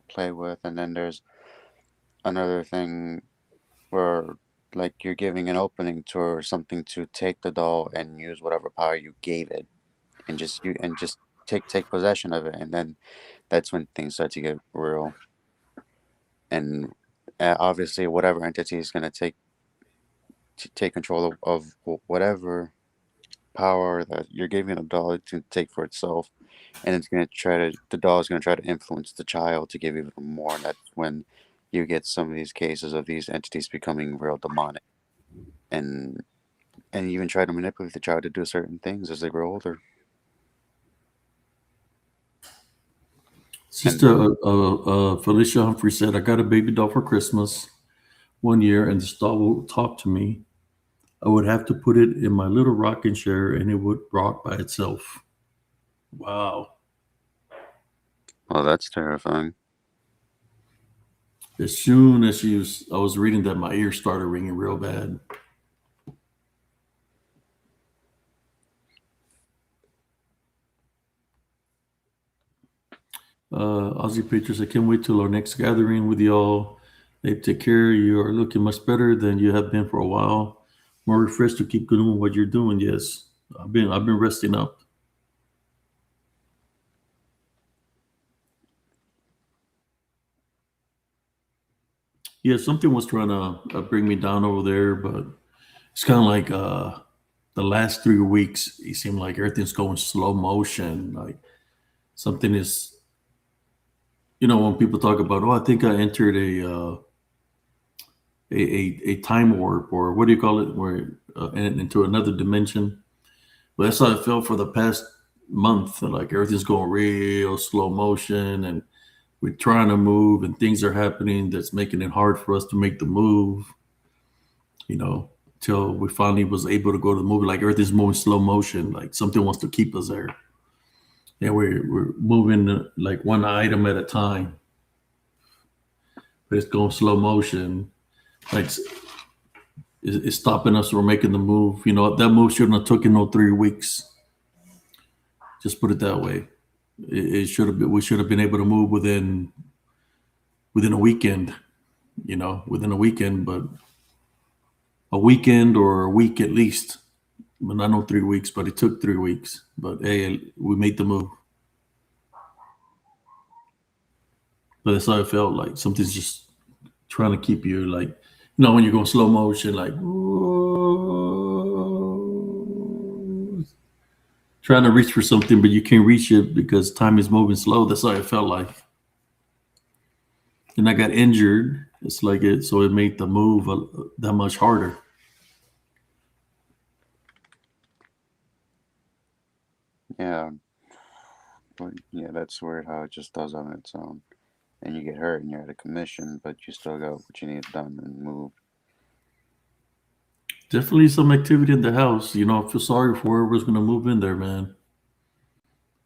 play with, and then there's another thing where like you're giving an opening to or something to take the doll and use whatever power you gave it, and just take possession of it, and then that's when things start to get real. And obviously, whatever entity is gonna take control of whatever power that you're giving a doll to take for itself, and the doll is gonna try to influence the child to give even more. And that's when you get some of these cases of these entities becoming real demonic, and even try to manipulate the child to do certain things as they grow older.
Sister Felicia Humphrey said, I got a baby doll for Christmas one year, and this doll would talk to me. I would have to put it in my little rocking chair and it would rock by itself. Wow.
Oh, that's terrifying.
As soon as I was reading that, my ears started ringing real bad. Aussie Patriots, I can't wait till our next gathering with y'all. They take care. You are looking much better than you have been for a while. More refreshed to keep doing what you're doing. Yes, I've been resting up. Yeah, something was trying to bring me down over there, but it's kind of like the last 3 weeks. It seemed like everything's going slow motion. Like something is, when people talk about, oh, I think I entered a time warp, or what do you call it, where into another dimension. But that's how I felt for the past month. Like everything's going real slow motion, and we're trying to move, and things are happening that's making it hard for us to make the move. Till we finally was able to go to the movie. Like everything's moving slow motion. Like something wants to keep us there, and we're moving like one item at a time, but it's going slow motion. Like it's stopping us from making the move. That move shouldn't have taken no 3 weeks. Just put it that way. It should have been. We should have been able to move within a weekend. Within a weekend, but a weekend or a week at least. But I know 3 weeks, but it took 3 weeks. But hey, we made the move. But that's how I felt. Like something's just trying to keep you, like, when you're going slow motion, like trying to reach for something, but you can't reach it because time is moving slow. That's how I felt like. And I got injured. It's like so it made the move that much harder.
Yeah. But yeah, that's weird how it just does on its own. And you get hurt and you're at a commission, but you still got what you need done and move.
Definitely some activity in the house. I feel sorry for whoever's going to move in there, man.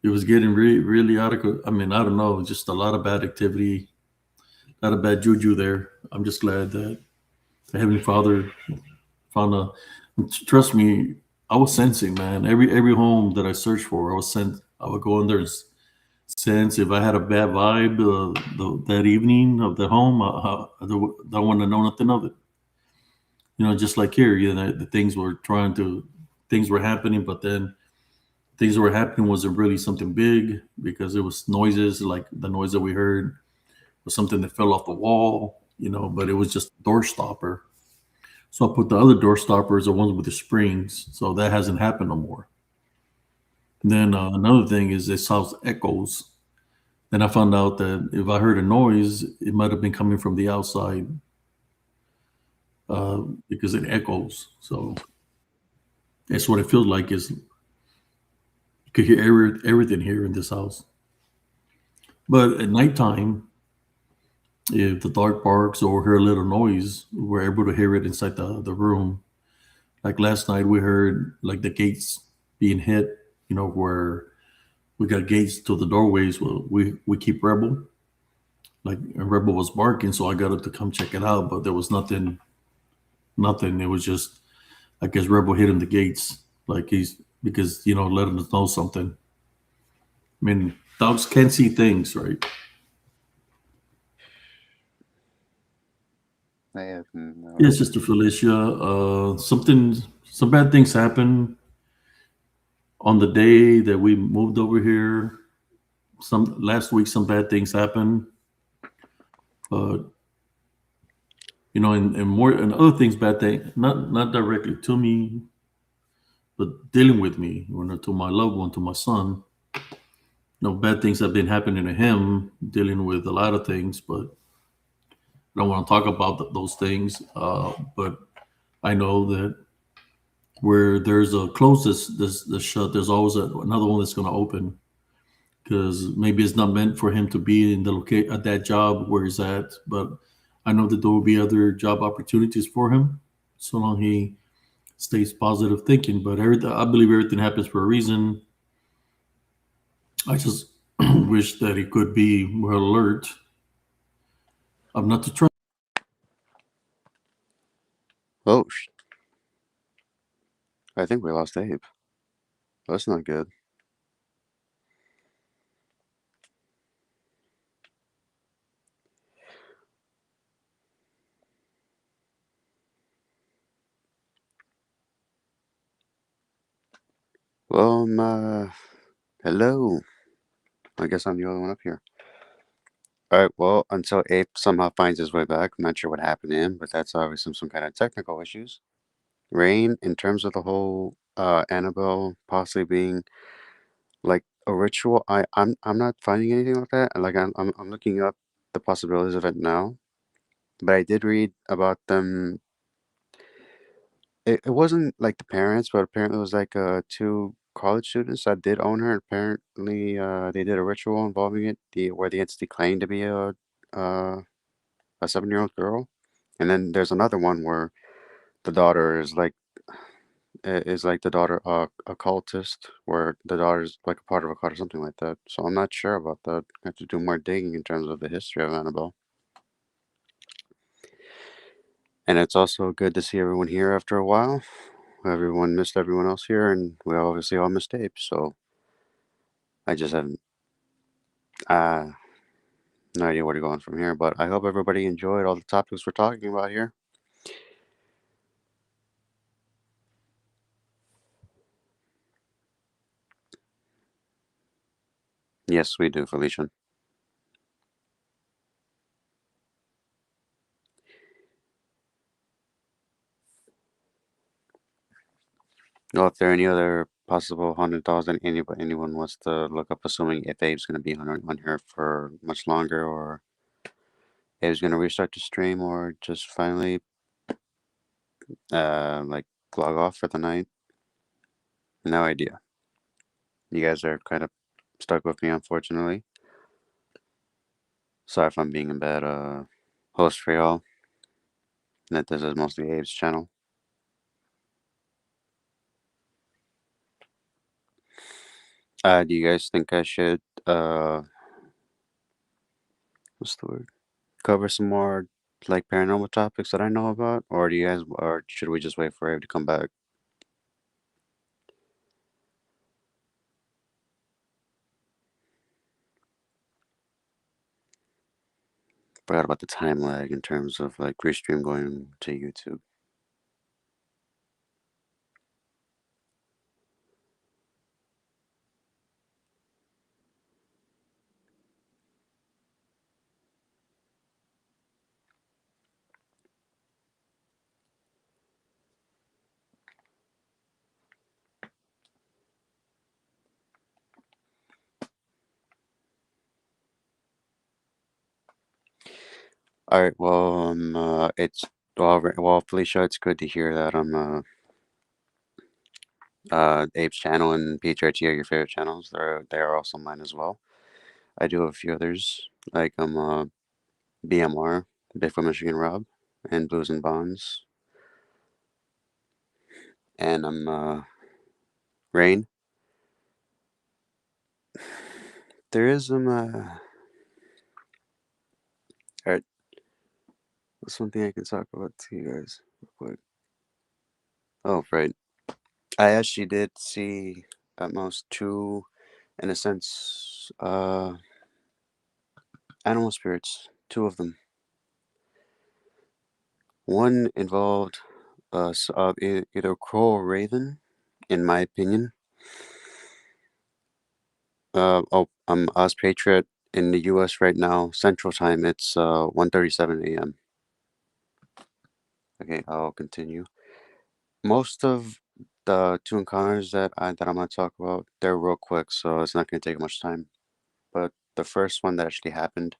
It was getting really, really out of. I mean, I don't know, just a lot of bad activity, a lot of bad juju there. I'm just glad that the Heavenly Father found a. Trust me, I was sensing, man. Every home that I searched for, I would go in there and sense if I had a bad vibe that evening of the home. I don't want to know nothing of it. Just like here, the things were happening, but then things that were happening wasn't really something big because it was noises, like the noise that we heard was something that fell off the wall, but it was just a door stopper. So I put the other door stoppers, the ones with the springs, so that hasn't happened no more. And then another thing is this house echoes. Then I found out that if I heard a noise, it might have been coming from the outside because it echoes. So that's what it feels like. Is you could hear everything here in this house. But at nighttime, if the dog barks or hear a little noise, we're able to hear it inside the room. Like last night, we heard like the gates being hit, where we got gates to the doorways. Well, we keep Rebel. Like Rebel was barking, so I got up to come check it out, but there was nothing. Nothing. It was just, I guess Rebel hitting the gates, like because letting us know something. I mean, dogs can't see things, right?
I have no
Yes, Sister Felicia. Some bad things happened on the day that we moved over here. Last week, some bad things happened, but and more and other things, bad thing, not directly to me, but dealing with me, to my loved one, to my son. Bad things have been happening to him, dealing with a lot of things, but I don't want to talk about those things. But I know that where there's a closest this shut, there's always another one that's going to open, because maybe it's not meant for him to be in at that job where he's at. But I know that there will be other job opportunities for him, so long he stays positive thinking. But I believe everything happens for a reason. I just wish that he could be more alert. I'm not to try.
Oh, I think we lost Abe. That's not good. Well, hello. I guess I'm the only one up here. All right. Well, until Abe somehow finds his way back, I'm not sure what happened to him, but that's obviously some kind of technical issues. Rain, in terms of the whole Annabelle possibly being like a ritual, I'm not finding anything like that. Like I'm looking up the possibilities of it now, but I did read about them. It wasn't like the parents, but apparently it was like two college students that did own her. Apparently, they did a ritual involving it, where the entity claimed to be uh, a 7-year-old girl, and then there's another one where the daughter is like the daughter a cultist, where the daughter's like a part of a cult or something like that. So I'm not sure about that. I have to do more digging in terms of the history of Annabelle. And it's also good to see everyone here after a while. Everyone missed everyone else here, and we obviously all missed Abe. So I just haven't no idea where to go on from here. But I hope everybody enjoyed all the topics we're talking about here. Yes, we do, Felicia. Well, if there are any other possible haunted dolls that anyone wants to look up, assuming if Abe's going to be on here for much longer, or Abe's going to restart the stream, or just finally like log off for the night. No idea. You guys are kind of stuck with me, unfortunately. Sorry if I'm being a bad host for y'all. That this is mostly Abe's channel. Do you guys think I should what's the word? Cover some more like paranormal topics that I know about, or or should we just wait for Abe to come back? Forgot about the time lag in terms of like restream going to YouTube. All right, well, it's well, Felicia, it's good to hear that Abe's channel and PTRT are your favorite channels. They are also mine as well. I do have a few others like BMR, Bigfoot Michigan Rob, and Blues and Bonds, and Rain. There is alright, that's one thing I can talk about to you guys real quick. Oh, right. I actually did see at most two, in a sense, animal spirits. Two of them. One involved either crow or raven, in my opinion. I'm Oz Patriot in the U.S. right now, Central Time. It's 1:37 a.m. Okay, I'll continue. Most of the two encounters that I'm gonna talk about, they're real quick, so it's not gonna take much time. But the first one that actually happened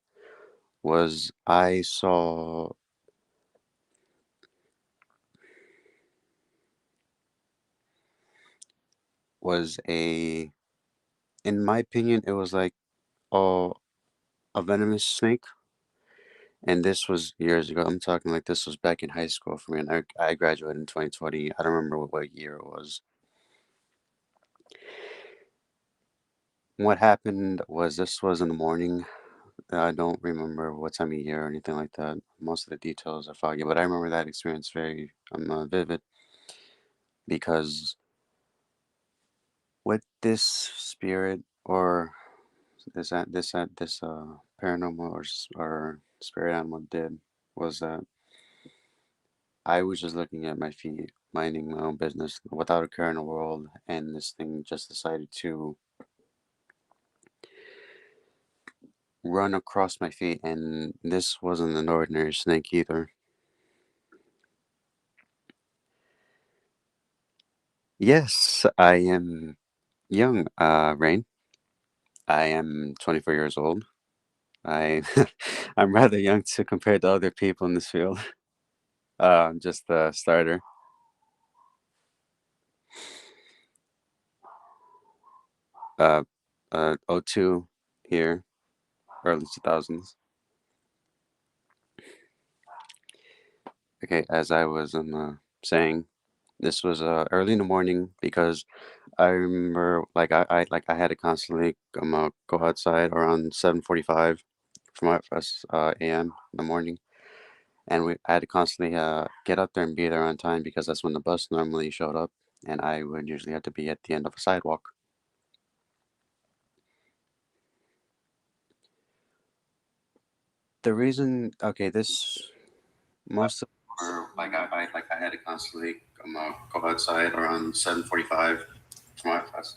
was I saw was in my opinion, it was like a venomous snake, and this was years ago. I'm talking like this was back in high school for me, and I graduated in 2020. I don't remember what year it was. what happened was this was in the morning. I don't remember what time of year or anything like that. Most of the details are foggy, but I remember that experience very vivid because what this spirit or this paranormal or spirit animal did was that I was just looking at my feet, minding my own business without a care in the world, and this thing just decided to run across my feet, and this wasn't an ordinary snake either. Yes, I am young, Rain. I am 24 years old. I I'm rather young to compare to other people in this field. I'm just a starter. Uh, '02 here, early 2000s. Okay, as I was saying, this was early in the morning because I remember I had to constantly go outside around 7:45 from a.m. in the morning, and I had to constantly get up there and be there on time because that's when the bus normally showed up, and I would usually have to be at the end of a sidewalk. The reason, okay, this most of I had to constantly go outside around 7:45 from my class.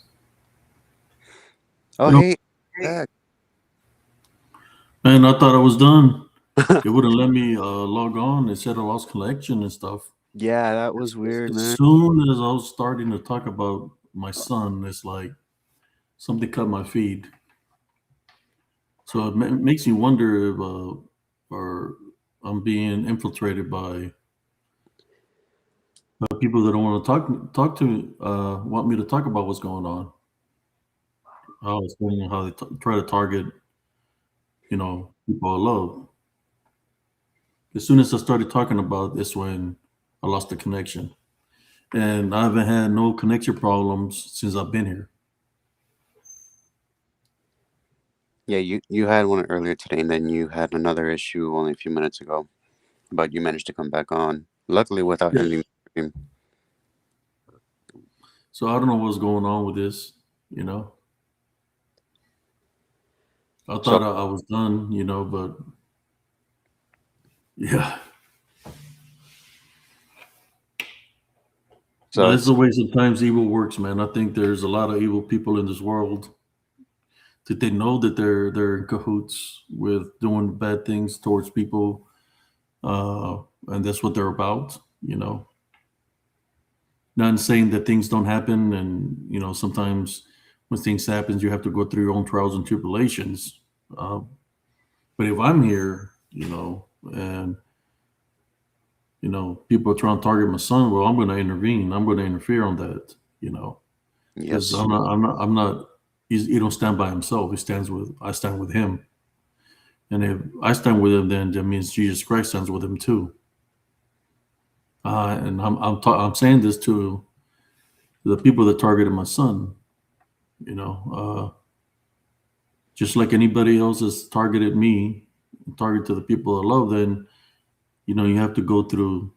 Oh,
No.
hey, back.
Man, I thought I was done. It wouldn't let me log on. It said I lost connection and stuff.
Yeah, that was weird,
As
man.
soon as I was starting to talk about my son, it's like something cut my feed. So it makes me wonder if or I'm being infiltrated by people that don't want to talk to me, want me to talk about what's going on. I was wondering how they try to target, people I love. As soon as I started talking about this, when I lost the connection, and I haven't had no connection problems since I've been here.
Yeah, you had one earlier today, and then you had another issue only a few minutes ago, but you managed to come back on, luckily without
Yeah.
ending the stream.
So I don't know what's going on with this. You know, I
So,
thought I was done. But yeah,
so
that's
it's
the way sometimes evil works, man. I think there's a lot of evil people in this world that they know that they're in cahoots with doing bad things towards people, and that's what they're about. Not saying that things don't happen, and sometimes when things happen, you have to go through your own trials and tribulations. Uh, but if I'm here, and people are trying to target my son, well, I'm going to intervene. I'm going to interfere on that. Because
yes,
I'm not. He don't stand by himself. I stand with him. And if I stand with him, then that means Jesus Christ stands with him too. And I'm saying this to the people that targeted my son. Just like anybody else has targeted me, target to the people I love, then you have to go through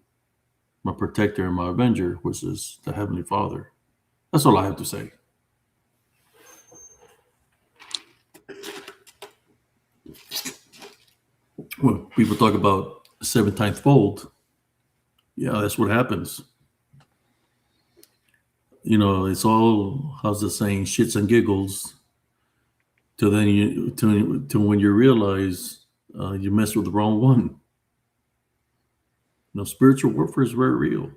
my protector and my avenger, which is the Heavenly Father. That's all I have to say. When people talk about 7 times fold, yeah, that's what happens. It's all, how's the saying, shits and giggles, till then to when you realize you messed with the wrong one. Spiritual warfare is very real.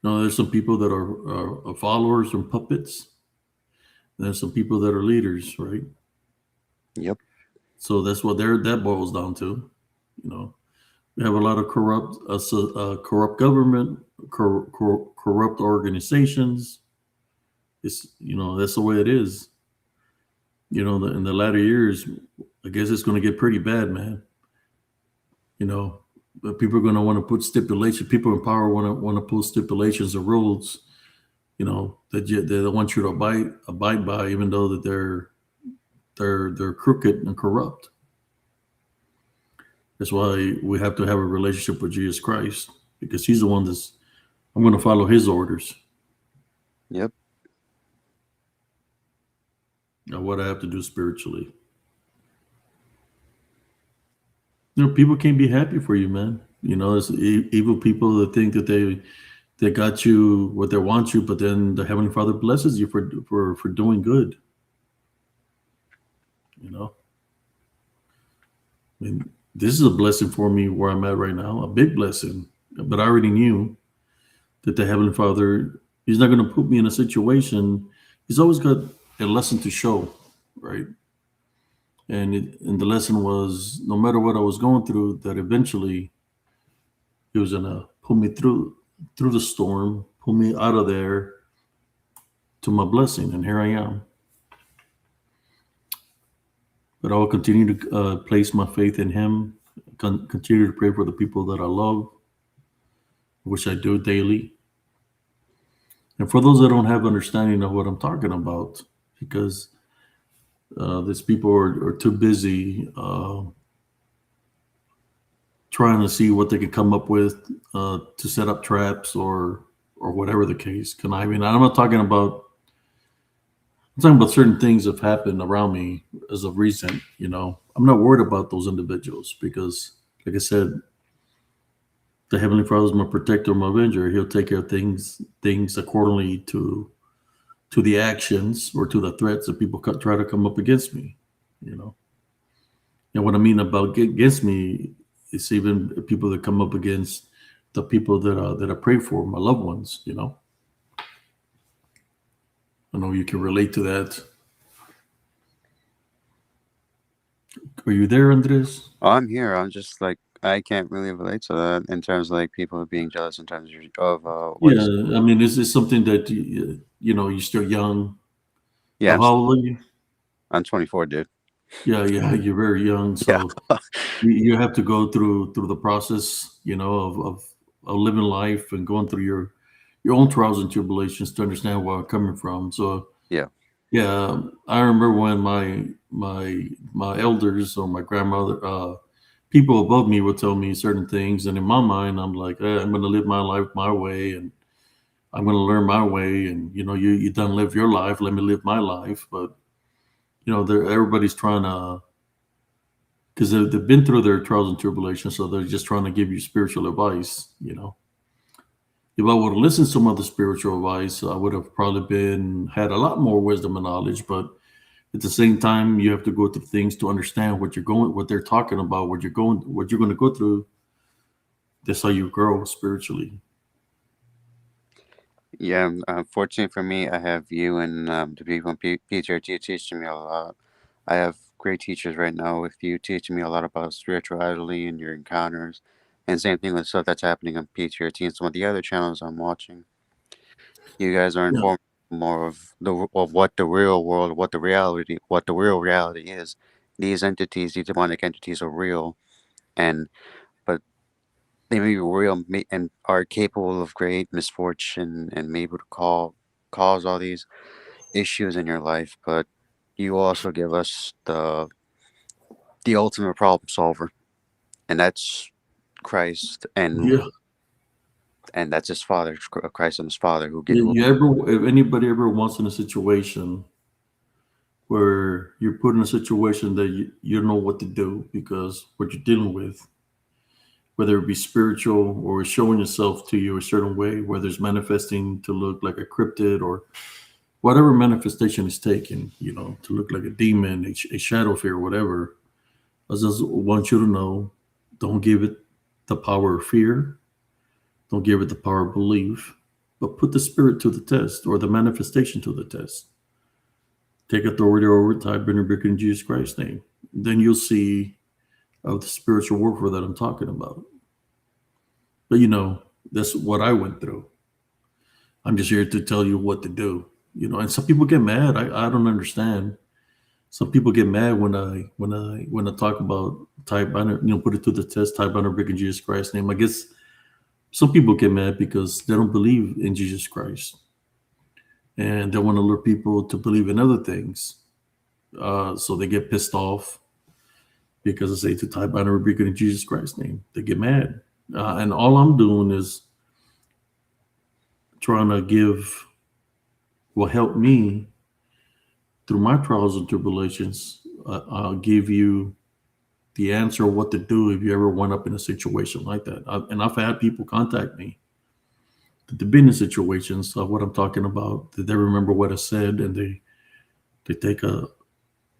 There's some people that are followers and puppets. There's some people that are leaders, right?
yep,
So that's what that boils down to. We have a lot of corrupt government, corrupt organizations. That's the way it is. In the latter years, I guess it's going to get pretty bad, man. But people are going to want to put stipulations. People in power want to put stipulations or rules That they want you to abide by, even though that they're crooked and corrupt. That's why we have to have a relationship with Jesus Christ, because He's the one I'm going to follow His orders.
Yep.
Of what I have to do spiritually. People can't be happy for you, man. It's evil people that think that they got you what they want you, but then the Heavenly Father blesses you for doing good. I mean, this is a blessing for me where I'm at right now, a big blessing. But I already knew that the Heavenly Father, He's not going to put me in a situation. He's always got a lesson to show, right? And the lesson was, no matter what I was going through, that eventually He was going to pull me through the storm, pull me out of there to my blessing. And here I am. But I will continue to place my faith in Him, continue to pray for the people that I love, which I do daily. And for those that don't have understanding of what I'm talking about, because these people are too busy trying to see what they can come up with to set up traps or whatever the case. I'm not talking about. I'm talking about certain things that have happened around me as of recent. I'm not worried about those individuals because, like I said, the Heavenly Father is my protector, my avenger. He'll take care of things accordingly to the actions or to the threats that people try to come up against me. And what I mean about against me is even people that come up against the people that I pray for, my loved ones. I know you can relate to that. Are you there, Andres?
Oh, I'm here. I'm just like, I can't really relate to that in terms of like people being jealous in terms of
Yeah, I mean, is this something that you're still young?
Yeah,
How old are you?
I'm 24, dude.
Yeah, you're very young,
Yeah.
so you have to go through the process, of living life and going through your own trials and tribulations to understand where I'm coming from. So
Yeah.
yeah, I remember when my elders or my grandmother, people above me would tell me certain things, and in my mind, I'm like, I'm going to live my life my way, and I'm going to learn my way, and you done live your life, let me live my life. But everybody's trying to, because they've been through their trials and tribulations, so they're just trying to give you spiritual advice. If I would have listened to some other spiritual advice, I would have probably had a lot more wisdom and knowledge. But at the same time, you have to go through things to understand what they're talking about, what you're going to go through. That's how you grow spiritually.
Yeah, fortunately for me, I have you and the people in PTRT teaching me a lot. I have great teachers right now with you teaching me a lot about spirituality and your encounters. And same thing with stuff that's happening on PTRT and some of the other channels I'm watching. You guys are
Yeah.
informed more of what the real world, what the real reality is. These entities, these demonic entities, are real, but they may be real and are capable of great misfortune and may be able to cause all these issues in your life. But you also give us the ultimate problem solver, and that's Christ,
Yeah.
and that's His Father, Christ and His Father, who get.
If anybody ever wants in a situation where you're put in a situation that you don't know what to do because what you're dealing with, whether it be spiritual or showing yourself to you a certain way, whether it's manifesting to look like a cryptid or whatever manifestation is taken, to look like a demon, a shadow fear, whatever. I just want you to know, don't give it the power of fear. Don't give it the power of belief, but put the spirit to the test or the manifestation to the test. Take authority over it, type in in Jesus Christ's name. Then you'll see of the spiritual warfare that I'm talking about. But that's what I went through. I'm just here to tell you what to do. And some people get mad. I don't understand. Some people get mad when I talk about type under, put it to the test, type under in Jesus Christ's name. I guess some people get mad because they don't believe in Jesus Christ. and they want to lure people to believe in other things. So they get pissed off because I say to tie bind and rebuke it in Jesus Christ's name. They get mad. And all I'm doing is trying to give what helped me through my trials and tribulations. I'll give you the answer of what to do if you ever went up in a situation like that. And I've had people contact me that they've been in situations of what I'm talking about, that they remember what I said, and they take a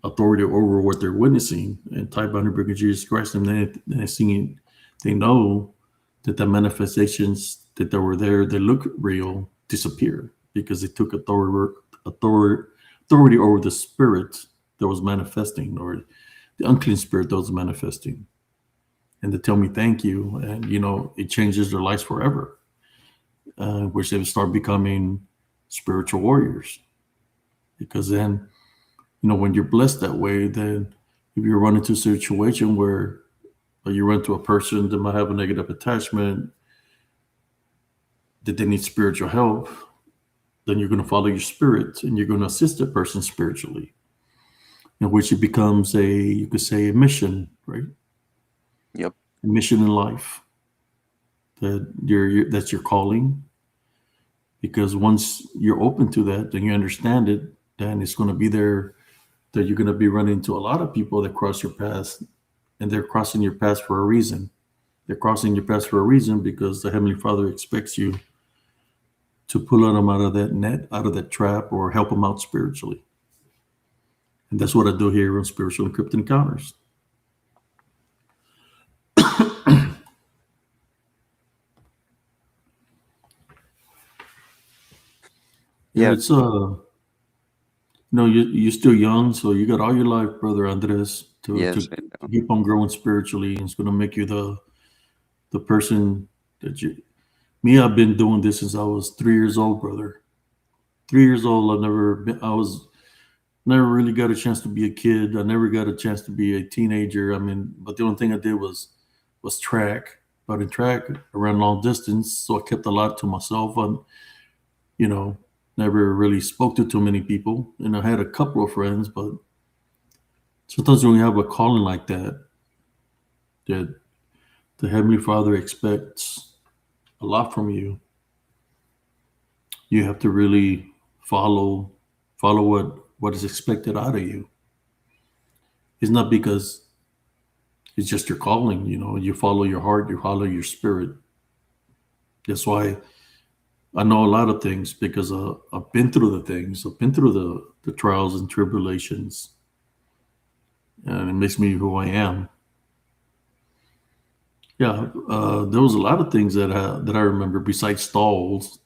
authority over what they're witnessing and type under Brick of Jesus Christ, and then they know that the manifestations that they were there, they look real, disappear because they took authority over the spirit that was manifesting, or the unclean spirit that was manifesting. And they tell me thank you, and it changes their lives forever, which they start becoming spiritual warriors. Because then, when you're blessed that way, then if you run into a situation where you run to a person that might have a negative attachment, that they need spiritual help, then you're going to follow your spirit and you're going to assist the person spiritually, in which it becomes you could say a mission, right?
Yep.
A mission in life, that's your calling. Because once you're open to that, then you understand it, then it's going to be there, that you're going to be running into a lot of people that cross your path, and they're crossing your path for a reason. They're crossing your path for a reason because the Heavenly Father expects you to pull them out of that net, out of that trap, or help them out spiritually. And that's what I do here on Spiritual Encrypted Encounters.
Yeah.
It's you're still young, so you got all your life, Brother Andres,
Yes,
to keep on growing spiritually, and it's going to make you the person that you. Me, I've been doing this since I was 3 years old, brother. 3 years old. I never really got a chance to be a kid. I never got a chance to be a teenager. But the only thing I did was track. But in track, I ran long distance, so I kept a lot to myself. And never really spoke to too many people. And I had a couple of friends, but sometimes when you have a calling like that the Heavenly Father expects a lot from you, you have to really follow what is expected out of you. It's not because it's just your calling, you follow your heart, you follow your spirit. That's why I know a lot of things, because I've been through the things. I've been through the trials and tribulations, and it makes me who I am. Yeah, there was a lot of things that I remember besides stalls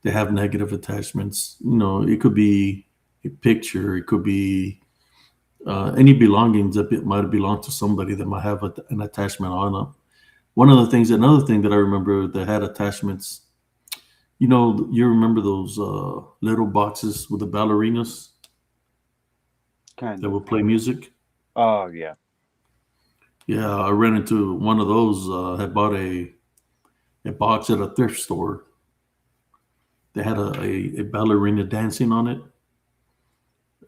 that have negative attachments. It could be a picture, it could be any belongings that might have belonged to somebody that might have an attachment on them. Another thing that I remember that had attachments. You remember those little boxes with the ballerinas
kind
that
of.
would play music?
Oh, yeah.
Yeah, I ran into one of those. I had bought a box at a thrift store. They had a ballerina dancing on it,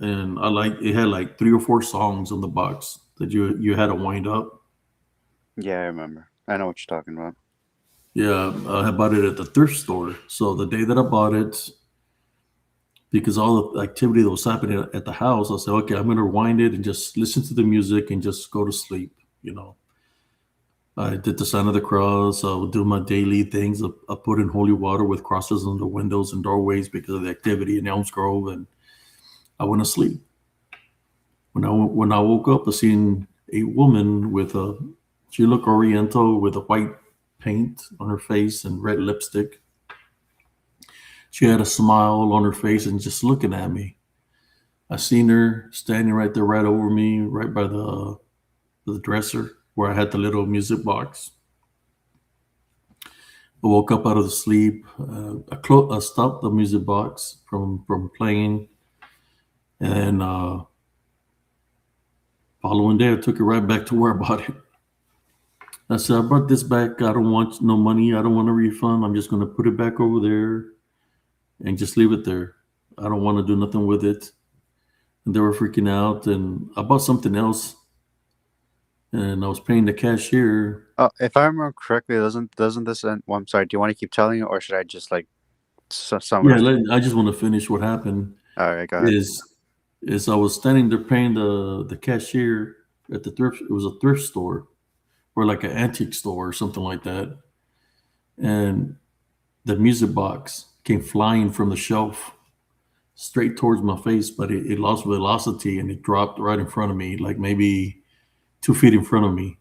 and it had like 3 or 4 songs on the box that you had to wind up.
Yeah, I remember. I know what you're talking about.
Yeah, I had bought it at the thrift store. So the day that I bought it, because all the activity that was happening at the house, I said, okay, I'm going to wind it and just listen to the music and just go to sleep. I did the sign of the cross. I would do my daily things. I put in holy water with crosses on the windows and doorways because of the activity in Elms Grove, and I went to sleep. When I woke up, I seen a woman she looked Oriental with a white paint on her face and red lipstick. She had a smile on her face and just looking at me. I seen her standing right there, right over me, right by the dresser where I had the little music box. I woke up out of the sleep. I stopped the music box from playing, and following day, I took it right back to where I bought it. I said, I brought this back. I don't want no money. I don't want a refund. I'm just going to put it back over there and just leave it there. I don't want to do nothing with it. And they were freaking out. And I bought something else, and I was paying the cashier.
Oh, if I remember correctly, doesn't this end? Well, I'm sorry. Do you want to keep telling it, or should I just like sum it
Yeah,
up?
I just want to finish what happened.
All right, go ahead.
Is I was standing there paying the cashier at the thrift. It was a thrift store or like an antique store or something like that. And the music box came flying from the shelf straight towards my face, but it lost velocity and it dropped right in front of me, like maybe 2 feet in front of me.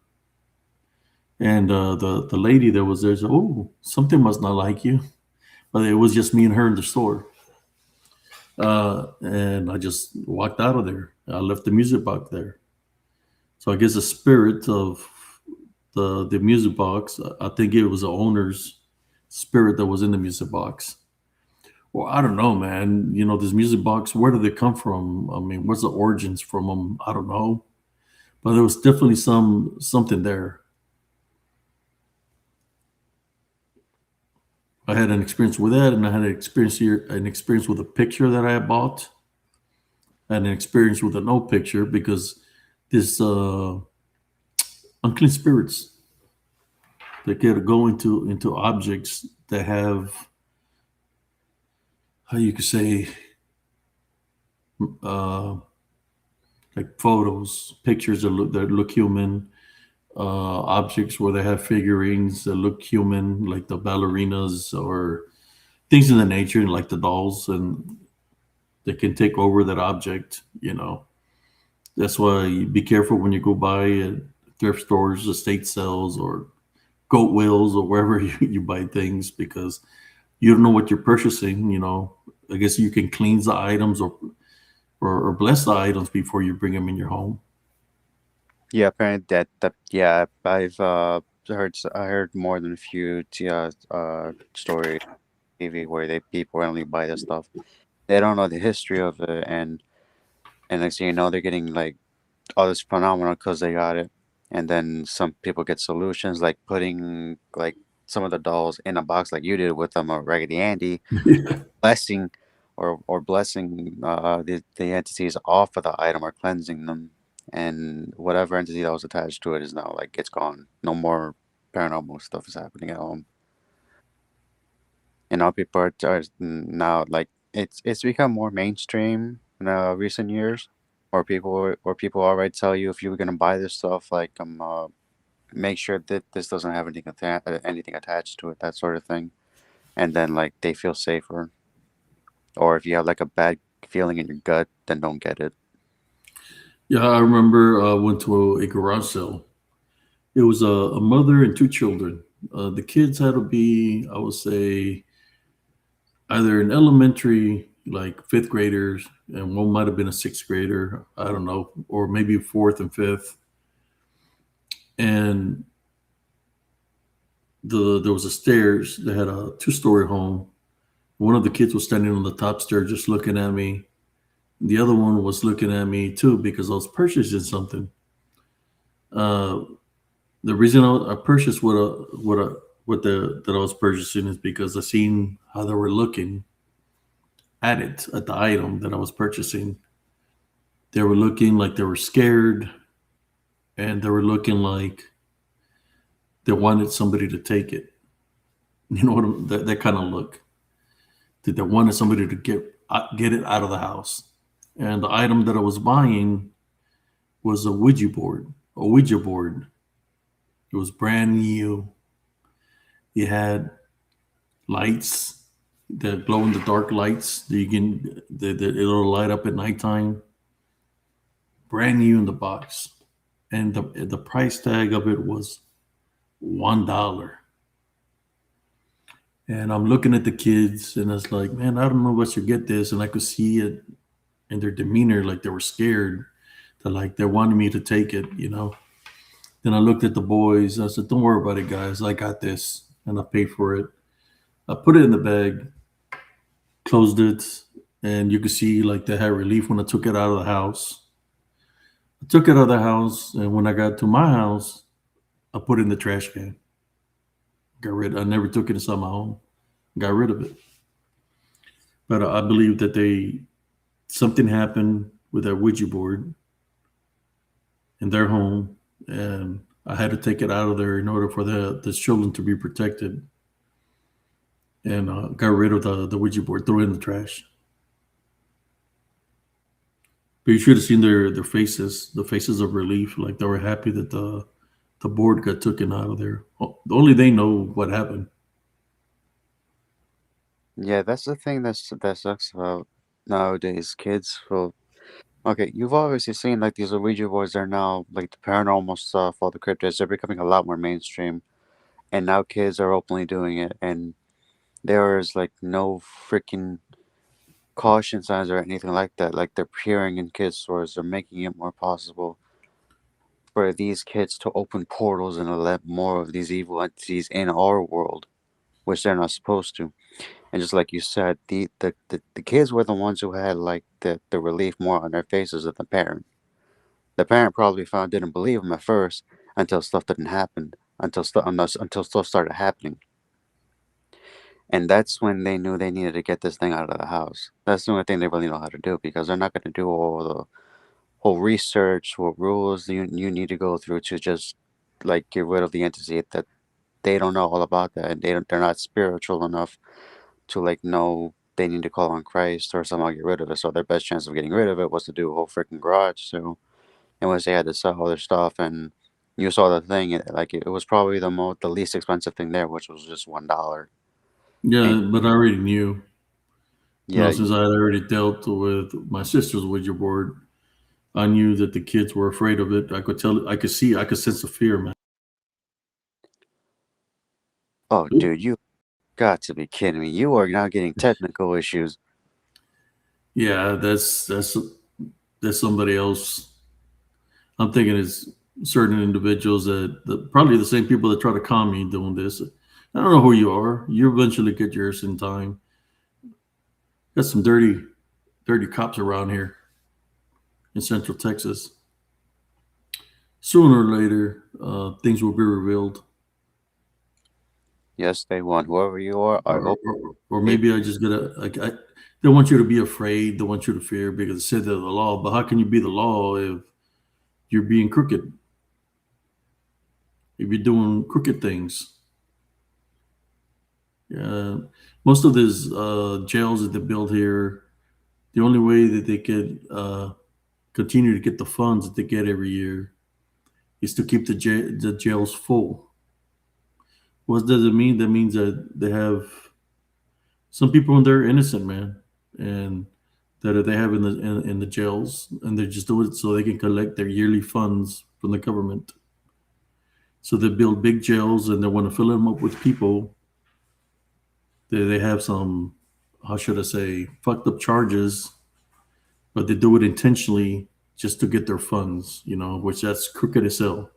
And the lady that was there said, "Oh, something must not like you," but it was just me and her in the store. And I just walked out of there. I left the music box there. So I guess the spirit of the music box, I think it was the owner's spirit that was in the music box. Well, I don't know, man. You know, this music box, where did they come from? I mean, what's the origins from them? I don't know. But there was definitely something there. I had an experience with that, and I had an experience with a picture that I had bought, and an experience with a no picture because this unclean spirits that get go into objects that have, how you could say, uh, like photos, pictures that look human, objects where they have figurines that look human, like the ballerinas or things in the nature, like the dolls, and they can take over that object. That's why you be careful when you go by at thrift stores, estate sales, or goat wheels, or wherever you buy things, because you don't know what you're purchasing. I guess you can cleanse the items or bless the items before you bring them in your home.
Yeah, apparently that yeah, I've I heard more than a few story TV where people randomly buy this stuff. They don't know the history of it, and next thing you know, they're getting like all this phenomenon because they got it. And then some people get solutions like putting like some of the dolls in a box like you did with them, a Raggedy Andy, blessing or blessing the entities off of the item or cleansing them, and whatever entity that was attached to it is now like it's gone. No more paranormal stuff is happening at home. And now people are now like it's become more mainstream in recent years, or people already tell you if you're gonna buy this stuff, like make sure that this doesn't have anything attached to it, that sort of thing, and then like they feel safer. Or if you have like a bad feeling in your gut, then don't get it.
Yeah, I remember I went to a garage sale. It was a mother and two children. The kids had to be, I would say, either in elementary, like fifth graders, and one might have been a sixth grader. I don't know, or maybe fourth and fifth. And there was a stairs. They had a two-story home. One of the kids was standing on the top stair, just looking at me. The other one was looking at me too because I was purchasing something. Uh, the reason I purchased that I was purchasing is because I seen how they were looking at the item that I was purchasing. They were looking like they were scared, and they were looking like they wanted somebody to take it. You know that kind of look. That they wanted somebody to get it out of the house. And the item that I was buying was a Ouija board. A Ouija board. It was brand new. It had lights, the glow in the dark lights that you can that it'll light up at nighttime. Brand new in the box, and the price tag of it was $1. And I'm looking at the kids, and I was like, man, I don't know if I should get this. And I could see it in their demeanor, like they were scared. They wanted me to take it. Then I looked at the boys. I said, don't worry about it, guys. I got this. And I paid for it. I put it in the bag, closed it, and you could see like they had relief when I took it out of the house. I took it out of the house, and when I got to my house, I put it in the trash can. I never took it inside my home. Got rid of it. but I believe that something happened with that Ouija board in their home, and I had to take it out of there in order for the children to be protected, and got rid of the Ouija board, threw it in the trash. But you should have seen their faces, the faces of relief, like they were happy that the board got taken out of there. Only they know what happened.
Yeah, that's the thing that sucks about nowadays. Kids will. Okay, you've obviously seen like these Ouija boards are now like the paranormal stuff, all the cryptids, they're becoming a lot more mainstream, and now kids are openly doing it, and there is like no freaking caution signs or anything like that. Like they're appearing in kids' stores, they're making it more possible for these kids to open portals and let more of these evil entities in our world, which they're not supposed to. And just like you said, the kids were the ones who had like the relief more on their faces than the parent. The parent probably found didn't believe him at first until stuff didn't happen, until stuff started happening, and that's when they knew they needed to get this thing out of the house. That's the only thing they really know how to do because they're not going to do all the whole research, what rules you need to go through to just like get rid of the entity that they don't know all about that, and they're not spiritual enough to like know they need to call on Christ or somehow get rid of it. So their best chance of getting rid of it was to do a whole freaking garage. So and once they had to sell all their stuff, and you saw the thing, it was probably the least expensive thing there, which was just $1. And
Yeah, but I already knew.
yeah,
Since I had already dealt with my sister's Ouija board, I knew that the kids were afraid of it. I could tell, I could see, I could sense the fear, man.
oh dude, you got to be kidding me! You are now getting technical issues.
Yeah, that's somebody else. I'm thinking it's certain individuals that probably the same people that try to con me doing this. I don't know who you are. You eventually get yours in time. Got some dirty cops around here in Central Texas. Sooner or later, things will be revealed.
Yes, they won. Whoever you are, I
or,
hope.
or maybe I just gotta like they want you to be afraid, they want you to fear because it said they're the law. But how can you be the law if you're being crooked? If you're doing crooked things, yeah. Most of these jails that they build here, the only way that they could continue to get the funds that they get every year is to keep the jails full. What does it mean? That means that they have some people in there innocent, man, and that they have in the jails, and they just do it so they can collect their yearly funds from the government. So they build big jails, and they want to fill them up with people. They have some, how should I say, fucked up charges, but they do it intentionally just to get their funds. Which that's crooked as hell.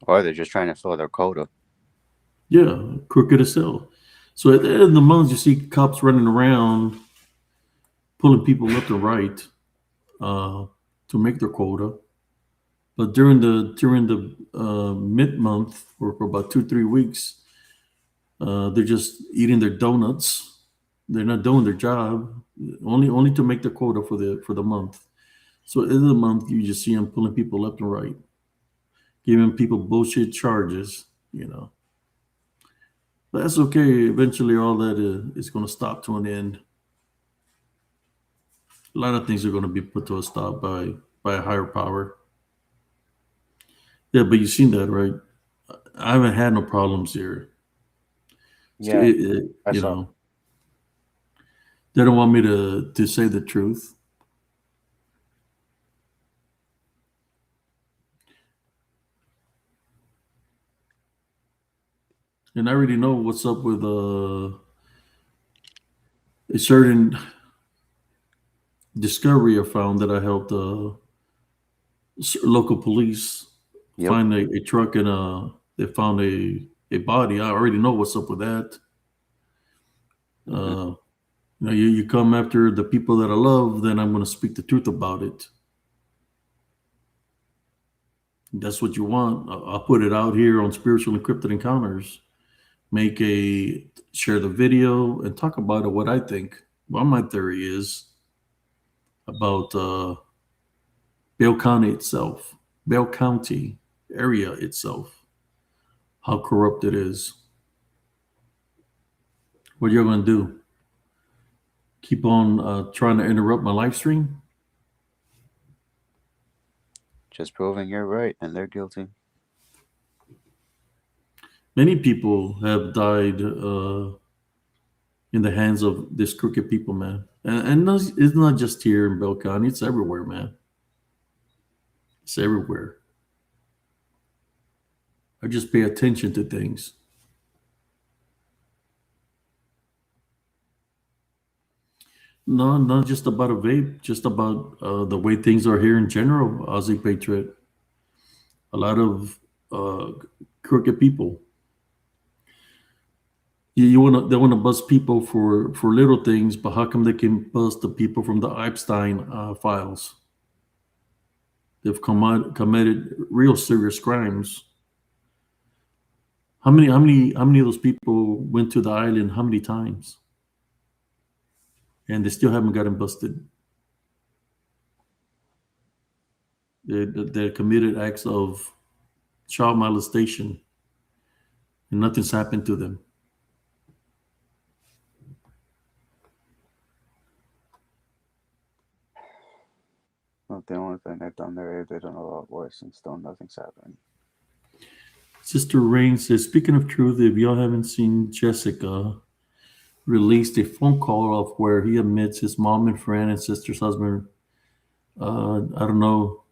Or they're just trying to fill their quota.
Yeah, crooked as hell. So at the end of the month, you see cops running around pulling people left and right to make their quota. But during the mid month, or for about 2-3 weeks, they're just eating their donuts. They're not doing their job, only to make the quota for the month. So at the end of the month, you just see them pulling people left and right, giving people bullshit charges. But that's okay. Eventually, all that is going to stop to an end. A lot of things are going to be put to a stop by a higher power. Yeah, but you've seen that, right? I haven't had no problems here.
Yeah, I
You
saw.
know, they don't want me to say the truth. And I already know what's up with a certain discovery I found that I helped local police
Yep.
find a truck, and they found a body. I already know what's up with that.
Hmm.
Uh, you come after the people that I love, then I'm going to speak the truth about it. That's what you want. I'll put it out here on Spiritual Encrypted Encounters. Share the video and talk about it, what I think. Well, my theory is about Bell County itself, Bell County area itself, how corrupt it is. What you're going to do? Keep on trying to interrupt my live stream?
Just proving you're right and they're guilty.
Many people have died in the hands of this crooked people, man. And it's not just here in Bell County, it's everywhere, man. It's everywhere. I just pay attention to things. No, not just about a vape, just about the way things are here in general, Aussie Patriot. A lot of crooked people. They want to bust people for little things, but how come they can bust the people from the Epstein files? They've committed real serious crimes. How many of those people went to the island? How many times? And they still haven't gotten busted. They committed acts of child molestation, and nothing's happened to them.
Not the only thing they've done there is they've done a lot worse and still nothing's happening.
Sister Rain says, speaking of truth, if y'all haven't seen Jessica, released a phone call of where he admits his mom and friend and sister's husband. I don't know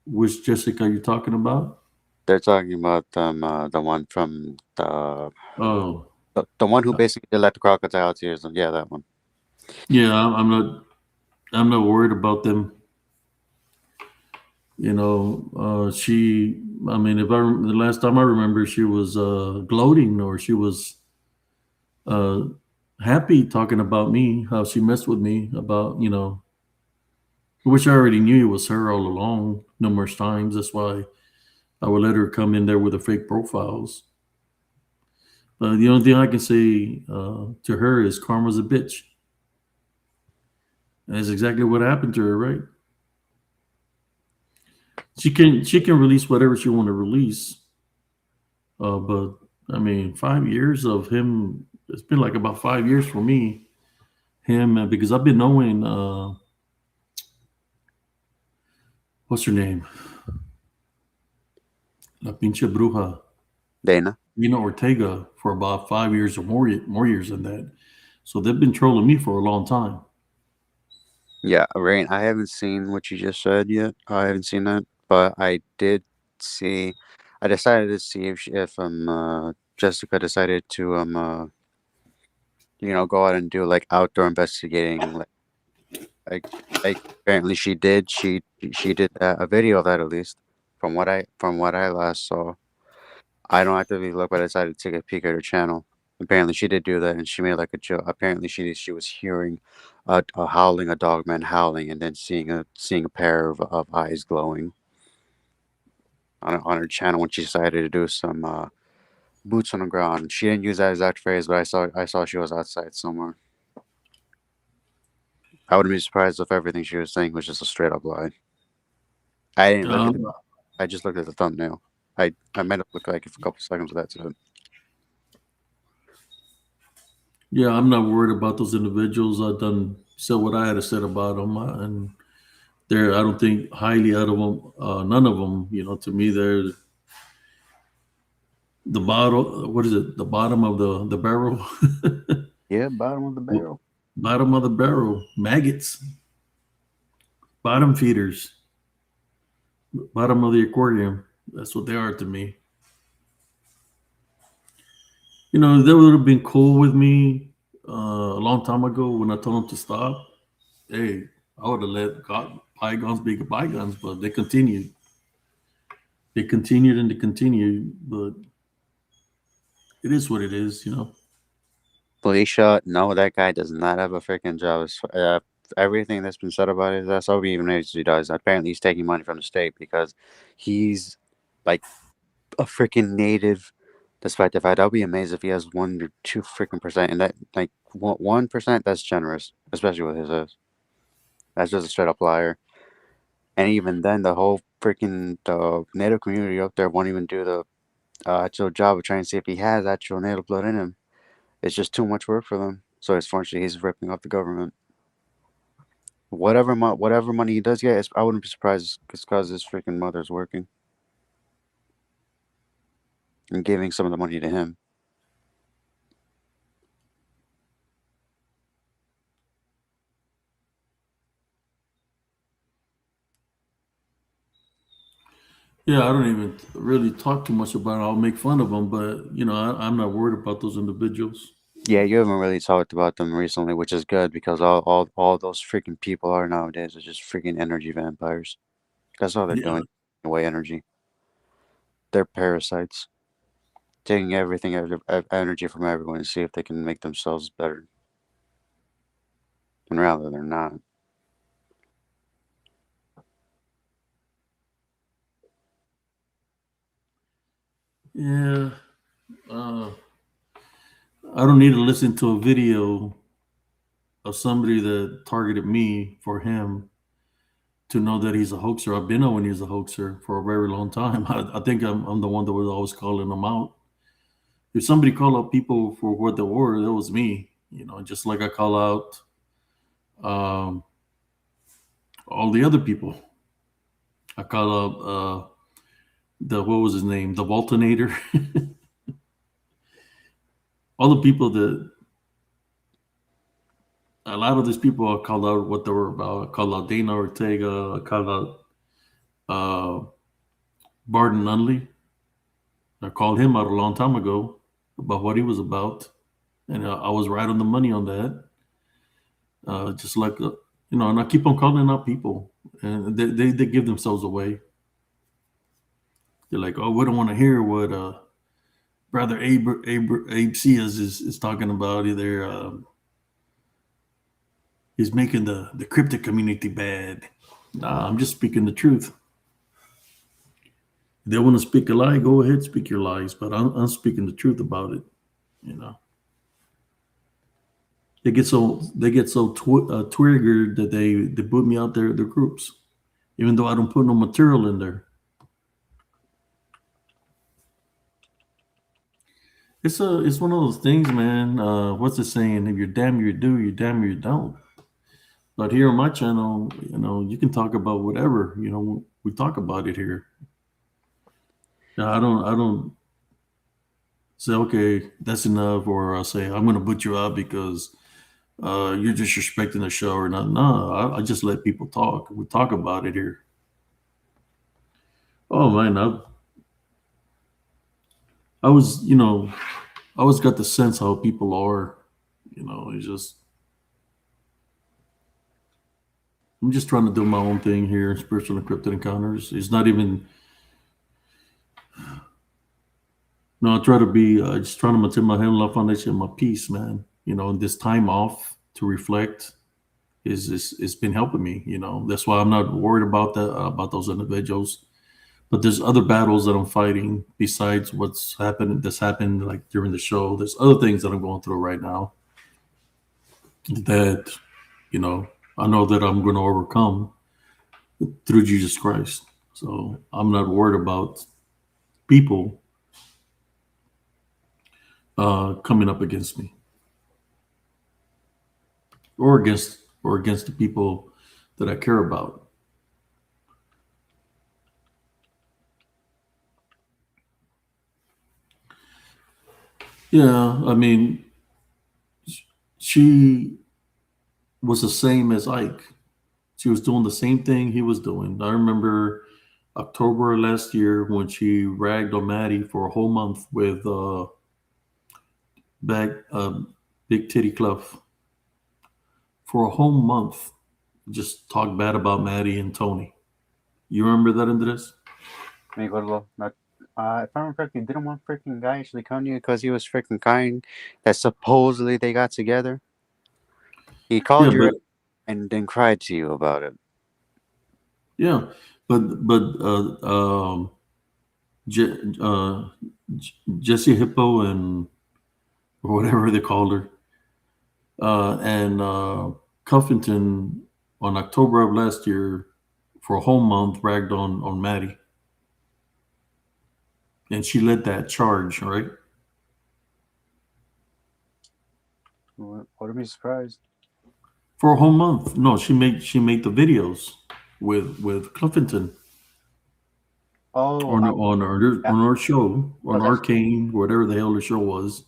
which Jessica you're talking about.
They're talking about the one from
Oh,
the one who basically let the crocodile tears them. Yeah, that one.
yeah, I'm not worried about them. You know, I mean, the last time I remember, she was gloating, or she was happy talking about me, how she messed with me about, which I already knew it was her all along, numerous times. That's why I would let her come in there with the fake profiles. The only thing I can say to her is karma's a bitch. And that's exactly what happened to her, right? She can release whatever she want to release. But I mean, 5 years of him, it's been like about 5 years for me, him, because I've been knowing, what's her name? La pinche bruja.
Dana.
Ortega, for about 5 years or more years than that. So they've been trolling me for a long time.
Yeah, Rain, I haven't seen what you just said yet. I haven't seen that, but I did see. I decided to see if Jessica decided to go out and do like outdoor investigating. Like apparently she did. She did a video of that, at least from what I last saw. I don't actively look, but I decided to take a peek at her channel. Apparently she did do that, and she made like a joke. Apparently she was hearing a dog man howling, and then seeing a pair of eyes glowing on her channel when she decided to do some boots on the ground. She didn't use that exact phrase, but I saw she was outside somewhere. I wouldn't be surprised if everything she was saying was just a straight up lie. I didn't look at it. I just looked at the thumbnail. I might have looked like it for a couple seconds, but that's it.
Yeah, I'm not worried about those individuals. I've said what I had to say about them, and I don't think highly out of them. None of them, to me, they're the bottom. What is it? The bottom of the barrel.
Yeah, bottom of the barrel.
Bottom of the barrel. Maggots. Bottom feeders. Bottom of the aquarium. That's what they are to me. They would have been cool with me a long time ago when I told them to stop. Hey, I would have let bygones be bygones, but they continued. They continued and they continued, but it is what it is,
Felicia, no, that guy does not have a freaking job. Everything that's been said about his SOB, even if he does, apparently he's taking money from the state because he's like a freaking native Despite the fact, I'll be amazed if he has 1 or 2 freaking %, and that like 1%. That's generous, especially with his ass. That's just a straight up liar. And even then, the whole freaking the native community up there won't even do the actual job of trying to see if he has actual native blood in him. It's just too much work for them. So unfortunately, he's ripping off the government. Whatever money he does get, I wouldn't be surprised it's because his freaking mother's working and giving some of the money to him.
Yeah, I don't even really talk too much about it. I'll make fun of them, but you know, I'm not worried about those individuals.
Yeah, you haven't really talked about them recently, which is good because all those freaking people are nowadays are just freaking energy vampires. That's all they're
Yeah,
doing, away energy. They're parasites, taking everything energy from everyone to see if they can make themselves better. And rather, they're not.
yeah. Uh, I don't need to listen to a video of somebody that targeted me for him to know that he's a hoaxer. I've been knowing he's a hoaxer for a very long time. I think I'm the one that was always calling him out. If somebody called out people for what they were, that was me. You know, just like I call out um, all the other people. I call out the what was his name, the Voltonator. All the people that a lot of these people I called out what they were about. I called out Dana Ortega. I called out uh, Barton Nunley. I called him out a long time ago about what he was about, and I was right on the money on that. Just like you know, and I keep on calling out people, and they give themselves away. They're like, "Oh, we don't want to hear what Brother Abe Sears is talking about. Either he's making the cryptic community bad." Nah, I'm just speaking the truth. If they want to speak a lie, go ahead, speak your lies. But I'm speaking the truth about it. You know, they get so triggered that they put me out their groups, even though I don't put no material in there. It's one of those things, man. What's the saying? If you're damn you do, you're damn you don't. But here on my channel, you know, you can talk about whatever. You know, we talk about it here. Now, I don't say okay, that's enough, or I'll say I'm going to put you out because you're just respecting the show or not. No, I just let people talk. We talk about it here. Oh man, I was, you know, I always got the sense how people are. You know, it's just I'm just trying to do my own thing here in spiritual encrypted encounters. It's not even. No, I try to be just trying to maintain my heavenly love foundation, my peace, man. You know, and this time off to reflect is it's been helping me. You know, that's why I'm not worried about that about those individuals. But there's other battles that I'm fighting besides what's happened. That's happened like during the show. There's other things that I'm going through right now that you know I know that I'm going to overcome through Jesus Christ. So I'm not worried about people coming up against me or against the people that I care about. Yeah, I mean, she was the same as Ike. She was doing the same thing he was doing. I remember October last year when she ragged on Maddie for a whole month with back Big Titty Cluff for a whole month. Just talked bad about Maddie and Tony. You remember that, Andres?
Me gordo. If I remember correctly, didn't one freaking guy actually come to you because he was freaking kind that supposedly they got together? He
Yeah,
called you
but
and then cried to you about it.
yeah, but Je, uh, Jesse Hippo and or whatever they called her, and Cuffington on October of last year for a whole month ragged on Maddie, and she led that charge, right?
Wouldn't be surprised.
For a whole month. No, she made the videos with Cuffington
Oh,
on our show
oh,
on
that's
Arcane, whatever the hell the show was.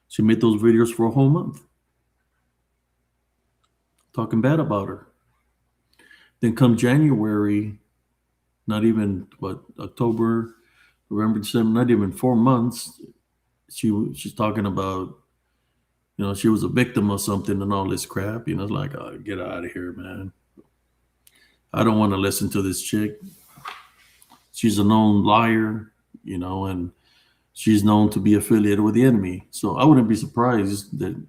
She made those videos for a whole month, talking bad about her. Then come January, not even what October, November, December, not even 4 months. She's talking about she was a victim of something and all this crap. It's like, oh, get out of here, man. I don't want to listen to this chick. She's a known liar, and she's known to be affiliated with the enemy. So I wouldn't be surprised that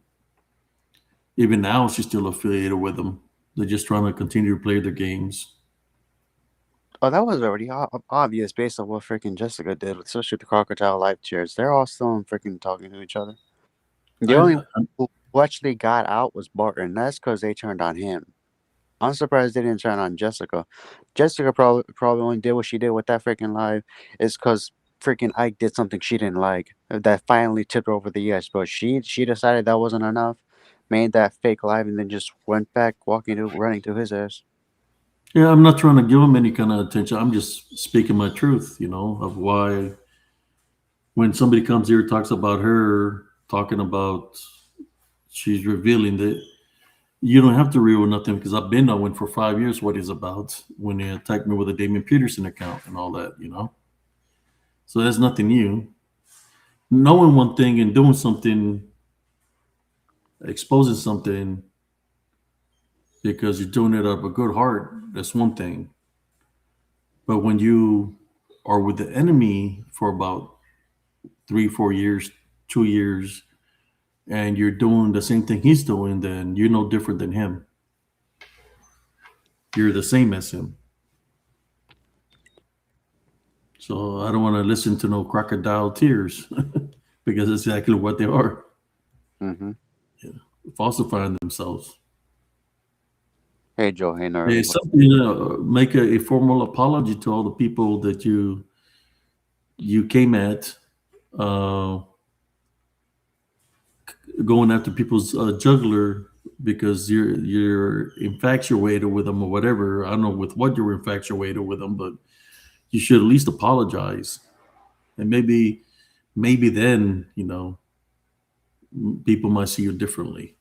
even now she's still affiliated with them. They're just trying to continue to play their games.
Oh, that was already obvious based on what freaking Jessica did, especially with the crocodile life chairs. They're all still freaking talking to each other. The only
I,
one who actually got out was Barton. That's because they turned on him. I'm surprised they didn't turn on Jessica. Jessica probably only did what she did with that freaking live is because freaking Ike did something she didn't like that finally tipped her over the edge. But she decided that wasn't enough, made that fake live, and then just went back running to his ass.
yeah, I'm not trying to give them any kind of attention. I'm just speaking my truth, of why when somebody comes here talks about her talking about she's revealing that you don't have to reveal nothing because I've been knowing for 5 years what he's about when they attacked me with a Damian Peterson account and all that. So that's nothing new. Knowing one thing and doing something, exposing something because you're doing it out of a good heart, that's one thing. But when you are with the enemy for about 3, 4 years, 2 years, and you're doing the same thing he's doing, then you're no different than him. You're the same as him. So I don't want to listen to no crocodile tears because that's exactly what they are,
Mm-hmm.
falsifying themselves.
Hey, Joe. Hey,
Hey,
Gnarly.
something make a formal apology to all the people that you came at uh, going after people's juggler because you're infatuated with them or whatever. I don't know with what you're infatuated with them, but you should at least apologize, and maybe then people might see you differently.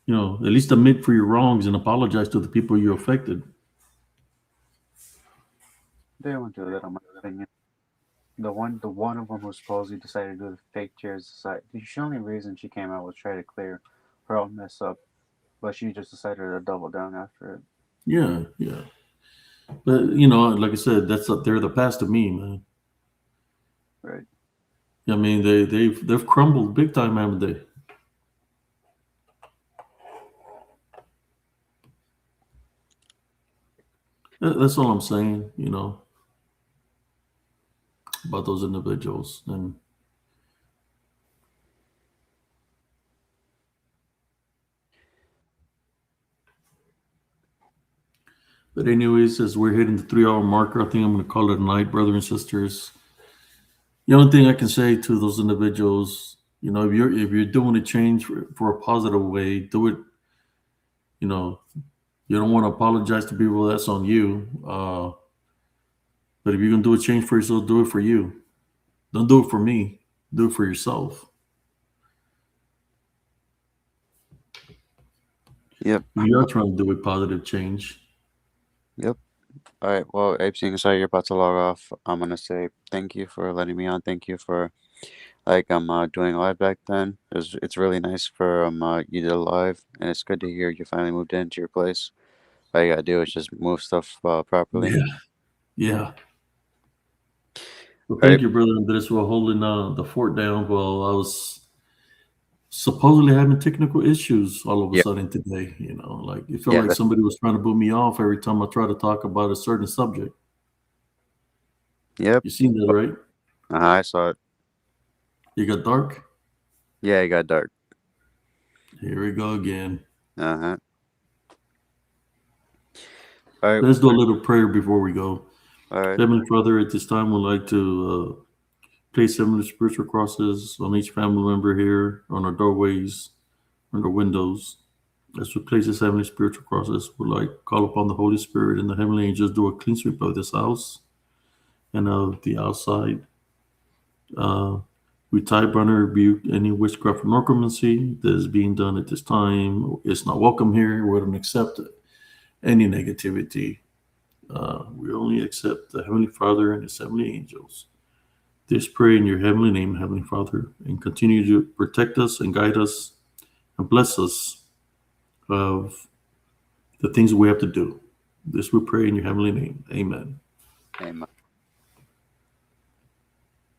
At least admit for your wrongs and apologize to the people you affected.
They don't do that, in my opinion. The one of them who supposedly decided to do the fake chairs aside, the only reason she came out was try to clear her own mess up, but she just decided to double down after it.
Yeah, yeah. But like I said, they're the past to me, man.
Right.
I mean, they've crumbled big time, haven't they? That's all I'm saying. About those individuals. And but anyways, as we're hitting the 3 hour marker, I think I'm going to call it a night, brother and sisters. The only thing I can say to those individuals, if you're doing a change for a positive way, do it. You don't want to apologize to people. That's on you. But if you're going to do a change for yourself, do it for you. Don't do it for me. Do it for yourself.
Yep.
You are trying to do a positive change.
Yep. All right. Well, Abe, seeing as how you're about to log off, I'm gonna say thank you for letting me on. Thank you for doing a live back then. It's really nice for you did a live, and it's good to hear you finally moved into your place. All you gotta do is just move stuff properly.
Yeah. Yeah. Well,
All right.
thank you, brother Andres, for holding the fort down while I was supposedly having technical issues all of a
Yeah.
sudden today. Like it felt
Yeah.
like somebody was trying to boot me off every time I try to talk about a certain subject.
Yep.
You seen that, right?
I saw it.
It got dark.
Yeah, it got dark.
Here we go again.
Uh-huh. All right.
Let's do a little prayer before we go.
All right.
Heavenly Father, at this time, we'd like to place heavenly spiritual crosses on each family member here, on our doorways, on our windows. As we place this heavenly spiritual crosses, we'd like to call upon the Holy Spirit and the heavenly angels do a clean sweep of this house and of the outside. We tie, burn, and rebuke any witchcraft or necromancy that is being done at this time. It's not welcome here. We don't accept any negativity. We only accept the Heavenly Father and His heavenly angels. This pray in your heavenly name, Heavenly Father, and continue to protect us and guide us and bless us of the things we have to do. This we pray in your heavenly name. Amen.
Amen.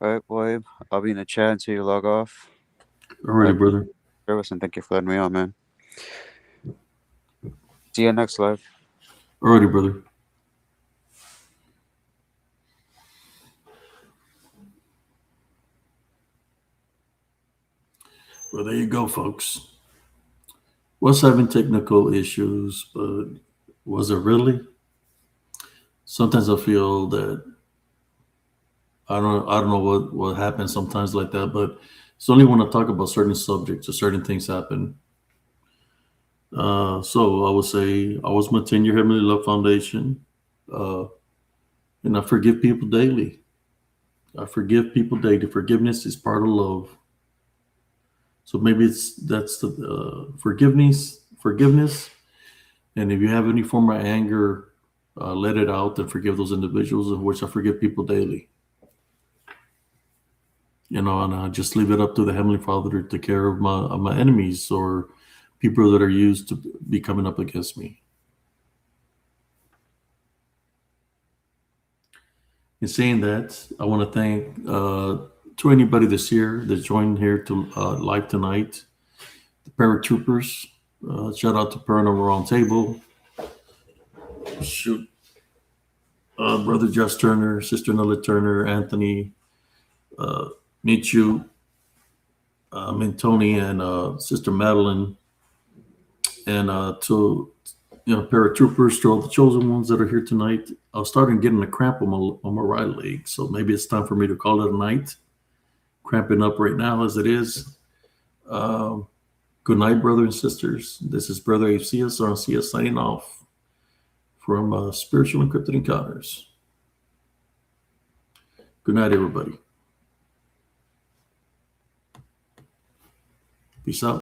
All right, William. I'll be in the chat until you log off.
All righty, brother.
Service, and thank you for letting me on, man. See you next live.
All righty, brother. Well, there you go, folks. Was having technical issues, but was it really? Sometimes I feel that I don't know what happens sometimes like that, but it's only when I talk about certain subjects or certain things happen. So I would say I was my 10-year Heavenly Love Foundation, and I forgive people daily. I forgive people daily. Forgiveness is part of love. So maybe that's the forgiveness. And if you have any form of anger, let it out and forgive those individuals, of which I forgive people daily. And I just leave it up to the Heavenly Father to take care of my enemies or people that are used to be coming up against me. In saying that, I want to thank to anybody this year that joined here to live tonight, the paratroopers. Shout out to Paranormal Roundtable. Shoot. Brother Josh Turner, Sister Nella Turner, Anthony, Michu, Mintoni, and Sister Madeline, and to paratroopers, to all the chosen ones that are here tonight. I was starting getting a cramp on my right leg, so maybe it's time for me to call it a night. Cramping up right now as it is. Good night, brothers and sisters. This is Brother HCS or CS signing off from Spiritual Encrypted Encounters. Good night, everybody. Peace out.